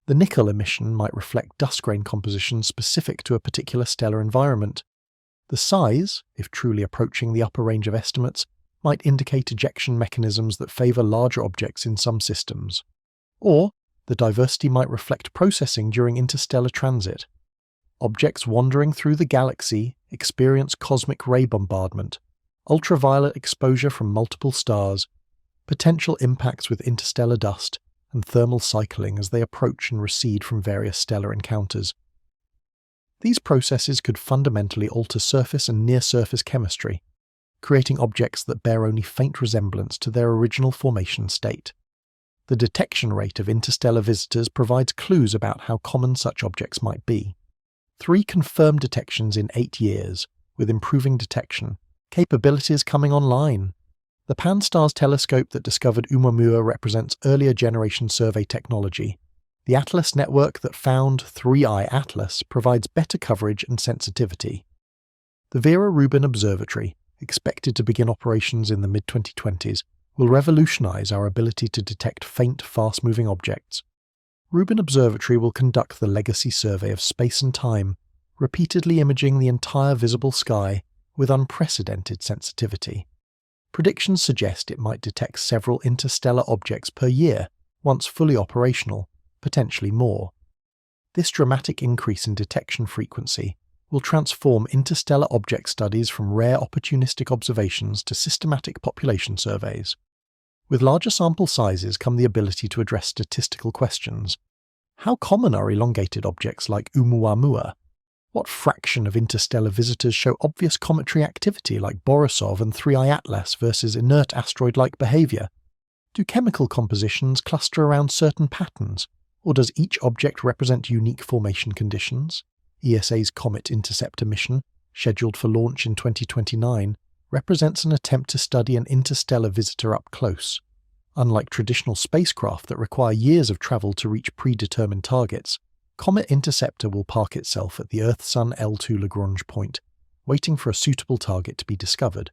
S1: The nickel emission might reflect dust grain composition specific to a particular stellar environment. The size, if truly approaching the upper range of estimates, might indicate ejection mechanisms that favour larger objects in some systems. Or, the diversity might reflect processing during interstellar transit. Objects wandering through the galaxy experience cosmic ray bombardment, ultraviolet exposure from multiple stars, potential impacts with interstellar dust, and thermal cycling as they approach and recede from various stellar encounters. These processes could fundamentally alter surface and near-surface chemistry, creating objects that bear only faint resemblance to their original formation state. The detection rate of interstellar visitors provides clues about how common such objects might be. 3 confirmed detections in 8 years, with improving detection, capabilities coming online. The Pan-STARRS telescope that discovered Oumuamua represents earlier generation survey technology. The Atlas network that found 3I Atlas provides better coverage and sensitivity. The Vera Rubin Observatory, expected to begin operations in the mid-2020s, will revolutionize our ability to detect faint, fast-moving objects. Rubin Observatory will conduct the legacy survey of space and time, repeatedly imaging the entire visible sky with unprecedented sensitivity. Predictions suggest it might detect several interstellar objects per year, once fully operational, potentially more. This dramatic increase in detection frequency will transform interstellar object studies from rare opportunistic observations to systematic population surveys. With larger sample sizes come the ability to address statistical questions. How common are elongated objects like Oumuamua? What fraction of interstellar visitors show obvious cometary activity like Borisov and 3I Atlas versus inert asteroid-like behavior? Do chemical compositions cluster around certain patterns, or does each object represent unique formation conditions? ESA's Comet Interceptor mission, scheduled for launch in 2029, represents an attempt to study an interstellar visitor up close. Unlike traditional spacecraft that require years of travel to reach predetermined targets, Comet Interceptor will park itself at the Earth-Sun L2 Lagrange point, waiting for a suitable target to be discovered.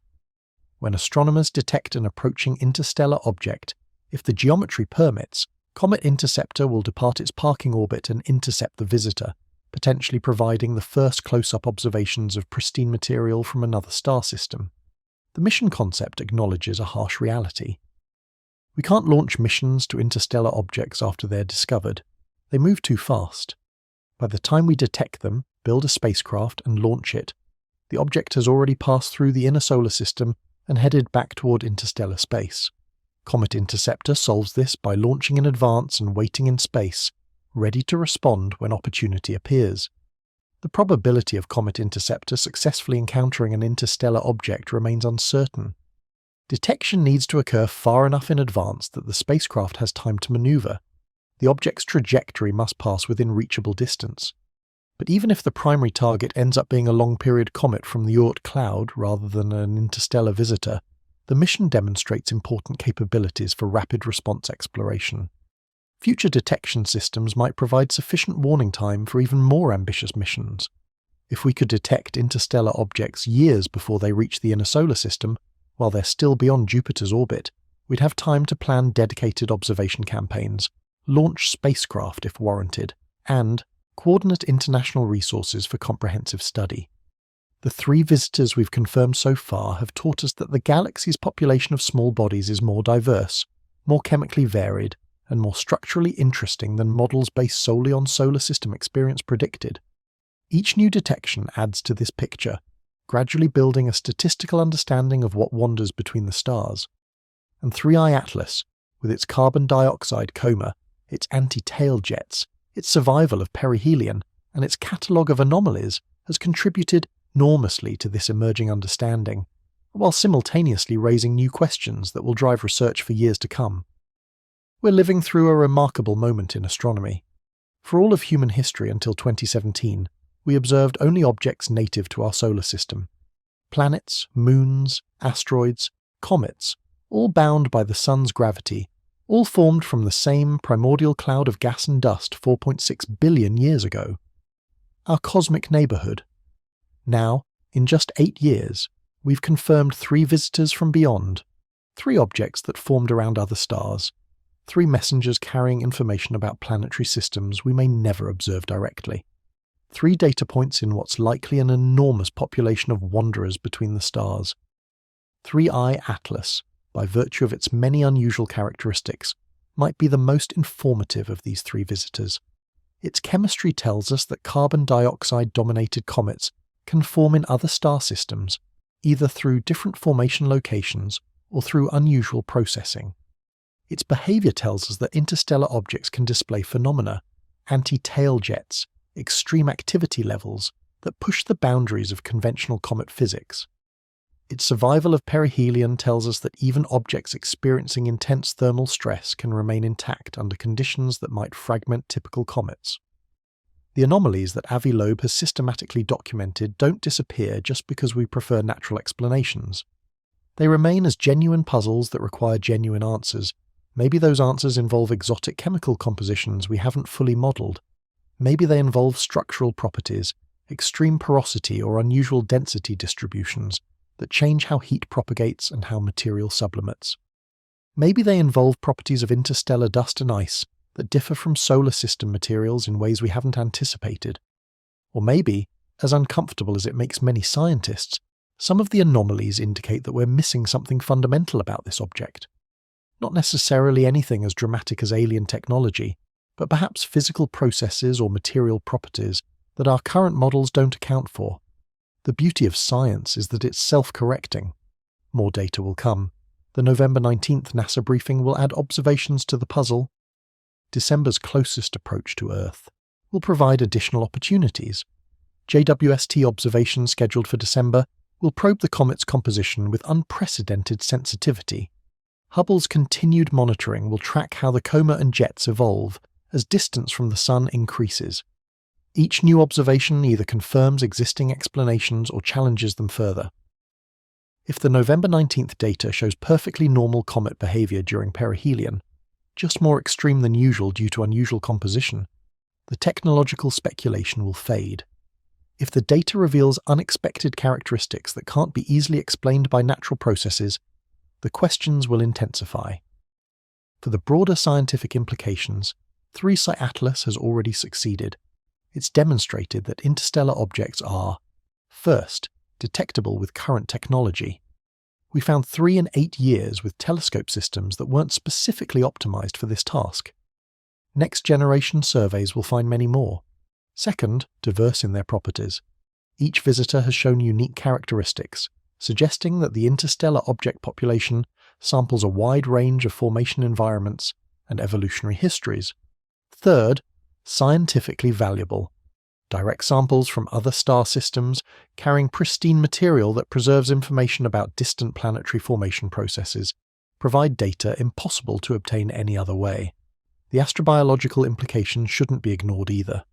S1: When astronomers detect an approaching interstellar object, if the geometry permits, Comet Interceptor will depart its parking orbit and intercept the visitor, potentially providing the first close-up observations of pristine material from another star system. The mission concept acknowledges a harsh reality. We can't launch missions to interstellar objects after they're discovered. They move too fast. By the time we detect them, build a spacecraft, and launch it, the object has already passed through the inner solar system and headed back toward interstellar space. Comet Interceptor solves this by launching in advance and waiting in space, ready to respond when opportunity appears. The probability of Comet Interceptor successfully encountering an interstellar object remains uncertain. Detection needs to occur far enough in advance that the spacecraft has time to maneuver. The object's trajectory must pass within reachable distance. But even if the primary target ends up being a long-period comet from the Oort cloud rather than an interstellar visitor, the mission demonstrates important capabilities for rapid response exploration. Future detection systems might provide sufficient warning time for even more ambitious missions. If we could detect interstellar objects years before they reach the inner solar system, while they're still beyond Jupiter's orbit, we'd have time to plan dedicated observation campaigns, launch spacecraft if warranted, and coordinate international resources for comprehensive study. The 3 visitors we've confirmed so far have taught us that the galaxy's population of small bodies is more diverse, more chemically varied, and more structurally interesting than models based solely on solar system experience predicted. Each new detection adds to this picture, gradually building a statistical understanding of what wanders between the stars. And 3I Atlas, with its carbon dioxide coma, its anti-tail jets, its survival of perihelion, and its catalogue of anomalies, has contributed enormously to this emerging understanding, while simultaneously raising new questions that will drive research for years to come. We're living through a remarkable moment in astronomy. For all of human history until 2017, we observed only objects native to our solar system. Planets, moons, asteroids, comets, all bound by the sun's gravity, all formed from the same primordial cloud of gas and dust 4.6 billion years ago. Our cosmic neighbourhood. Now, in just 8 years, we've confirmed 3 visitors from beyond, 3 objects that formed around other stars, 3 messengers carrying information about planetary systems we may never observe directly, 3 data points in what's likely an enormous population of wanderers between the stars. 3I Atlas, by virtue of its many unusual characteristics, might be the most informative of these 3 visitors. Its chemistry tells us that carbon dioxide-dominated comets can form in other star systems, either through different formation locations or through unusual processing. Its behavior tells us that interstellar objects can display phenomena, anti-tail jets, extreme activity levels that push the boundaries of conventional comet physics. Its survival of perihelion tells us that even objects experiencing intense thermal stress can remain intact under conditions that might fragment typical comets. The anomalies that Avi Loeb has systematically documented don't disappear just because we prefer natural explanations. They remain as genuine puzzles that require genuine answers. Maybe those answers involve exotic chemical compositions we haven't fully modelled. Maybe they involve structural properties, extreme porosity or unusual density distributions that change how heat propagates and how material sublimates. Maybe they involve properties of interstellar dust and ice that differ from solar system materials in ways we haven't anticipated. Or maybe, as uncomfortable as it makes many scientists, some of the anomalies indicate that we're missing something fundamental about this object. Not necessarily anything as dramatic as alien technology, but perhaps physical processes or material properties that our current models don't account for. The beauty of science is that it's self-correcting. More data will come. The November 19th NASA briefing will add observations to the puzzle. December's closest approach to Earth will provide additional opportunities. JWST observations scheduled for December will probe the comet's composition with unprecedented sensitivity. Hubble's continued monitoring will track how the coma and jets evolve as distance from the Sun increases. Each new observation either confirms existing explanations or challenges them further. If the November 19th data shows perfectly normal comet behavior during perihelion, just more extreme than usual due to unusual composition, the technological speculation will fade. If the data reveals unexpected characteristics that can't be easily explained by natural processes, the questions will intensify. For the broader scientific implications, 3-Sci Atlas has already succeeded. It's demonstrated that interstellar objects are, first, detectable with current technology. We found 3 in 8 years with telescope systems that weren't specifically optimized for this task. Next-generation surveys will find many more. Second, diverse in their properties. Each visitor has shown unique characteristics, suggesting that the interstellar object population samples a wide range of formation environments and evolutionary histories. Third, scientifically valuable. Direct samples from other star systems carrying pristine material that preserves information about distant planetary formation processes provide data impossible to obtain any other way. The astrobiological implications shouldn't be ignored either.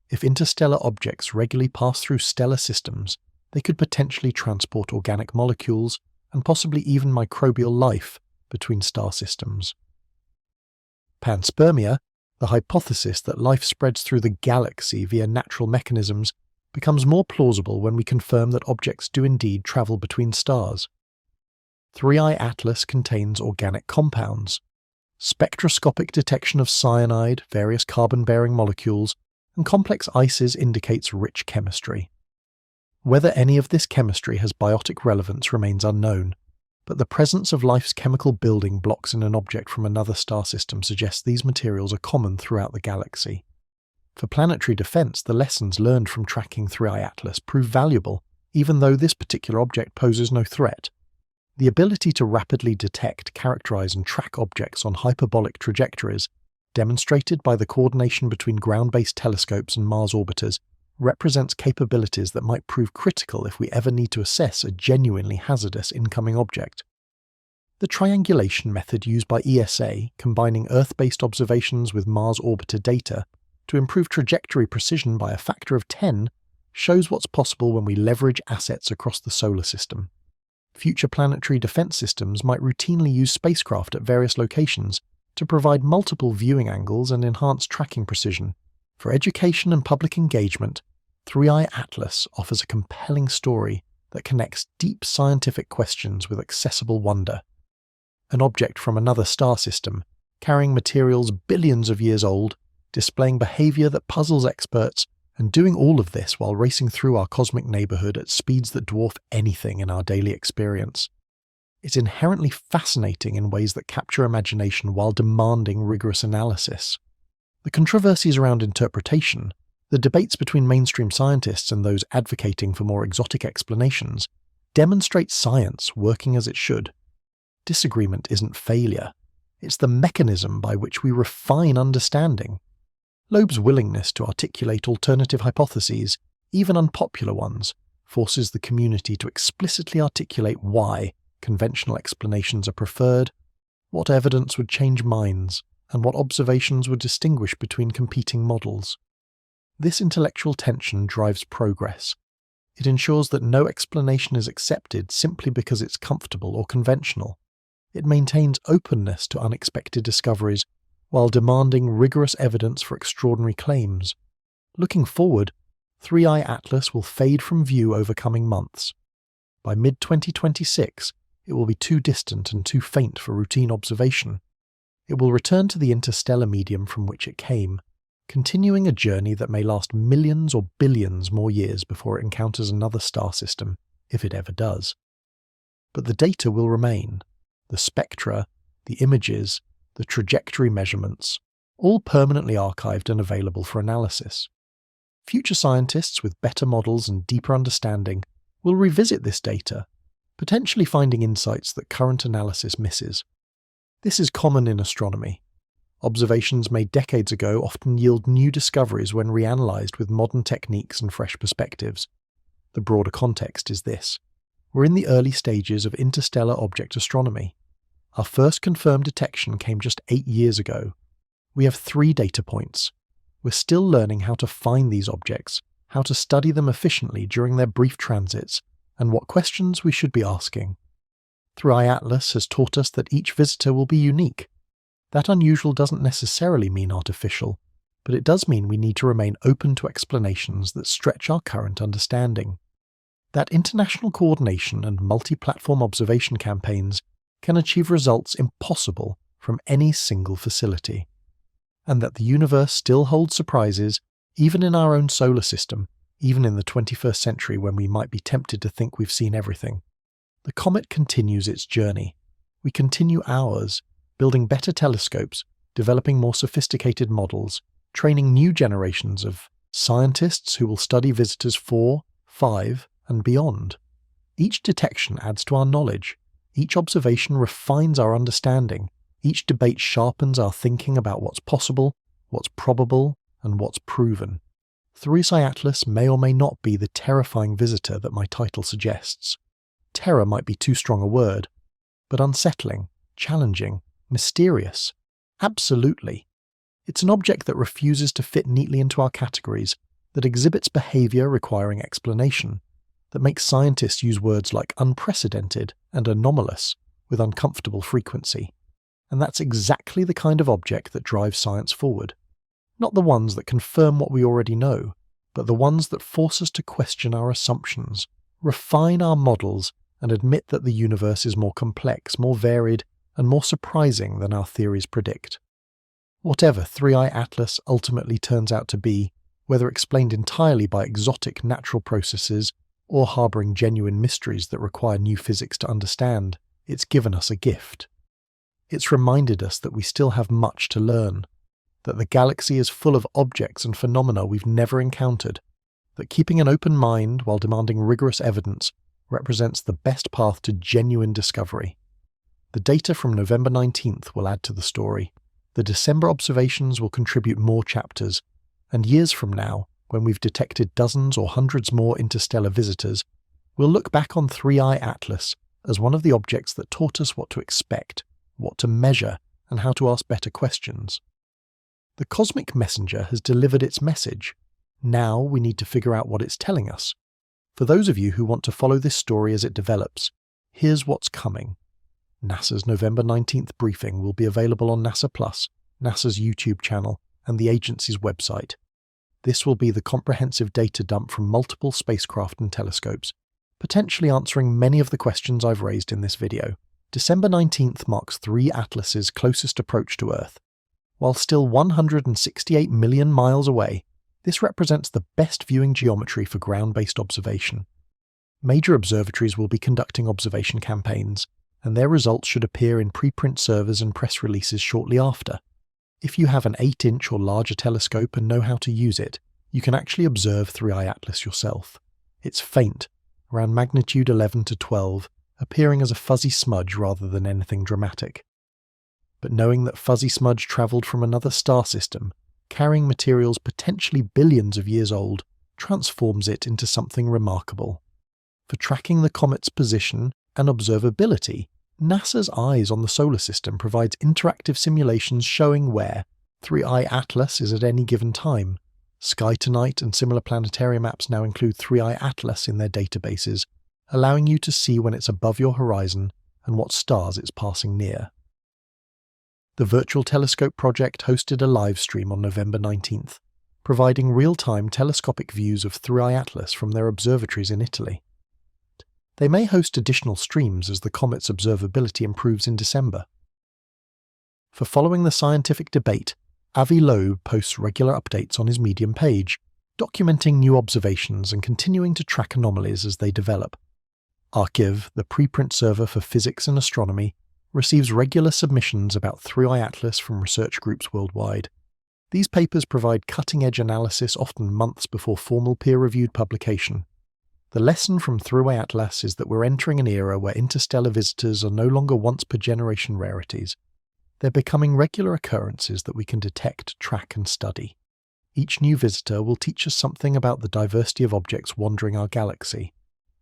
S1: If interstellar objects regularly pass through stellar systems, they could potentially transport organic molecules and possibly even microbial life between star systems. Panspermia, the hypothesis that life spreads through the galaxy via natural mechanisms, becomes more plausible when we confirm that objects do indeed travel between stars. 3-Eye Atlas contains organic compounds. Spectroscopic detection of cyanide, various carbon-bearing molecules, and complex ices indicates rich chemistry. Whether any of this chemistry has biotic relevance remains unknown, but the presence of life's chemical building blocks in an object from another star system suggests these materials are common throughout the galaxy. For planetary defense, the lessons learned from tracking 3-Eye Atlas prove valuable, even though this particular object poses no threat. The ability to rapidly detect, characterize, and track objects on hyperbolic trajectories, demonstrated by the coordination between ground-based telescopes and Mars orbiters, represents capabilities that might prove critical if we ever need to assess a genuinely hazardous incoming object. The triangulation method used by ESA, combining Earth-based observations with Mars orbiter data to improve trajectory precision by a factor of 10, shows what's possible when we leverage assets across the solar system. Future planetary defense systems might routinely use spacecraft at various locations to provide multiple viewing angles and enhance tracking precision. For education and public engagement, 3-Eye Atlas offers a compelling story that connects deep scientific questions with accessible wonder. An object from another star system, carrying materials billions of years old, displaying behavior that puzzles experts, and doing all of this while racing through our cosmic neighborhood at speeds that dwarf anything in our daily experience. It's inherently fascinating in ways that capture imagination while demanding rigorous analysis. The controversies around interpretation, the debates between mainstream scientists and those advocating for more exotic explanations, demonstrate science working as it should. Disagreement isn't failure. It's the mechanism by which we refine understanding. Loeb's willingness to articulate alternative hypotheses, even unpopular ones, forces the community to explicitly articulate why conventional explanations are preferred, what evidence would change minds, and what observations would distinguish between competing models. This intellectual tension drives progress. It ensures that no explanation is accepted simply because it's comfortable or conventional. It maintains openness to unexpected discoveries while demanding rigorous evidence for extraordinary claims. Looking forward, 3-Eye Atlas will fade from view over coming months. By mid-2026, it will be too distant and too faint for routine observation. It will return to the interstellar medium from which it came, continuing a journey that may last millions or billions more years before it encounters another star system, if it ever does. But the data will remain. The spectra, the images, the trajectory measurements, all permanently archived and available for analysis. Future scientists with better models and deeper understanding will revisit this data, potentially finding insights that current analysis misses. This is common in astronomy. Observations made decades ago often yield new discoveries when reanalyzed with modern techniques and fresh perspectives. The broader context is this. We're in the early stages of interstellar object astronomy. Our first confirmed detection came just 8 years ago. We have 3 data points. We're still learning how to find these objects, how to study them efficiently during their brief transits, and what questions we should be asking. 3i Atlas has taught us that each visitor will be unique. That unusual doesn't necessarily mean artificial, but it does mean we need to remain open to explanations that stretch our current understanding. That international coordination and multi-platform observation campaigns can achieve results impossible from any single facility. And that the universe still holds surprises, even in our own solar system, even in the 21st century when we might be tempted to think we've seen everything. The comet continues its journey. We continue ours, building better telescopes, developing more sophisticated models, training new generations of scientists who will study visitors 4, 5, and beyond. Each detection adds to our knowledge. Each observation refines our understanding. Each debate sharpens our thinking about what's possible, what's probable, and what's proven. 3i Atlas may or may not be the terrifying visitor that my title suggests. Terror might be too strong a word, but unsettling, challenging, mysterious. Absolutely. It's an object that refuses to fit neatly into our categories, that exhibits behavior requiring explanation, that makes scientists use words like unprecedented and anomalous with uncomfortable frequency. And that's exactly the kind of object that drives science forward. Not the ones that confirm what we already know, but the ones that force us to question our assumptions, refine our models, and admit that the universe is more complex, more varied, and more surprising than our theories predict. Whatever 3i Atlas ultimately turns out to be, whether explained entirely by exotic natural processes or harbouring genuine mysteries that require new physics to understand, it's given us a gift. It's reminded us that we still have much to learn, that the galaxy is full of objects and phenomena we've never encountered, that keeping an open mind while demanding rigorous evidence represents the best path to genuine discovery. The data from November 19th will add to the story. The December observations will contribute more chapters, and years from now, when we've detected dozens or hundreds more interstellar visitors, we'll look back on 3i Atlas as one of the objects that taught us what to expect, what to measure, and how to ask better questions. The cosmic messenger has delivered its message. Now we need to figure out what it's telling us. For those of you who want to follow this story as it develops, here's what's coming. NASA's November 19th briefing will be available on NASA+, NASA's YouTube channel, and the agency's website. This will be the comprehensive data dump from multiple spacecraft and telescopes, potentially answering many of the questions I've raised in this video. December 19th marks 3 Atlas's closest approach to Earth. While still 168 million miles away, this represents the best viewing geometry for ground-based observation. Major observatories will be conducting observation campaigns, and their results should appear in preprint servers and press releases shortly after. If you have an 8-inch or larger telescope and know how to use it, you can actually observe 3i Atlas yourself. It's faint, around magnitude 11 to 12, appearing as a fuzzy smudge rather than anything dramatic. But knowing that fuzzy smudge travelled from another star system, carrying materials potentially billions of years old, transforms it into something remarkable. For tracking the comet's position and observability, NASA's Eyes on the Solar System provides interactive simulations showing where 3i Atlas is at any given time. Sky Tonight and similar planetarium apps now include 3i Atlas in their databases, allowing you to see when it's above your horizon and what stars it's passing near. The Virtual Telescope project hosted a live stream on November 19th, providing real-time telescopic views of 3i Atlas from their observatories in Italy. They may host additional streams as the comet's observability improves in December. For following the scientific debate, Avi Loeb posts regular updates on his Medium page, documenting new observations and continuing to track anomalies as they develop. Archive, the preprint server for physics and astronomy, receives regular submissions about 3i Atlas from research groups worldwide. These papers provide cutting-edge analysis often months before formal peer-reviewed publication. The lesson from 3i Atlas is that we're entering an era where interstellar visitors are no longer once-per-generation rarities. They're becoming regular occurrences that we can detect, track and study. Each new visitor will teach us something about the diversity of objects wandering our galaxy.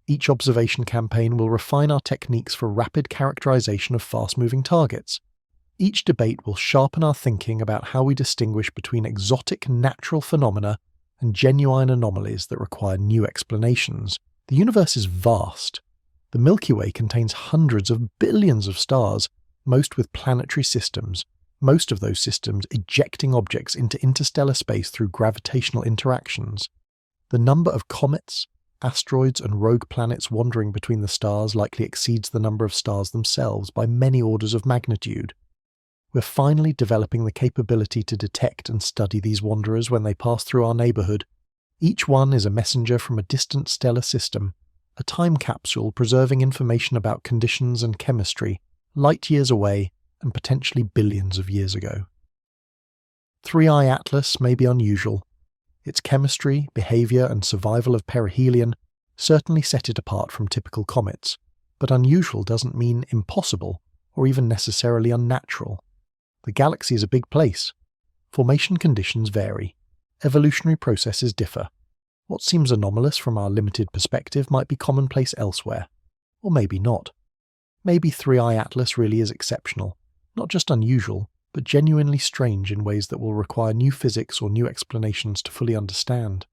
S1: Each observation campaign will refine our techniques for rapid characterization of fast-moving targets. Each debate will sharpen our thinking about how we distinguish between exotic natural phenomena and genuine anomalies that require new explanations. The universe is vast. The Milky Way contains hundreds of billions of stars, most with planetary systems, most of those systems ejecting objects into interstellar space through gravitational interactions. The number of comets, asteroids and rogue planets wandering between the stars likely exceeds the number of stars themselves by many orders of magnitude. We're finally developing the capability to detect and study these wanderers when they pass through our neighborhood. Each one is a messenger from a distant stellar system, a time capsule preserving information about conditions and chemistry light years away and potentially billions of years ago. 3i Atlas may be unusual. Its chemistry, behavior and survival of perihelion certainly set it apart from typical comets, but unusual doesn't mean impossible or even necessarily unnatural. The galaxy is a big place. Formation conditions vary. Evolutionary processes differ. What seems anomalous from our limited perspective might be commonplace elsewhere. Or maybe not. Maybe 3i Atlas really is exceptional, not just unusual, but genuinely strange in ways that will require new physics or new explanations to fully understand.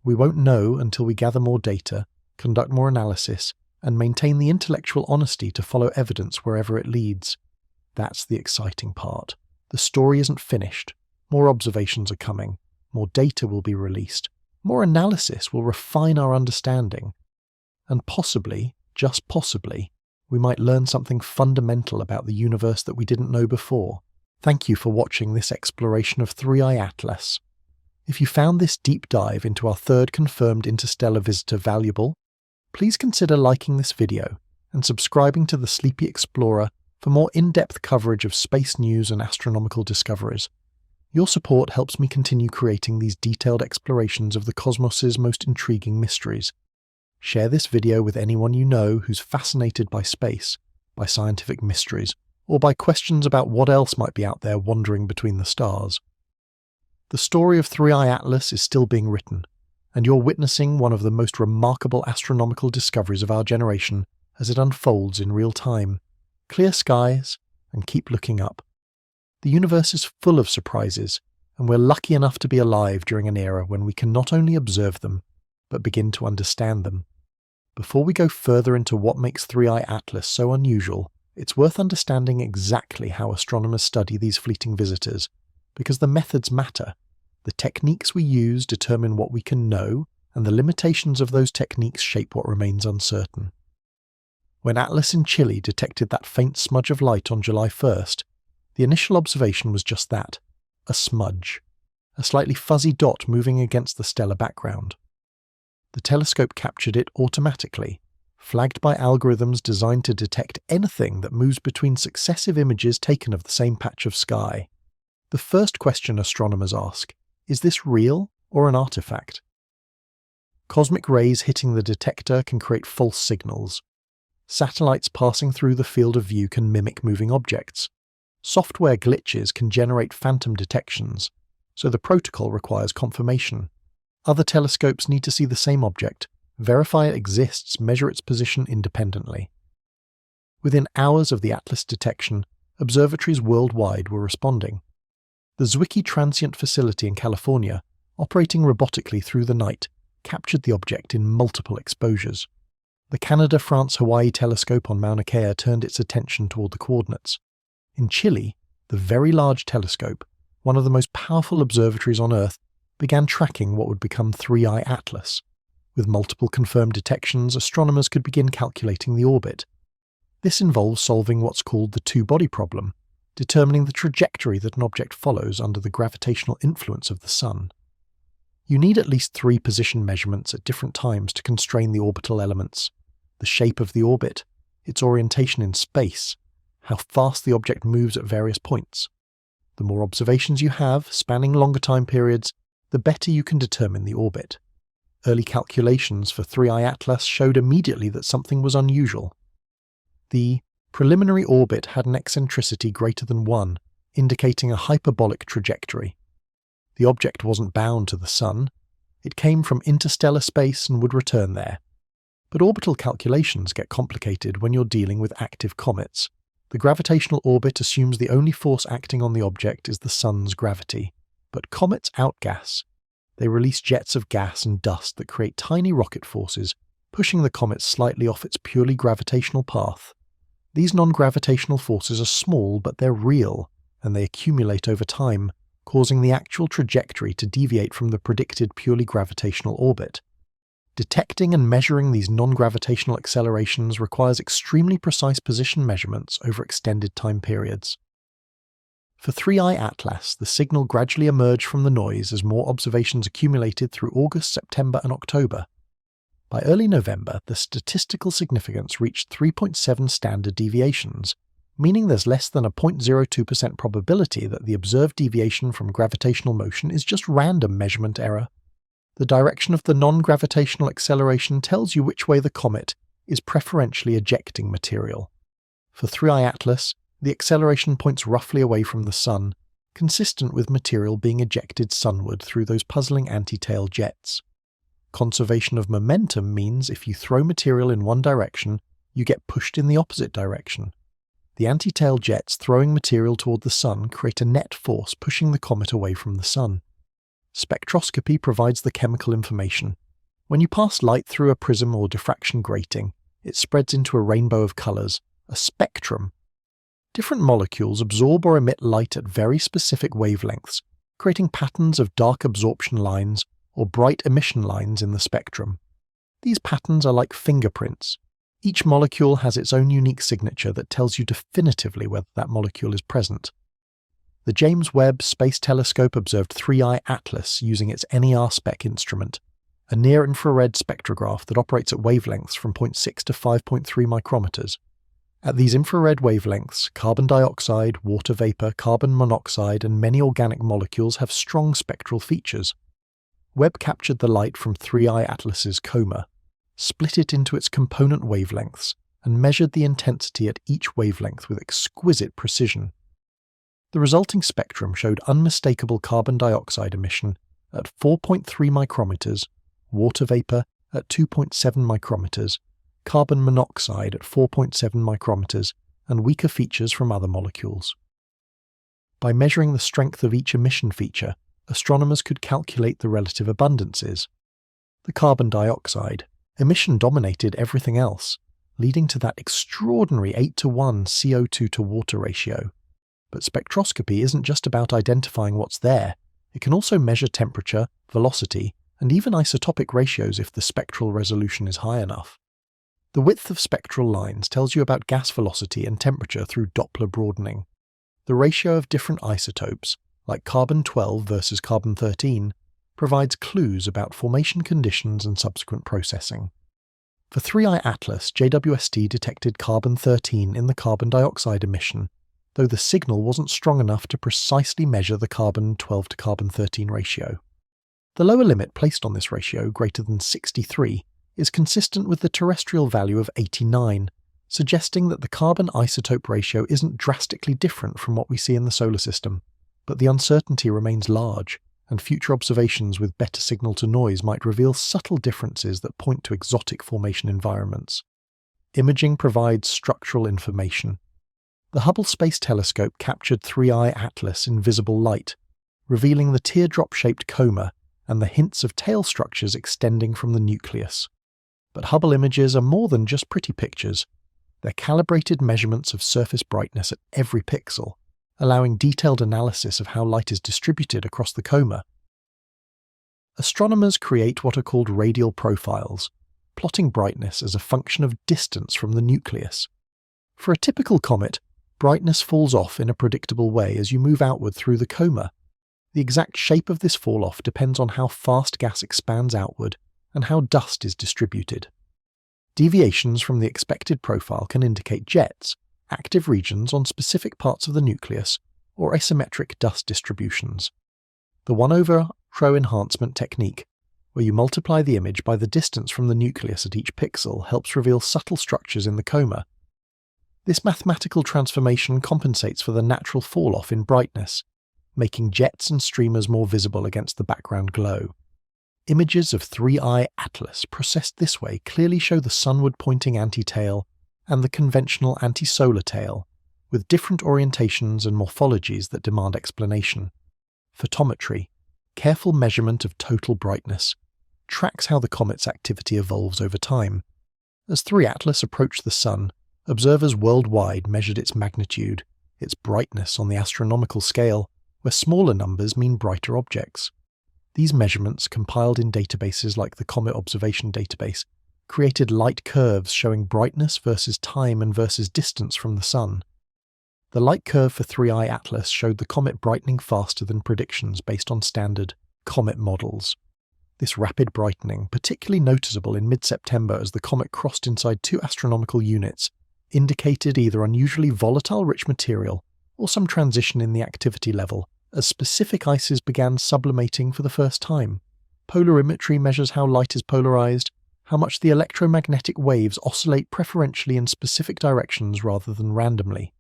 S1: We won't know until we gather more data, conduct more analysis, and maintain the intellectual honesty to follow evidence wherever it leads. That's the exciting part. The story isn't finished. More observations are coming. More data will be released. More analysis will refine our understanding. And possibly, just possibly, we might learn something fundamental about the universe that we didn't know before. Thank you for watching this exploration of 3i Atlas. If you found this deep dive into our third confirmed interstellar visitor valuable, please consider liking this video and subscribing to the Sleepy Explorer for more in-depth coverage of space news and astronomical discoveries. Your support helps me continue creating these detailed explorations of the cosmos's most intriguing mysteries. Share this video with anyone you know who's fascinated by space, by scientific mysteries, or by questions about what else might be out there wandering between the stars. The story of 3i Atlas is still being written, and you're witnessing one of the most remarkable astronomical discoveries of our generation as it unfolds in real time. Clear skies, and keep looking up. The universe is full of surprises, and we're lucky enough to be alive during an era when we can not only observe them, but begin to understand them. Before we go further into what makes 3i Atlas so unusual, it's worth understanding exactly how astronomers study these fleeting visitors, because the methods matter. The techniques we use determine what we can know, and the limitations of those techniques shape what remains uncertain. When Atlas in Chile detected that faint smudge of light on July 1st, the initial observation was just that, a smudge, a slightly fuzzy dot moving against the stellar background. The telescope captured it automatically, flagged by algorithms designed to detect anything that moves between successive images taken of the same patch of sky. The first question astronomers ask, is this real or an artifact? Cosmic rays hitting the detector can create false signals. Satellites passing through the field of view can mimic moving objects. Software glitches can generate phantom detections, so the protocol requires confirmation. Other telescopes need to see the same object, verify it exists, measure its position independently. Within hours of the Atlas detection, observatories worldwide were responding. The Zwicky Transient Facility in California, operating robotically through the night, captured the object in multiple exposures. The Canada-France-Hawaii telescope on Mauna Kea turned its attention toward the coordinates. In Chile, the Very Large Telescope, one of the most powerful observatories on Earth, began tracking what would become 3i Atlas. With multiple confirmed detections, astronomers could begin calculating the orbit. This involves solving what's called the two-body problem, determining the trajectory that an object follows under the gravitational influence of the Sun. You need at least 3 position measurements at different times to constrain the orbital elements: the shape of the orbit, its orientation in space, how fast the object moves at various points. The more observations you have, spanning longer time periods, the better you can determine the orbit. Early calculations for 3I Atlas showed immediately that something was unusual. The preliminary orbit had an eccentricity greater than 1, indicating a hyperbolic trajectory. The object wasn't bound to the Sun. It came from interstellar space and would return there. But orbital calculations get complicated when you're dealing with active comets. The gravitational orbit assumes the only force acting on the object is the Sun's gravity. But comets outgas. They release jets of gas and dust that create tiny rocket forces, pushing the comet slightly off its purely gravitational path. These non-gravitational forces are small, but they're real, and they accumulate over time, causing the actual trajectory to deviate from the predicted purely gravitational orbit. Detecting and measuring these non-gravitational accelerations requires extremely precise position measurements over extended time periods. For 3I Atlas, the signal gradually emerged from the noise as more observations accumulated through August, September and October. By early November, the statistical significance reached 3.7 standard deviations, meaning there's less than a 0.02% probability that the observed deviation from gravitational motion is just random measurement error. The direction of the non-gravitational acceleration tells you which way the comet is preferentially ejecting material. For 3I Atlas, the acceleration points roughly away from the Sun, consistent with material being ejected sunward through those puzzling anti-tail jets. Conservation of momentum means if you throw material in one direction, you get pushed in the opposite direction. The anti-tail jets throwing material toward the Sun create a net force pushing the comet away from the Sun. Spectroscopy provides the chemical information. When you pass light through a prism or diffraction grating, it spreads into a rainbow of colors, a spectrum. Different molecules absorb or emit light at very specific wavelengths, creating patterns of dark absorption lines or bright emission lines in the spectrum. These patterns are like fingerprints. Each molecule has its own unique signature that tells you definitively whether that molecule is present. The James Webb Space Telescope observed 3I Atlas using its NER spec instrument, a near-infrared spectrograph that operates at wavelengths from 0.6 to 5.3 micrometers. At these infrared wavelengths, carbon dioxide, water vapor, carbon monoxide, and many organic molecules have strong spectral features. Webb captured the light from 3I Atlas's coma, split it into its component wavelengths, and measured the intensity at each wavelength with exquisite precision. The resulting spectrum showed unmistakable carbon dioxide emission at 4.3 micrometers, water vapor at 2.7 micrometers, carbon monoxide at 4.7 micrometers, and weaker features from other molecules. By measuring the strength of each emission feature, astronomers could calculate the relative abundances. The carbon dioxide emission dominated everything else, leading to that extraordinary 8:1 CO2 to water ratio. But spectroscopy isn't just about identifying what's there. It can also measure temperature, velocity, and even isotopic ratios if the spectral resolution is high enough. The width of spectral lines tells you about gas velocity and temperature through Doppler broadening. The ratio of different isotopes, like carbon-12 versus carbon-13, provides clues about formation conditions and subsequent processing. For 3I Atlas, JWST detected carbon-13 in the carbon dioxide emission, though the signal wasn't strong enough to precisely measure the carbon-12 to carbon-13 ratio. The lower limit placed on this ratio, greater than 63, is consistent with the terrestrial value of 89, suggesting that the carbon isotope ratio isn't drastically different from what we see in the solar system, but the uncertainty remains large, and future observations with better signal-to-noise might reveal subtle differences that point to exotic formation environments. Imaging provides structural information. The Hubble Space Telescope captured 3I Atlas in visible light, revealing the teardrop-shaped coma and the hints of tail structures extending from the nucleus. But Hubble images are more than just pretty pictures. They're calibrated measurements of surface brightness at every pixel, allowing detailed analysis of how light is distributed across the coma. Astronomers create what are called radial profiles, plotting brightness as a function of distance from the nucleus. For a typical comet, brightness falls off in a predictable way as you move outward through the coma. The exact shape of this fall-off depends on how fast gas expands outward and how dust is distributed. Deviations from the expected profile can indicate jets, active regions on specific parts of the nucleus, or asymmetric dust distributions. The 1/ρ enhancement technique, where you multiply the image by the distance from the nucleus at each pixel, helps reveal subtle structures in the coma. This mathematical transformation compensates for the natural fall-off in brightness, making jets and streamers more visible against the background glow. Images of 3I Atlas processed this way clearly show the sunward-pointing anti-tail and the conventional anti-solar tail, with different orientations and morphologies that demand explanation. Photometry, careful measurement of total brightness, tracks how the comet's activity evolves over time. As 3 Atlas approached the Sun, observers worldwide measured its magnitude, its brightness on the astronomical scale, where smaller numbers mean brighter objects. These measurements, compiled in databases like the Comet Observation Database, created light curves showing brightness versus time and versus distance from the Sun. The light curve for 3I Atlas showed the comet brightening faster than predictions based on standard comet models. This rapid brightening, particularly noticeable in mid-September as the comet crossed inside 2 astronomical units, indicated either unusually volatile rich material or some transition in the activity level, as specific ices began sublimating for the first time. Polarimetry measures how light is polarized, how much the electromagnetic waves oscillate preferentially in specific directions rather than randomly.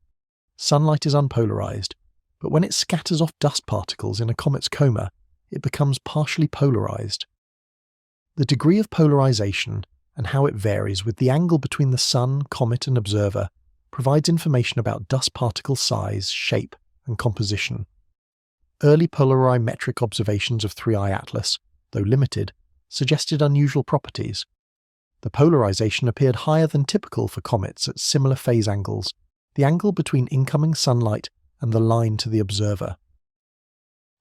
S1: Sunlight is unpolarized, but when it scatters off dust particles in a comet's coma, it becomes partially polarized. The degree of polarization and how it varies with the angle between the Sun, comet, and observer provides information about dust particle size, shape, and composition. Early polarimetric observations of 3I Atlas, though limited, suggested unusual properties. The polarization appeared higher than typical for comets at similar phase angles, the angle between incoming sunlight and the line to the observer.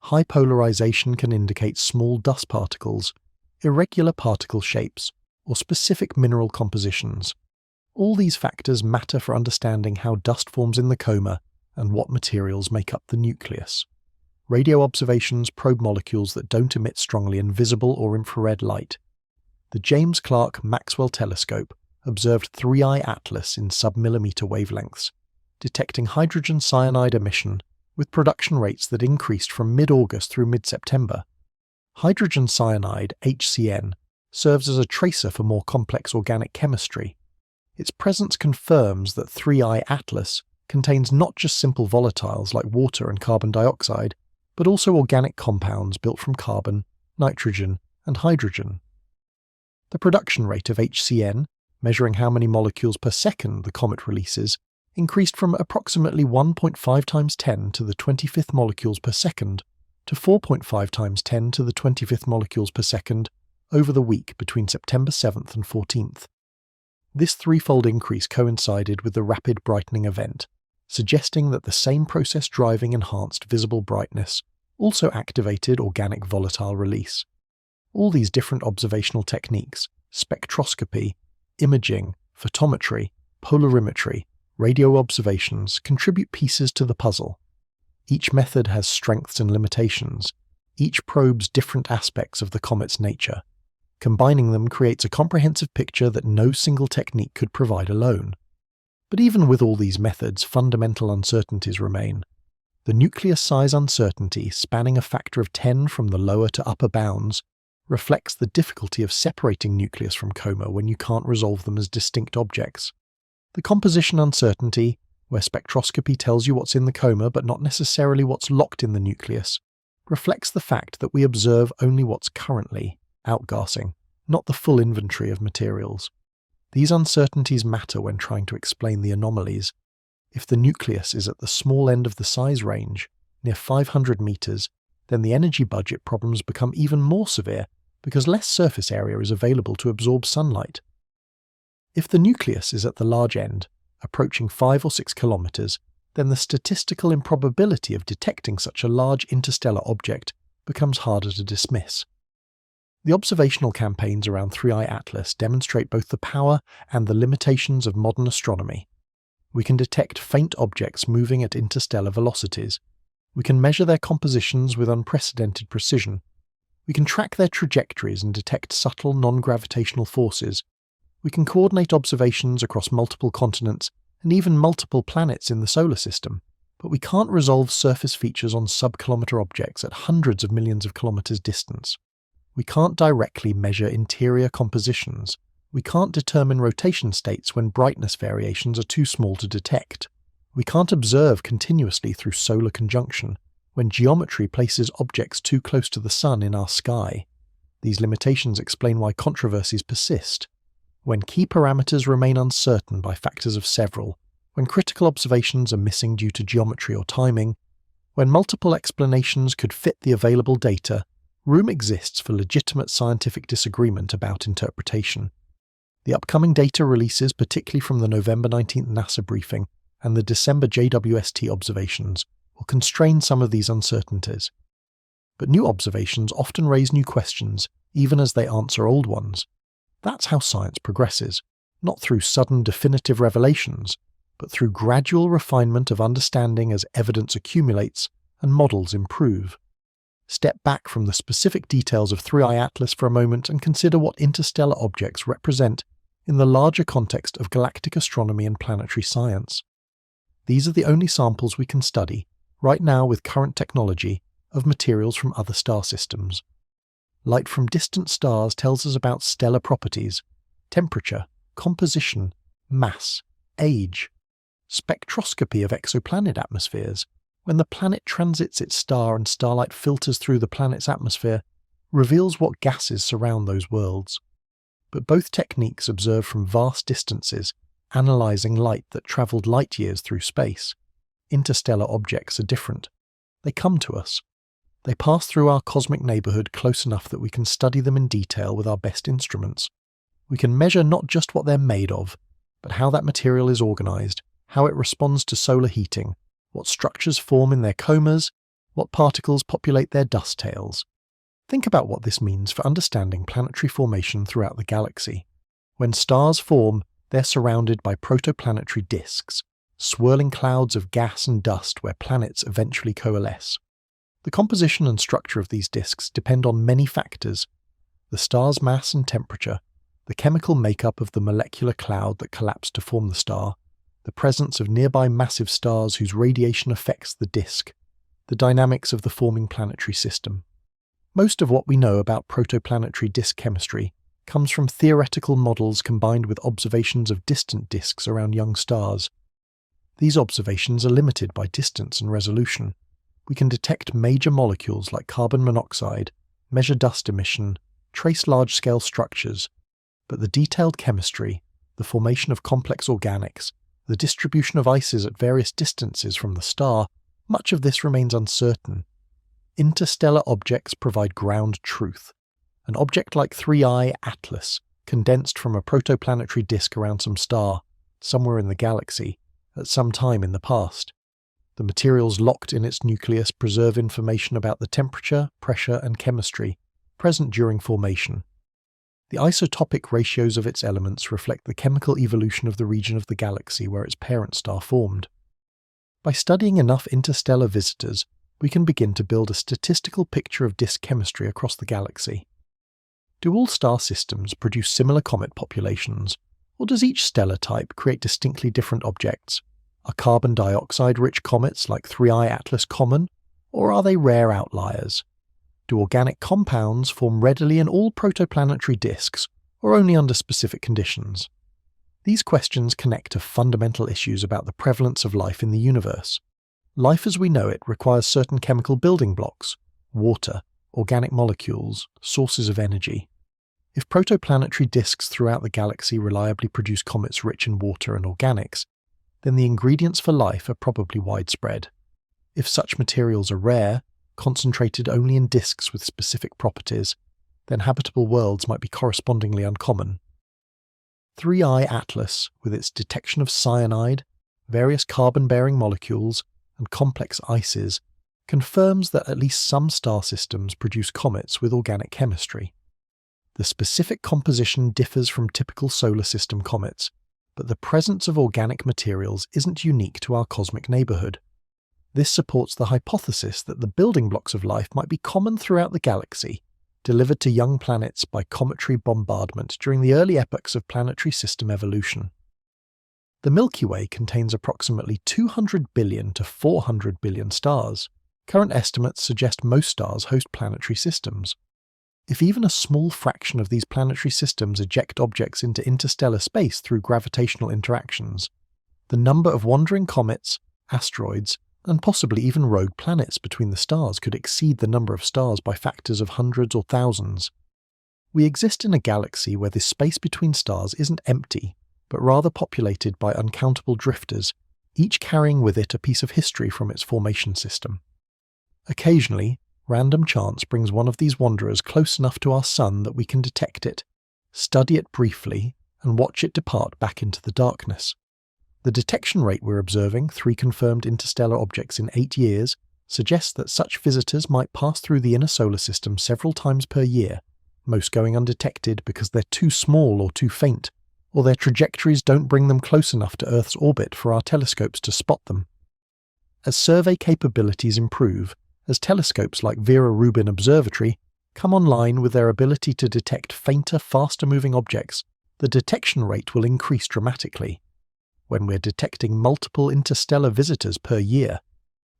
S1: High polarization can indicate small dust particles, irregular particle shapes, or specific mineral compositions. All these factors matter for understanding how dust forms in the coma and what materials make up the nucleus. Radio observations probe molecules that don't emit strongly in visible or infrared light. The James Clerk Maxwell Telescope observed 3I Atlas in sub-millimeter wavelengths, detecting hydrogen cyanide emission with production rates that increased from mid-August through mid-September. Hydrogen cyanide, HCN, serves as a tracer for more complex organic chemistry. Its presence confirms that 3I Atlas contains not just simple volatiles like water and carbon dioxide, but also organic compounds built from carbon, nitrogen, and hydrogen. The production rate of HCN, measuring how many molecules per second the comet releases, increased from approximately 1.5 times 10 to the 25th molecules per second to 4.5 times 10 to the 25th molecules per second over the week between September 7th and 14th. This threefold increase coincided with the rapid brightening event, suggesting that the same process driving enhanced visible brightness also activated organic volatile release. All these different observational techniques, spectroscopy, imaging, photometry, polarimetry, radio observations, contribute pieces to the puzzle. Each method has strengths and limitations. Each probes different aspects of the comet's nature. Combining them creates a comprehensive picture that no single technique could provide alone. But even with all these methods, fundamental uncertainties remain. The nucleus size uncertainty, spanning a factor of 10 from the lower to upper bounds, reflects the difficulty of separating nucleus from coma when you can't resolve them as distinct objects. The composition uncertainty, where spectroscopy tells you what's in the coma but not necessarily what's locked in the nucleus, reflects the fact that we observe only what's currently outgassing, not the full inventory of materials. These uncertainties matter when trying to explain the anomalies. If the nucleus is at the small end of the size range, near 500 meters, then the energy budget problems become even more severe because less surface area is available to absorb sunlight. If the nucleus is at the large end, approaching 5 or 6 kilometers, then the statistical improbability of detecting such a large interstellar object becomes harder to dismiss. The observational campaigns around 3I Atlas demonstrate both the power and the limitations of modern astronomy. We can detect faint objects moving at interstellar velocities. We can measure their compositions with unprecedented precision. We can track their trajectories and detect subtle non-gravitational forces. We can coordinate observations across multiple continents and even multiple planets in the solar system, but we can't resolve surface features on sub-kilometer objects at hundreds of millions of kilometers distance. We can't directly measure interior compositions. We can't determine rotation states when brightness variations are too small to detect. We can't observe continuously through solar conjunction when geometry places objects too close to the sun in our sky. These limitations explain why controversies persist. When key parameters remain uncertain by factors of several, when critical observations are missing due to geometry or timing, when multiple explanations could fit the available data, room exists for legitimate scientific disagreement about interpretation. The upcoming data releases, particularly from the November 19th NASA briefing and the December JWST observations, will constrain some of these uncertainties. But new observations often raise new questions, even as they answer old ones. That's how science progresses, not through sudden definitive revelations, but through gradual refinement of understanding as evidence accumulates and models improve. Step back from the specific details of 3I Atlas for a moment and consider what interstellar objects represent in the larger context of galactic astronomy and planetary science. These are the only samples we can study, right now with current technology, of materials from other star systems. Light from distant stars tells us about stellar properties, temperature, composition, mass, age. Spectroscopy of exoplanet atmospheres, when the planet transits its star and starlight filters through the planet's atmosphere, reveals what gases surround those worlds. But both techniques observed from vast distances, analysing light that travelled light years through space. Interstellar objects are different. They come to us. They pass through our cosmic neighbourhood close enough that we can study them in detail with our best instruments. We can measure not just what they're made of, but how that material is organised, how it responds to solar heating, what structures form in their comas, what particles populate their dust tails. Think about what this means for understanding planetary formation throughout the galaxy. When stars form, they're surrounded by protoplanetary disks, swirling clouds of gas and dust where planets eventually coalesce. The composition and structure of these disks depend on many factors: the star's mass and temperature, the chemical makeup of the molecular cloud that collapsed to form the star, the presence of nearby massive stars whose radiation affects the disk, the dynamics of the forming planetary system. Most of what we know about protoplanetary disk chemistry comes from theoretical models combined with observations of distant disks around young stars. These observations are limited by distance and resolution. We can detect major molecules like carbon monoxide, measure dust emission, trace large-scale structures, but the detailed chemistry, the formation of complex organics, the distribution of ices at various distances from the star, much of this remains uncertain. Interstellar objects provide ground truth. An object like 3I Atlas, condensed from a protoplanetary disk around some star, somewhere in the galaxy, at some time in the past. The materials locked in its nucleus preserve information about the temperature, pressure, and chemistry present during formation. The isotopic ratios of its elements reflect the chemical evolution of the region of the galaxy where its parent star formed. By studying enough interstellar visitors, we can begin to build a statistical picture of disk chemistry across the galaxy. Do all star systems produce similar comet populations, or does each stellar type create distinctly different objects? Are carbon dioxide-rich comets like 3I Atlas common, or are they rare outliers? Do organic compounds form readily in all protoplanetary disks, or only under specific conditions? These questions connect to fundamental issues about the prevalence of life in the universe. Life as we know it requires certain chemical building blocks: water, organic molecules, sources of energy. If protoplanetary disks throughout the galaxy reliably produce comets rich in water and organics, then the ingredients for life are probably widespread. If such materials are rare, concentrated only in disks with specific properties, then habitable worlds might be correspondingly uncommon. 3I Atlas, with its detection of cyanide, various carbon-bearing molecules, and complex ices, confirms that at least some star systems produce comets with organic chemistry. The specific composition differs from typical solar system comets, but the presence of organic materials isn't unique to our cosmic neighbourhood. This supports the hypothesis that the building blocks of life might be common throughout the galaxy, delivered to young planets by cometary bombardment during the early epochs of planetary system evolution. The Milky Way contains approximately 200 billion to 400 billion stars. Current estimates suggest most stars host planetary systems. If even a small fraction of these planetary systems eject objects into interstellar space through gravitational interactions, the number of wandering comets, asteroids, and possibly even rogue planets between the stars could exceed the number of stars by factors of hundreds or thousands. We exist in a galaxy where the space between stars isn't empty, but rather populated by uncountable drifters, each carrying with it a piece of history from its formation system. Occasionally, random chance brings one of these wanderers close enough to our Sun that we can detect it, study it briefly, and watch it depart back into the darkness. The detection rate we're observing, 3 confirmed interstellar objects in 8 years, suggests that such visitors might pass through the inner solar system several times per year, most going undetected because they're too small or too faint, or their trajectories don't bring them close enough to Earth's orbit for our telescopes to spot them. As survey capabilities improve, as telescopes like Vera Rubin Observatory come online with their ability to detect fainter, faster-moving objects, the detection rate will increase dramatically. When we're detecting multiple interstellar visitors per year,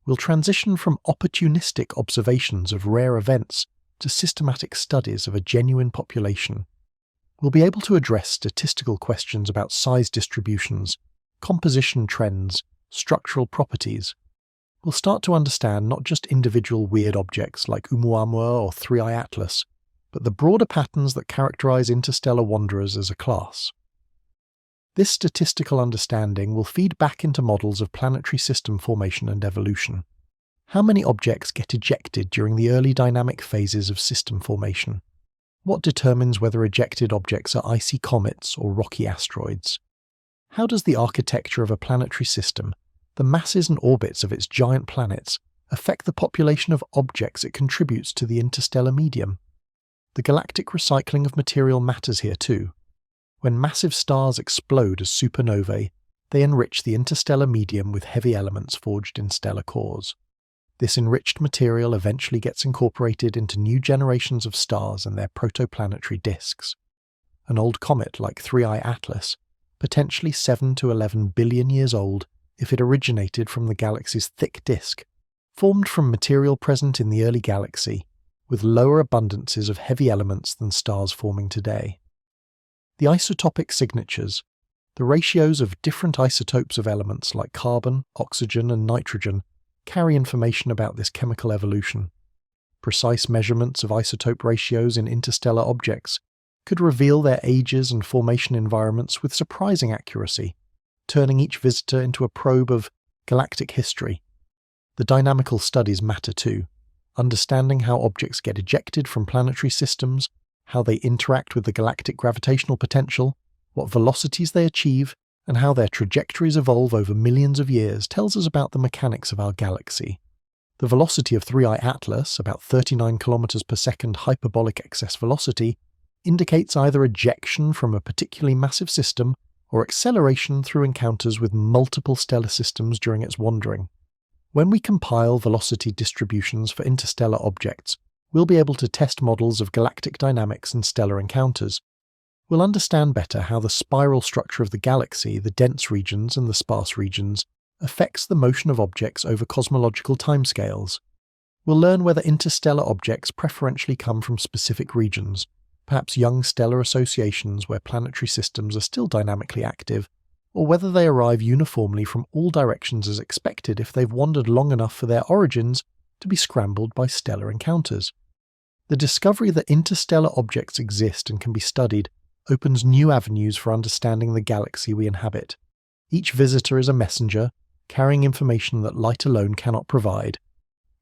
S1: we'll transition from opportunistic observations of rare events to systematic studies of a genuine population. We'll be able to address statistical questions about size distributions, composition trends, structural properties. We'll start to understand not just individual weird objects like Oumuamua or 3i Atlas, but the broader patterns that characterize interstellar wanderers as a class. This statistical understanding will feed back into models of planetary system formation and evolution. How many objects get ejected during the early dynamic phases of system formation? What determines whether ejected objects are icy comets or rocky asteroids? How does the architecture of a planetary system, the masses and orbits of its giant planets, affect the population of objects it contributes to the interstellar medium? The galactic recycling of material matters here too. When massive stars explode as supernovae, they enrich the interstellar medium with heavy elements forged in stellar cores. This enriched material eventually gets incorporated into new generations of stars and their protoplanetary disks. An old comet like 3i Atlas, potentially 7 to 11 billion years old if it originated from the galaxy's thick disk, formed from material present in the early galaxy, with lower abundances of heavy elements than stars forming today. The isotopic signatures, the ratios of different isotopes of elements like carbon, oxygen, and nitrogen, carry information about this chemical evolution. Precise measurements of isotope ratios in interstellar objects could reveal their ages and formation environments with surprising accuracy, turning each visitor into a probe of galactic history. The dynamical studies matter too, understanding how objects get ejected from planetary systems, how they interact with the galactic gravitational potential, what velocities they achieve, and how their trajectories evolve over millions of years tells us about the mechanics of our galaxy. The velocity of 3i Atlas, about 39 km per second hyperbolic excess velocity, indicates either ejection from a particularly massive system or acceleration through encounters with multiple stellar systems during its wandering. When we compile velocity distributions for interstellar objects, we'll be able to test models of galactic dynamics and stellar encounters. We'll understand better how the spiral structure of the galaxy, the dense regions and the sparse regions, affects the motion of objects over cosmological timescales. We'll learn whether interstellar objects preferentially come from specific regions, perhaps young stellar associations where planetary systems are still dynamically active, or whether they arrive uniformly from all directions as expected if they've wandered long enough for their origins to be scrambled by stellar encounters. The discovery that interstellar objects exist and can be studied opens new avenues for understanding the galaxy we inhabit. Each visitor is a messenger, carrying information that light alone cannot provide,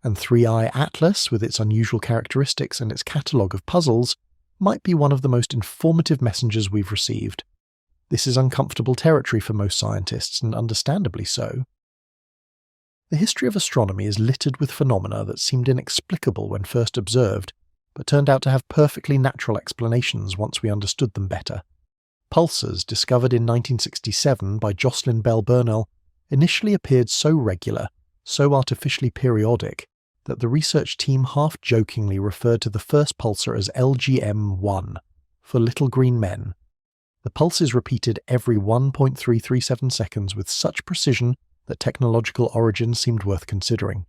S1: and 3i Atlas, with its unusual characteristics and its catalogue of puzzles, might be one of the most informative messengers we've received. This is uncomfortable territory for most scientists, and understandably so. The history of astronomy is littered with phenomena that seemed inexplicable when first observed, but turned out to have perfectly natural explanations once we understood them better. Pulsars, discovered in 1967 by Jocelyn Bell Burnell, initially appeared so regular, so artificially periodic, that the research team half-jokingly referred to the first pulsar as LGM-1, for Little Green Men. The pulse is repeated every 1.337 seconds with such precision that technological origins seemed worth considering.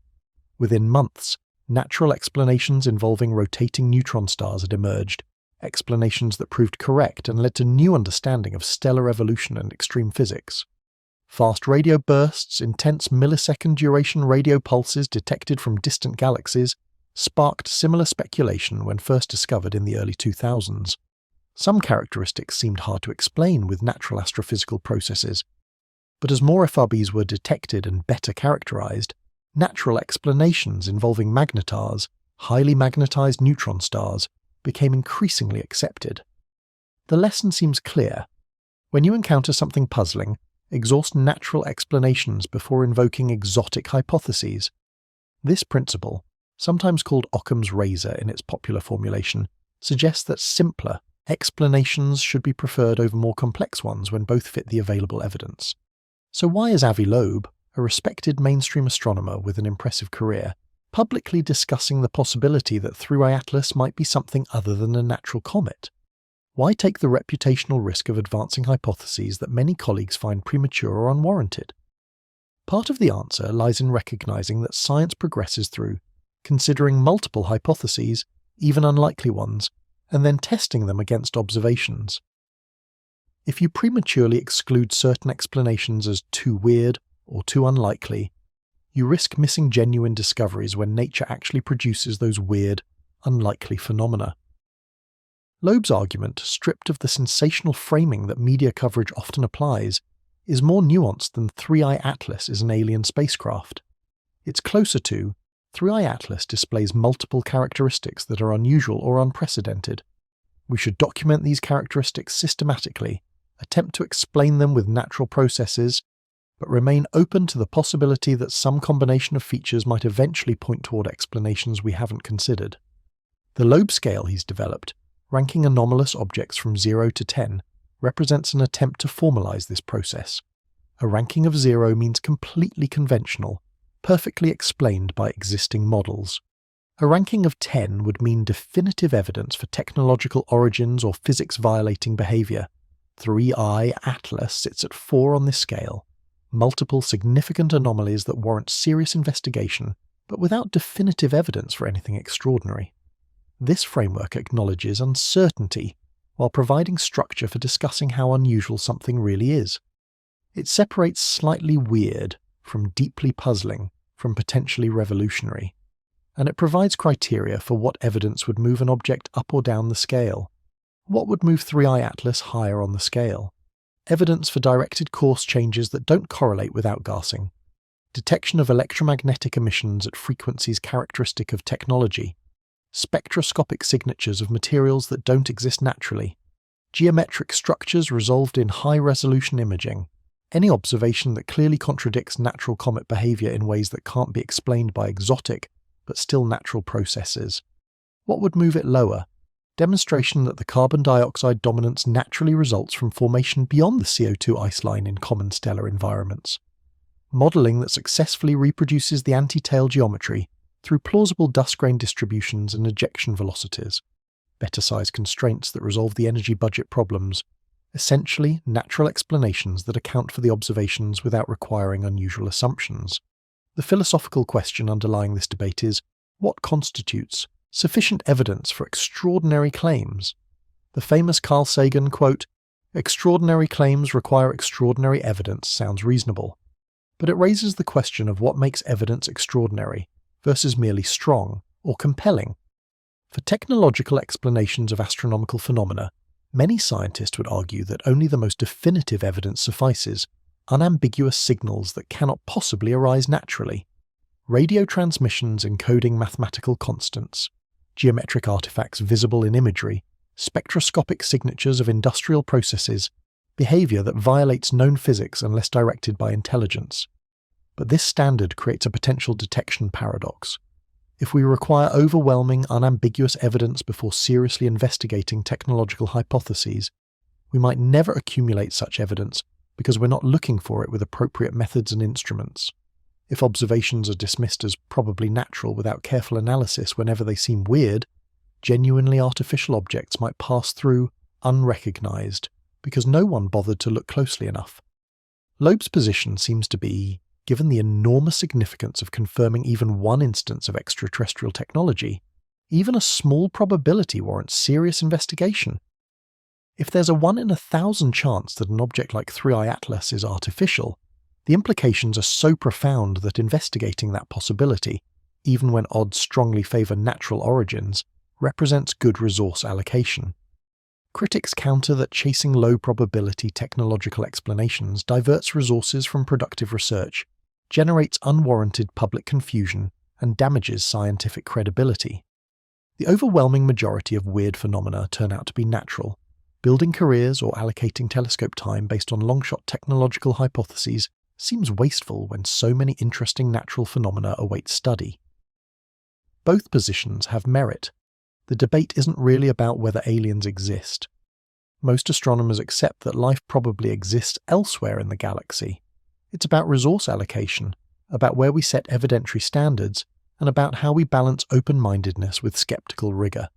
S1: Within months, natural explanations involving rotating neutron stars had emerged, explanations that proved correct and led to new understanding of stellar evolution and extreme physics. Fast radio bursts, intense millisecond duration radio pulses detected from distant galaxies, sparked similar speculation when first discovered in the early 2000s. Some characteristics seemed hard to explain with natural astrophysical processes, but as more FRBs were detected and better characterized, natural explanations involving magnetars, highly magnetized neutron stars, became increasingly accepted. The lesson seems clear. When you encounter something puzzling, exhaust natural explanations before invoking exotic hypotheses. This principle, sometimes called Occam's razor in its popular formulation, suggests that simpler explanations should be preferred over more complex ones when both fit the available evidence. So why is Avi Loeb, a respected mainstream astronomer with an impressive career, publicly discussing the possibility that 3I Atlas might be something other than a natural comet? Why take the reputational risk of advancing hypotheses that many colleagues find premature or unwarranted? Part of the answer lies in recognizing that science progresses through considering multiple hypotheses, even unlikely ones, and then testing them against observations. If you prematurely exclude certain explanations as too weird or too unlikely, you risk missing genuine discoveries when nature actually produces those weird, unlikely phenomena. Loeb's argument, stripped of the sensational framing that media coverage often applies, is more nuanced than 3I Atlas is an alien spacecraft. It's closer to 3I Atlas displays multiple characteristics that are unusual or unprecedented. We should document these characteristics systematically, attempt to explain them with natural processes, but remain open to the possibility that some combination of features might eventually point toward explanations we haven't considered. The Loeb scale he's developed, ranking anomalous objects from 0 to 10, represents an attempt to formalize this process. A ranking of 0 means completely conventional, perfectly explained by existing models. A ranking of 10 would mean definitive evidence for technological origins or physics-violating behavior. 3I Atlas sits at 4 on this scale. Multiple significant anomalies that warrant serious investigation, but without definitive evidence for anything extraordinary. This framework acknowledges uncertainty, while providing structure for discussing how unusual something really is. It separates slightly weird from deeply puzzling from potentially revolutionary, and it provides criteria for what evidence would move an object up or down the scale. What would move 3I Atlas higher on the scale? Evidence for directed course changes that don't correlate with outgassing. Detection of electromagnetic emissions at frequencies characteristic of technology. Spectroscopic signatures of materials that don't exist naturally. Geometric structures resolved in high-resolution imaging. Any observation that clearly contradicts natural comet behavior in ways that can't be explained by exotic, but still natural processes. What would move it lower? Demonstration that the carbon dioxide dominance naturally results from formation beyond the CO2 ice line in common stellar environments. Modelling that successfully reproduces the anti-tail geometry through plausible dust grain distributions and ejection velocities. Better size constraints that resolve the energy budget problems. Essentially, natural explanations that account for the observations without requiring unusual assumptions. The philosophical question underlying this debate is, what constitutes sufficient evidence for extraordinary claims? The famous Carl Sagan quote, "Extraordinary claims require extraordinary evidence," sounds reasonable. But it raises the question of what makes evidence extraordinary versus merely strong or compelling. For technological explanations of astronomical phenomena, many scientists would argue that only the most definitive evidence suffices, unambiguous signals that cannot possibly arise naturally. Radio transmissions encoding mathematical constants, geometric artifacts visible in imagery, spectroscopic signatures of industrial processes, behavior that violates known physics unless directed by intelligence. But this standard creates a potential detection paradox. If we require overwhelming, unambiguous evidence before seriously investigating technological hypotheses, we might never accumulate such evidence because we're not looking for it with appropriate methods and instruments. If observations are dismissed as probably natural without careful analysis whenever they seem weird, genuinely artificial objects might pass through unrecognized, because no one bothered to look closely enough. Loeb's position seems to be, given the enormous significance of confirming even one instance of extraterrestrial technology, even a small probability warrants serious investigation. If there's a 1 in 1,000 chance that an object like 3i Atlas is artificial, the implications are so profound that investigating that possibility, even when odds strongly favour natural origins, represents good resource allocation. Critics counter that chasing low-probability technological explanations diverts resources from productive research, generates unwarranted public confusion, and damages scientific credibility. The overwhelming majority of weird phenomena turn out to be natural. Building careers or allocating telescope time based on long-shot technological hypotheses seems wasteful when so many interesting natural phenomena await study. Both positions have merit. The debate isn't really about whether aliens exist. Most astronomers accept that life probably exists elsewhere in the galaxy. It's about resource allocation, about where we set evidentiary standards, and about how we balance open-mindedness with skeptical rigor.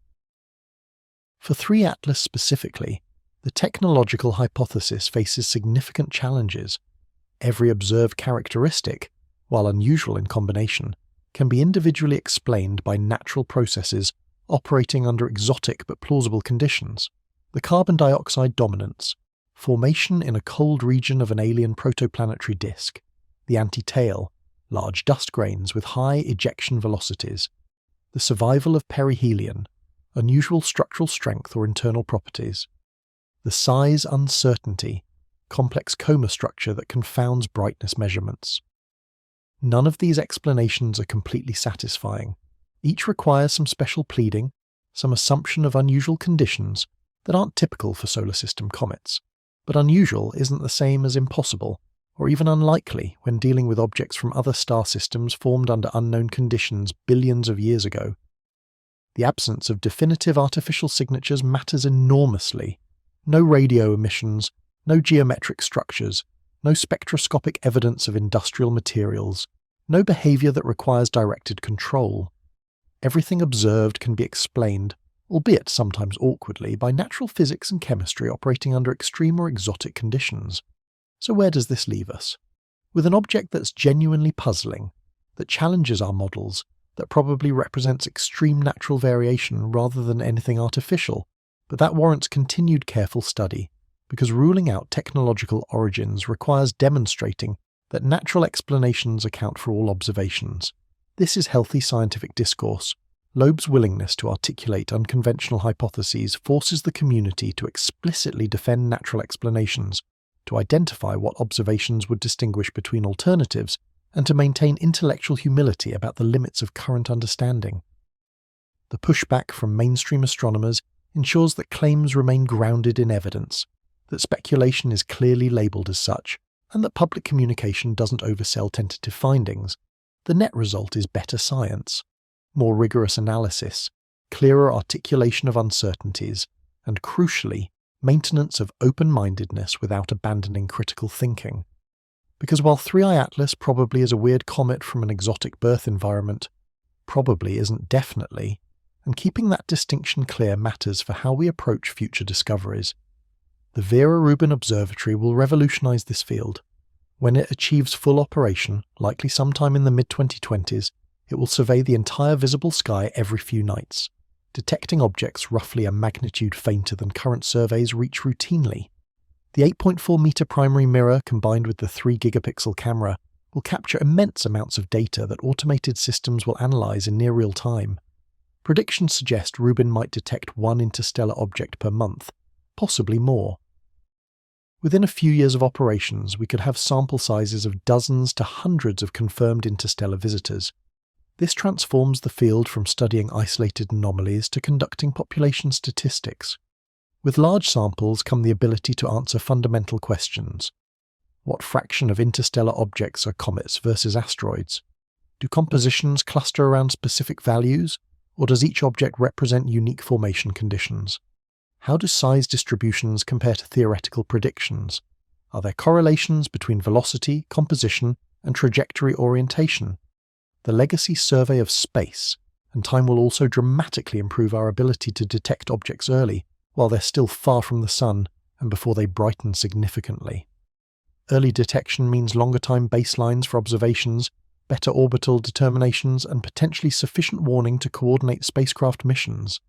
S1: For 3 Atlas specifically, the technological hypothesis faces significant challenges. Every observed characteristic, while unusual in combination, can be individually explained by natural processes operating under exotic but plausible conditions. The carbon dioxide dominance, formation in a cold region of an alien protoplanetary disk, the anti-tail, large dust grains with high ejection velocities, the survival of perihelion, unusual structural strength or internal properties, the size uncertainty, complex coma structure that confounds brightness measurements. None of these explanations are completely satisfying. Each requires some special pleading, some assumption of unusual conditions that aren't typical for solar system comets. But unusual isn't the same as impossible, or even unlikely when dealing with objects from other star systems formed under unknown conditions billions of years ago. The absence of definitive artificial signatures matters enormously. No radio emissions, no geometric structures, no spectroscopic evidence of industrial materials, no behavior that requires directed control. Everything observed can be explained, albeit sometimes awkwardly, by natural physics and chemistry operating under extreme or exotic conditions. So where does this leave us? With an object that's genuinely puzzling, that challenges our models, that probably represents extreme natural variation rather than anything artificial, but that warrants continued careful study, because ruling out technological origins requires demonstrating that natural explanations account for all observations. This is healthy scientific discourse. Loeb's willingness to articulate unconventional hypotheses forces the community to explicitly defend natural explanations, to identify what observations would distinguish between alternatives, and to maintain intellectual humility about the limits of current understanding. The pushback from mainstream astronomers ensures that claims remain grounded in evidence, that speculation is clearly labelled as such, and that public communication doesn't oversell tentative findings. The net result is better science, more rigorous analysis, clearer articulation of uncertainties, and crucially, maintenance of open-mindedness without abandoning critical thinking. Because while 3i Atlas probably is a weird comet from an exotic birth environment, probably isn't definitely, and keeping that distinction clear matters for how we approach future discoveries. The Vera Rubin Observatory will revolutionize this field. When it achieves full operation, likely sometime in the mid-2020s, it will survey the entire visible sky every few nights, detecting objects roughly a magnitude fainter than current surveys reach routinely. The 8.4-meter primary mirror combined with the 3 gigapixel camera will capture immense amounts of data that automated systems will analyze in near real time. Predictions suggest Rubin might detect 1 interstellar object per month, possibly more. Within a few years of operations, we could have sample sizes of dozens to hundreds of confirmed interstellar visitors. This transforms the field from studying isolated anomalies to conducting population statistics. With large samples come the ability to answer fundamental questions. What fraction of interstellar objects are comets versus asteroids? Do compositions cluster around specific values, or does each object represent unique formation conditions? How do size distributions compare to theoretical predictions? Are there correlations between velocity, composition, and trajectory orientation? The legacy survey of space and time will also dramatically improve our ability to detect objects early, while they're still far from the Sun and before they brighten significantly. Early detection means longer time baselines for observations, better orbital determinations, and potentially sufficient warning to coordinate spacecraft missions.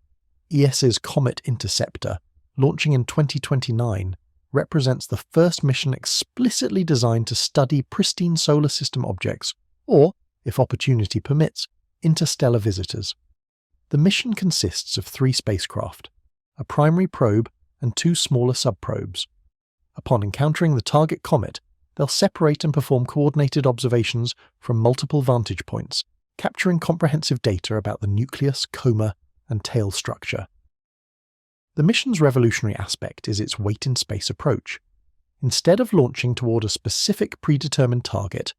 S1: ESA's Comet Interceptor, launching in 2029, represents the first mission explicitly designed to study pristine solar system objects, or, if opportunity permits, interstellar visitors. The mission consists of 3 spacecraft, a primary probe and 2 smaller subprobes. Upon encountering the target comet, they'll separate and perform coordinated observations from multiple vantage points, capturing comprehensive data about the nucleus, coma, and tail structure. The mission's revolutionary aspect is its wait-in-space approach. Instead of launching toward a specific predetermined target,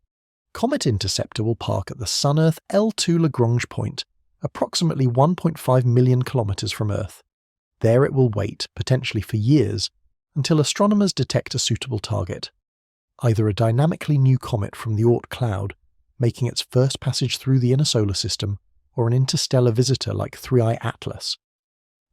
S1: Comet Interceptor will park at the Sun-Earth L2 Lagrange point, approximately 1.5 million kilometers from Earth. There it will wait, potentially for years, until astronomers detect a suitable target, either a dynamically new comet from the Oort cloud, making its first passage through the inner solar system, or an interstellar visitor like 3I Atlas.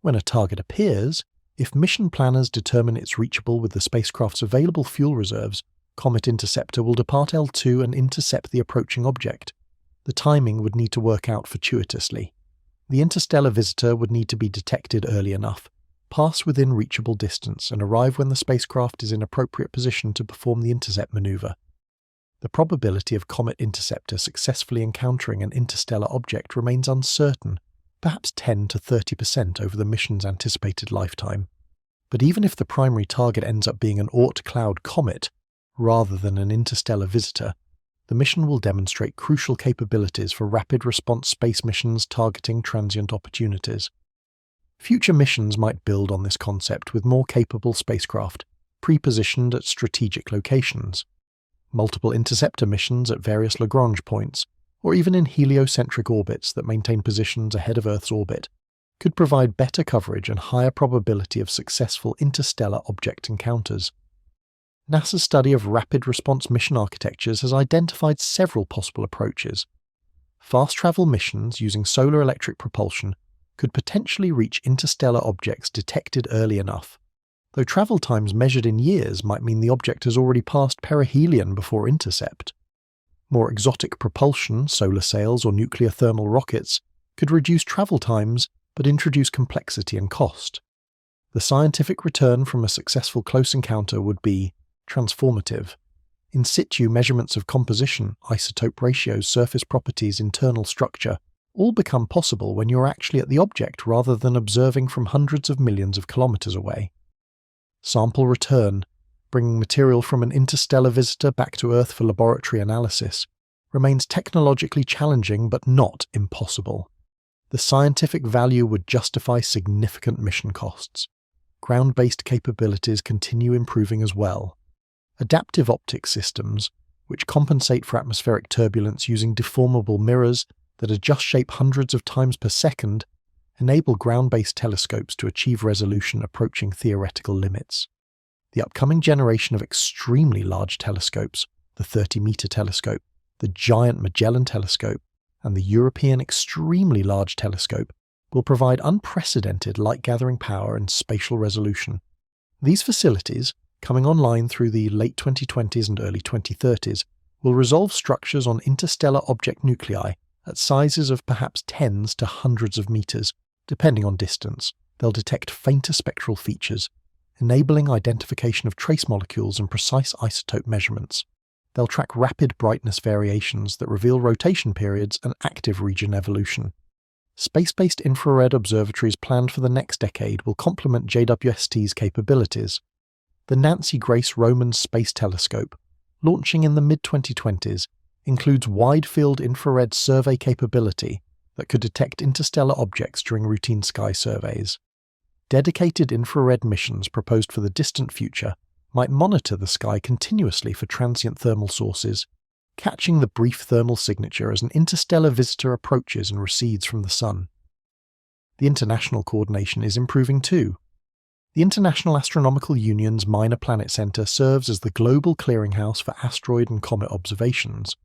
S1: When a target appears, if mission planners determine it's reachable with the spacecraft's available fuel reserves, Comet Interceptor will depart L2 and intercept the approaching object. The timing would need to work out fortuitously. The interstellar visitor would need to be detected early enough, pass within reachable distance, and arrive when the spacecraft is in appropriate position to perform the intercept maneuver. The probability of Comet Interceptor successfully encountering an interstellar object remains uncertain, perhaps 10 to 30% over the mission's anticipated lifetime. But even if the primary target ends up being an Oort cloud comet, rather than an interstellar visitor, the mission will demonstrate crucial capabilities for rapid response space missions targeting transient opportunities. Future missions might build on this concept with more capable spacecraft, pre-positioned at strategic locations. Multiple interceptor missions at various Lagrange points, or even in heliocentric orbits that maintain positions ahead of Earth's orbit, could provide better coverage and higher probability of successful interstellar object encounters. NASA's study of rapid response mission architectures has identified several possible approaches. Fast travel missions using solar electric propulsion could potentially reach interstellar objects detected early enough, though travel times measured in years might mean the object has already passed perihelion before intercept. More exotic propulsion, solar sails or nuclear thermal rockets, could reduce travel times but introduce complexity and cost. The scientific return from a successful close encounter would be transformative. In situ measurements of composition, isotope ratios, surface properties, internal structure, all become possible when you're actually at the object rather than observing from hundreds of millions of kilometers away. Sample return, bringing material from an interstellar visitor back to Earth for laboratory analysis, remains technologically challenging but not impossible. The scientific value would justify significant mission costs. Ground-based capabilities continue improving as well. Adaptive optics systems, which compensate for atmospheric turbulence using deformable mirrors that adjust shape hundreds of times per second, enable ground-based telescopes to achieve resolution approaching theoretical limits. The upcoming generation of extremely large telescopes, the 30-meter telescope, the giant Magellan telescope, and the European Extremely Large Telescope, will provide unprecedented light-gathering power and spatial resolution. These facilities, coming online through the late 2020s and early 2030s, will resolve structures on interstellar object nuclei at sizes of perhaps tens to hundreds of meters, depending on distance. They'll detect fainter spectral features, enabling identification of trace molecules and precise isotope measurements. They'll track rapid brightness variations that reveal rotation periods and active region evolution. Space-based infrared observatories planned for the next decade will complement JWST's capabilities. The Nancy Grace Roman Space Telescope, launching in the mid-2020s, includes wide-field infrared survey capability that could detect interstellar objects during routine sky surveys. Dedicated infrared missions proposed for the distant future might monitor the sky continuously for transient thermal sources, catching the brief thermal signature as an interstellar visitor approaches and recedes from the Sun. The international coordination is improving too. The International Astronomical Union's Minor Planet Center serves as the global clearinghouse for asteroid and comet observations.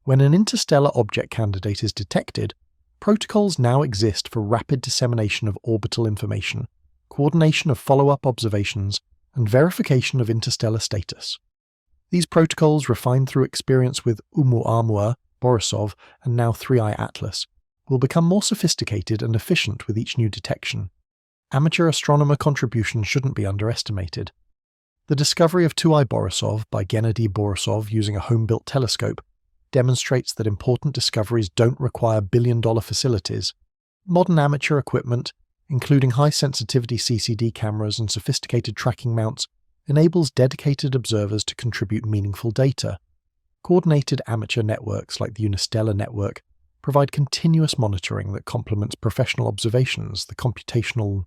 S1: When an interstellar object candidate is detected, protocols now exist for rapid dissemination of orbital information, coordination of follow-up observations, and verification of interstellar status. These protocols, refined through experience with Oumuamua, Borisov, and now 3i Atlas, will become more sophisticated and efficient with each new detection. Amateur astronomer contributions shouldn't be underestimated. The discovery of 2i Borisov by Gennady Borisov using a home-built telescope demonstrates that important discoveries don't require billion-dollar facilities. Modern amateur equipment, including high-sensitivity CCD cameras and sophisticated tracking mounts, enables dedicated observers to contribute meaningful data. Coordinated amateur networks like the Interstellar network provide continuous monitoring that complements professional observations. The computational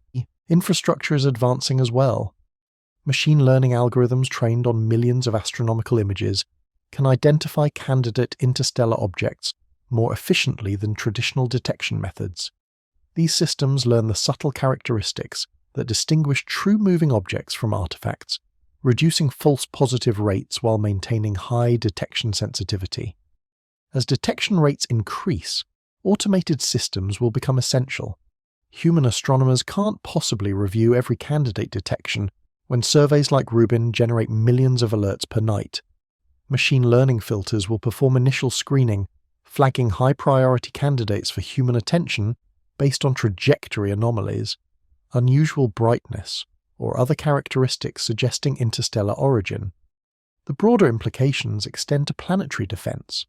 S1: infrastructure is advancing as well. Machine learning algorithms trained on millions of astronomical images can identify candidate interstellar objects more efficiently than traditional detection methods. These systems learn the subtle characteristics that distinguish true moving objects from artifacts, reducing false positive rates while maintaining high detection sensitivity. As detection rates increase, automated systems will become essential. Human astronomers can't possibly review every candidate detection when surveys like Rubin generate millions of alerts per night. Machine learning filters will perform initial screening, flagging high-priority candidates for human attention based on trajectory anomalies, unusual brightness, or other characteristics suggesting interstellar origin. The broader implications extend to planetary defense.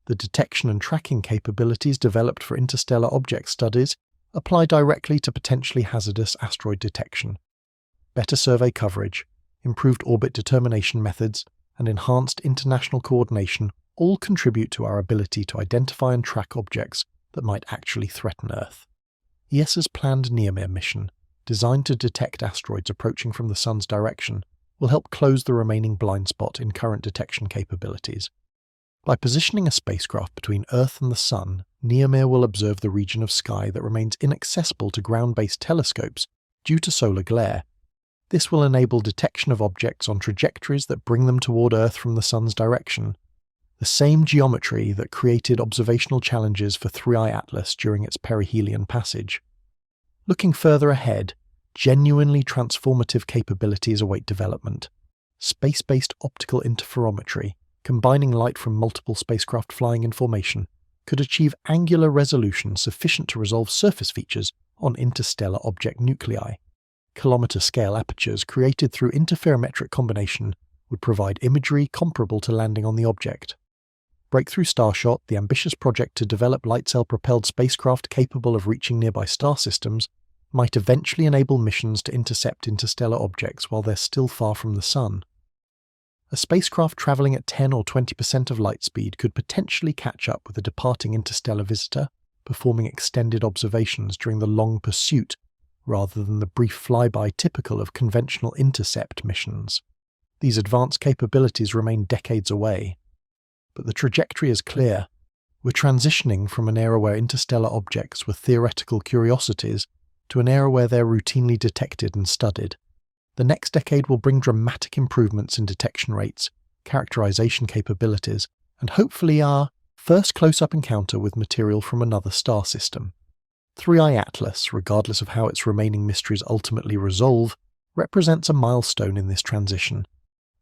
S1: The detection and tracking capabilities developed for interstellar object studies apply directly to potentially hazardous asteroid detection. Better survey coverage, improved orbit determination methods, and enhanced international coordination all contribute to our ability to identify and track objects that might actually threaten Earth. ESA's planned Near mission, designed to detect asteroids approaching from the Sun's direction, will help close the remaining blind spot in current detection capabilities. By positioning a spacecraft between Earth and the Sun, Near will observe the region of sky that remains inaccessible to ground-based telescopes due to solar glare. This will enable detection of objects on trajectories that bring them toward Earth from the Sun's direction, the same geometry that created observational challenges for 3i Atlas during its perihelion passage. Looking further ahead, genuinely transformative capabilities await development. Space-based optical interferometry, combining light from multiple spacecraft flying in formation, could achieve angular resolution sufficient to resolve surface features on interstellar object nuclei. Kilometer-scale apertures created through interferometric combination would provide imagery comparable to landing on the object. Breakthrough Starshot, the ambitious project to develop light cell-propelled spacecraft capable of reaching nearby star systems, might eventually enable missions to intercept interstellar objects while they're still far from the Sun. A spacecraft travelling at 10 or 20% of light speed could potentially catch up with a departing interstellar visitor, performing extended observations during the long pursuit rather than the brief flyby typical of conventional intercept missions. These advanced capabilities remain decades away. But the trajectory is clear. We're transitioning from an era where interstellar objects were theoretical curiosities to an era where they're routinely detected and studied. The next decade will bring dramatic improvements in detection rates, characterization capabilities, and hopefully our first close-up encounter with material from another star system. 3i Atlas, regardless of how its remaining mysteries ultimately resolve, represents a milestone in this transition.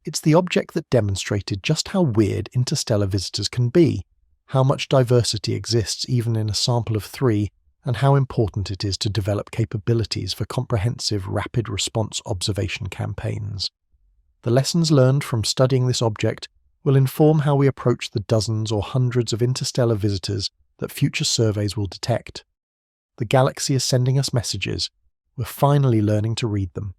S1: It's the object that demonstrated just how weird interstellar visitors can be, how much diversity exists even in a sample of 3, and how important it is to develop capabilities for comprehensive rapid response observation campaigns. The lessons learned from studying this object will inform how we approach the dozens or hundreds of interstellar visitors that future surveys will detect. The galaxy is sending us messages. We're finally learning to read them.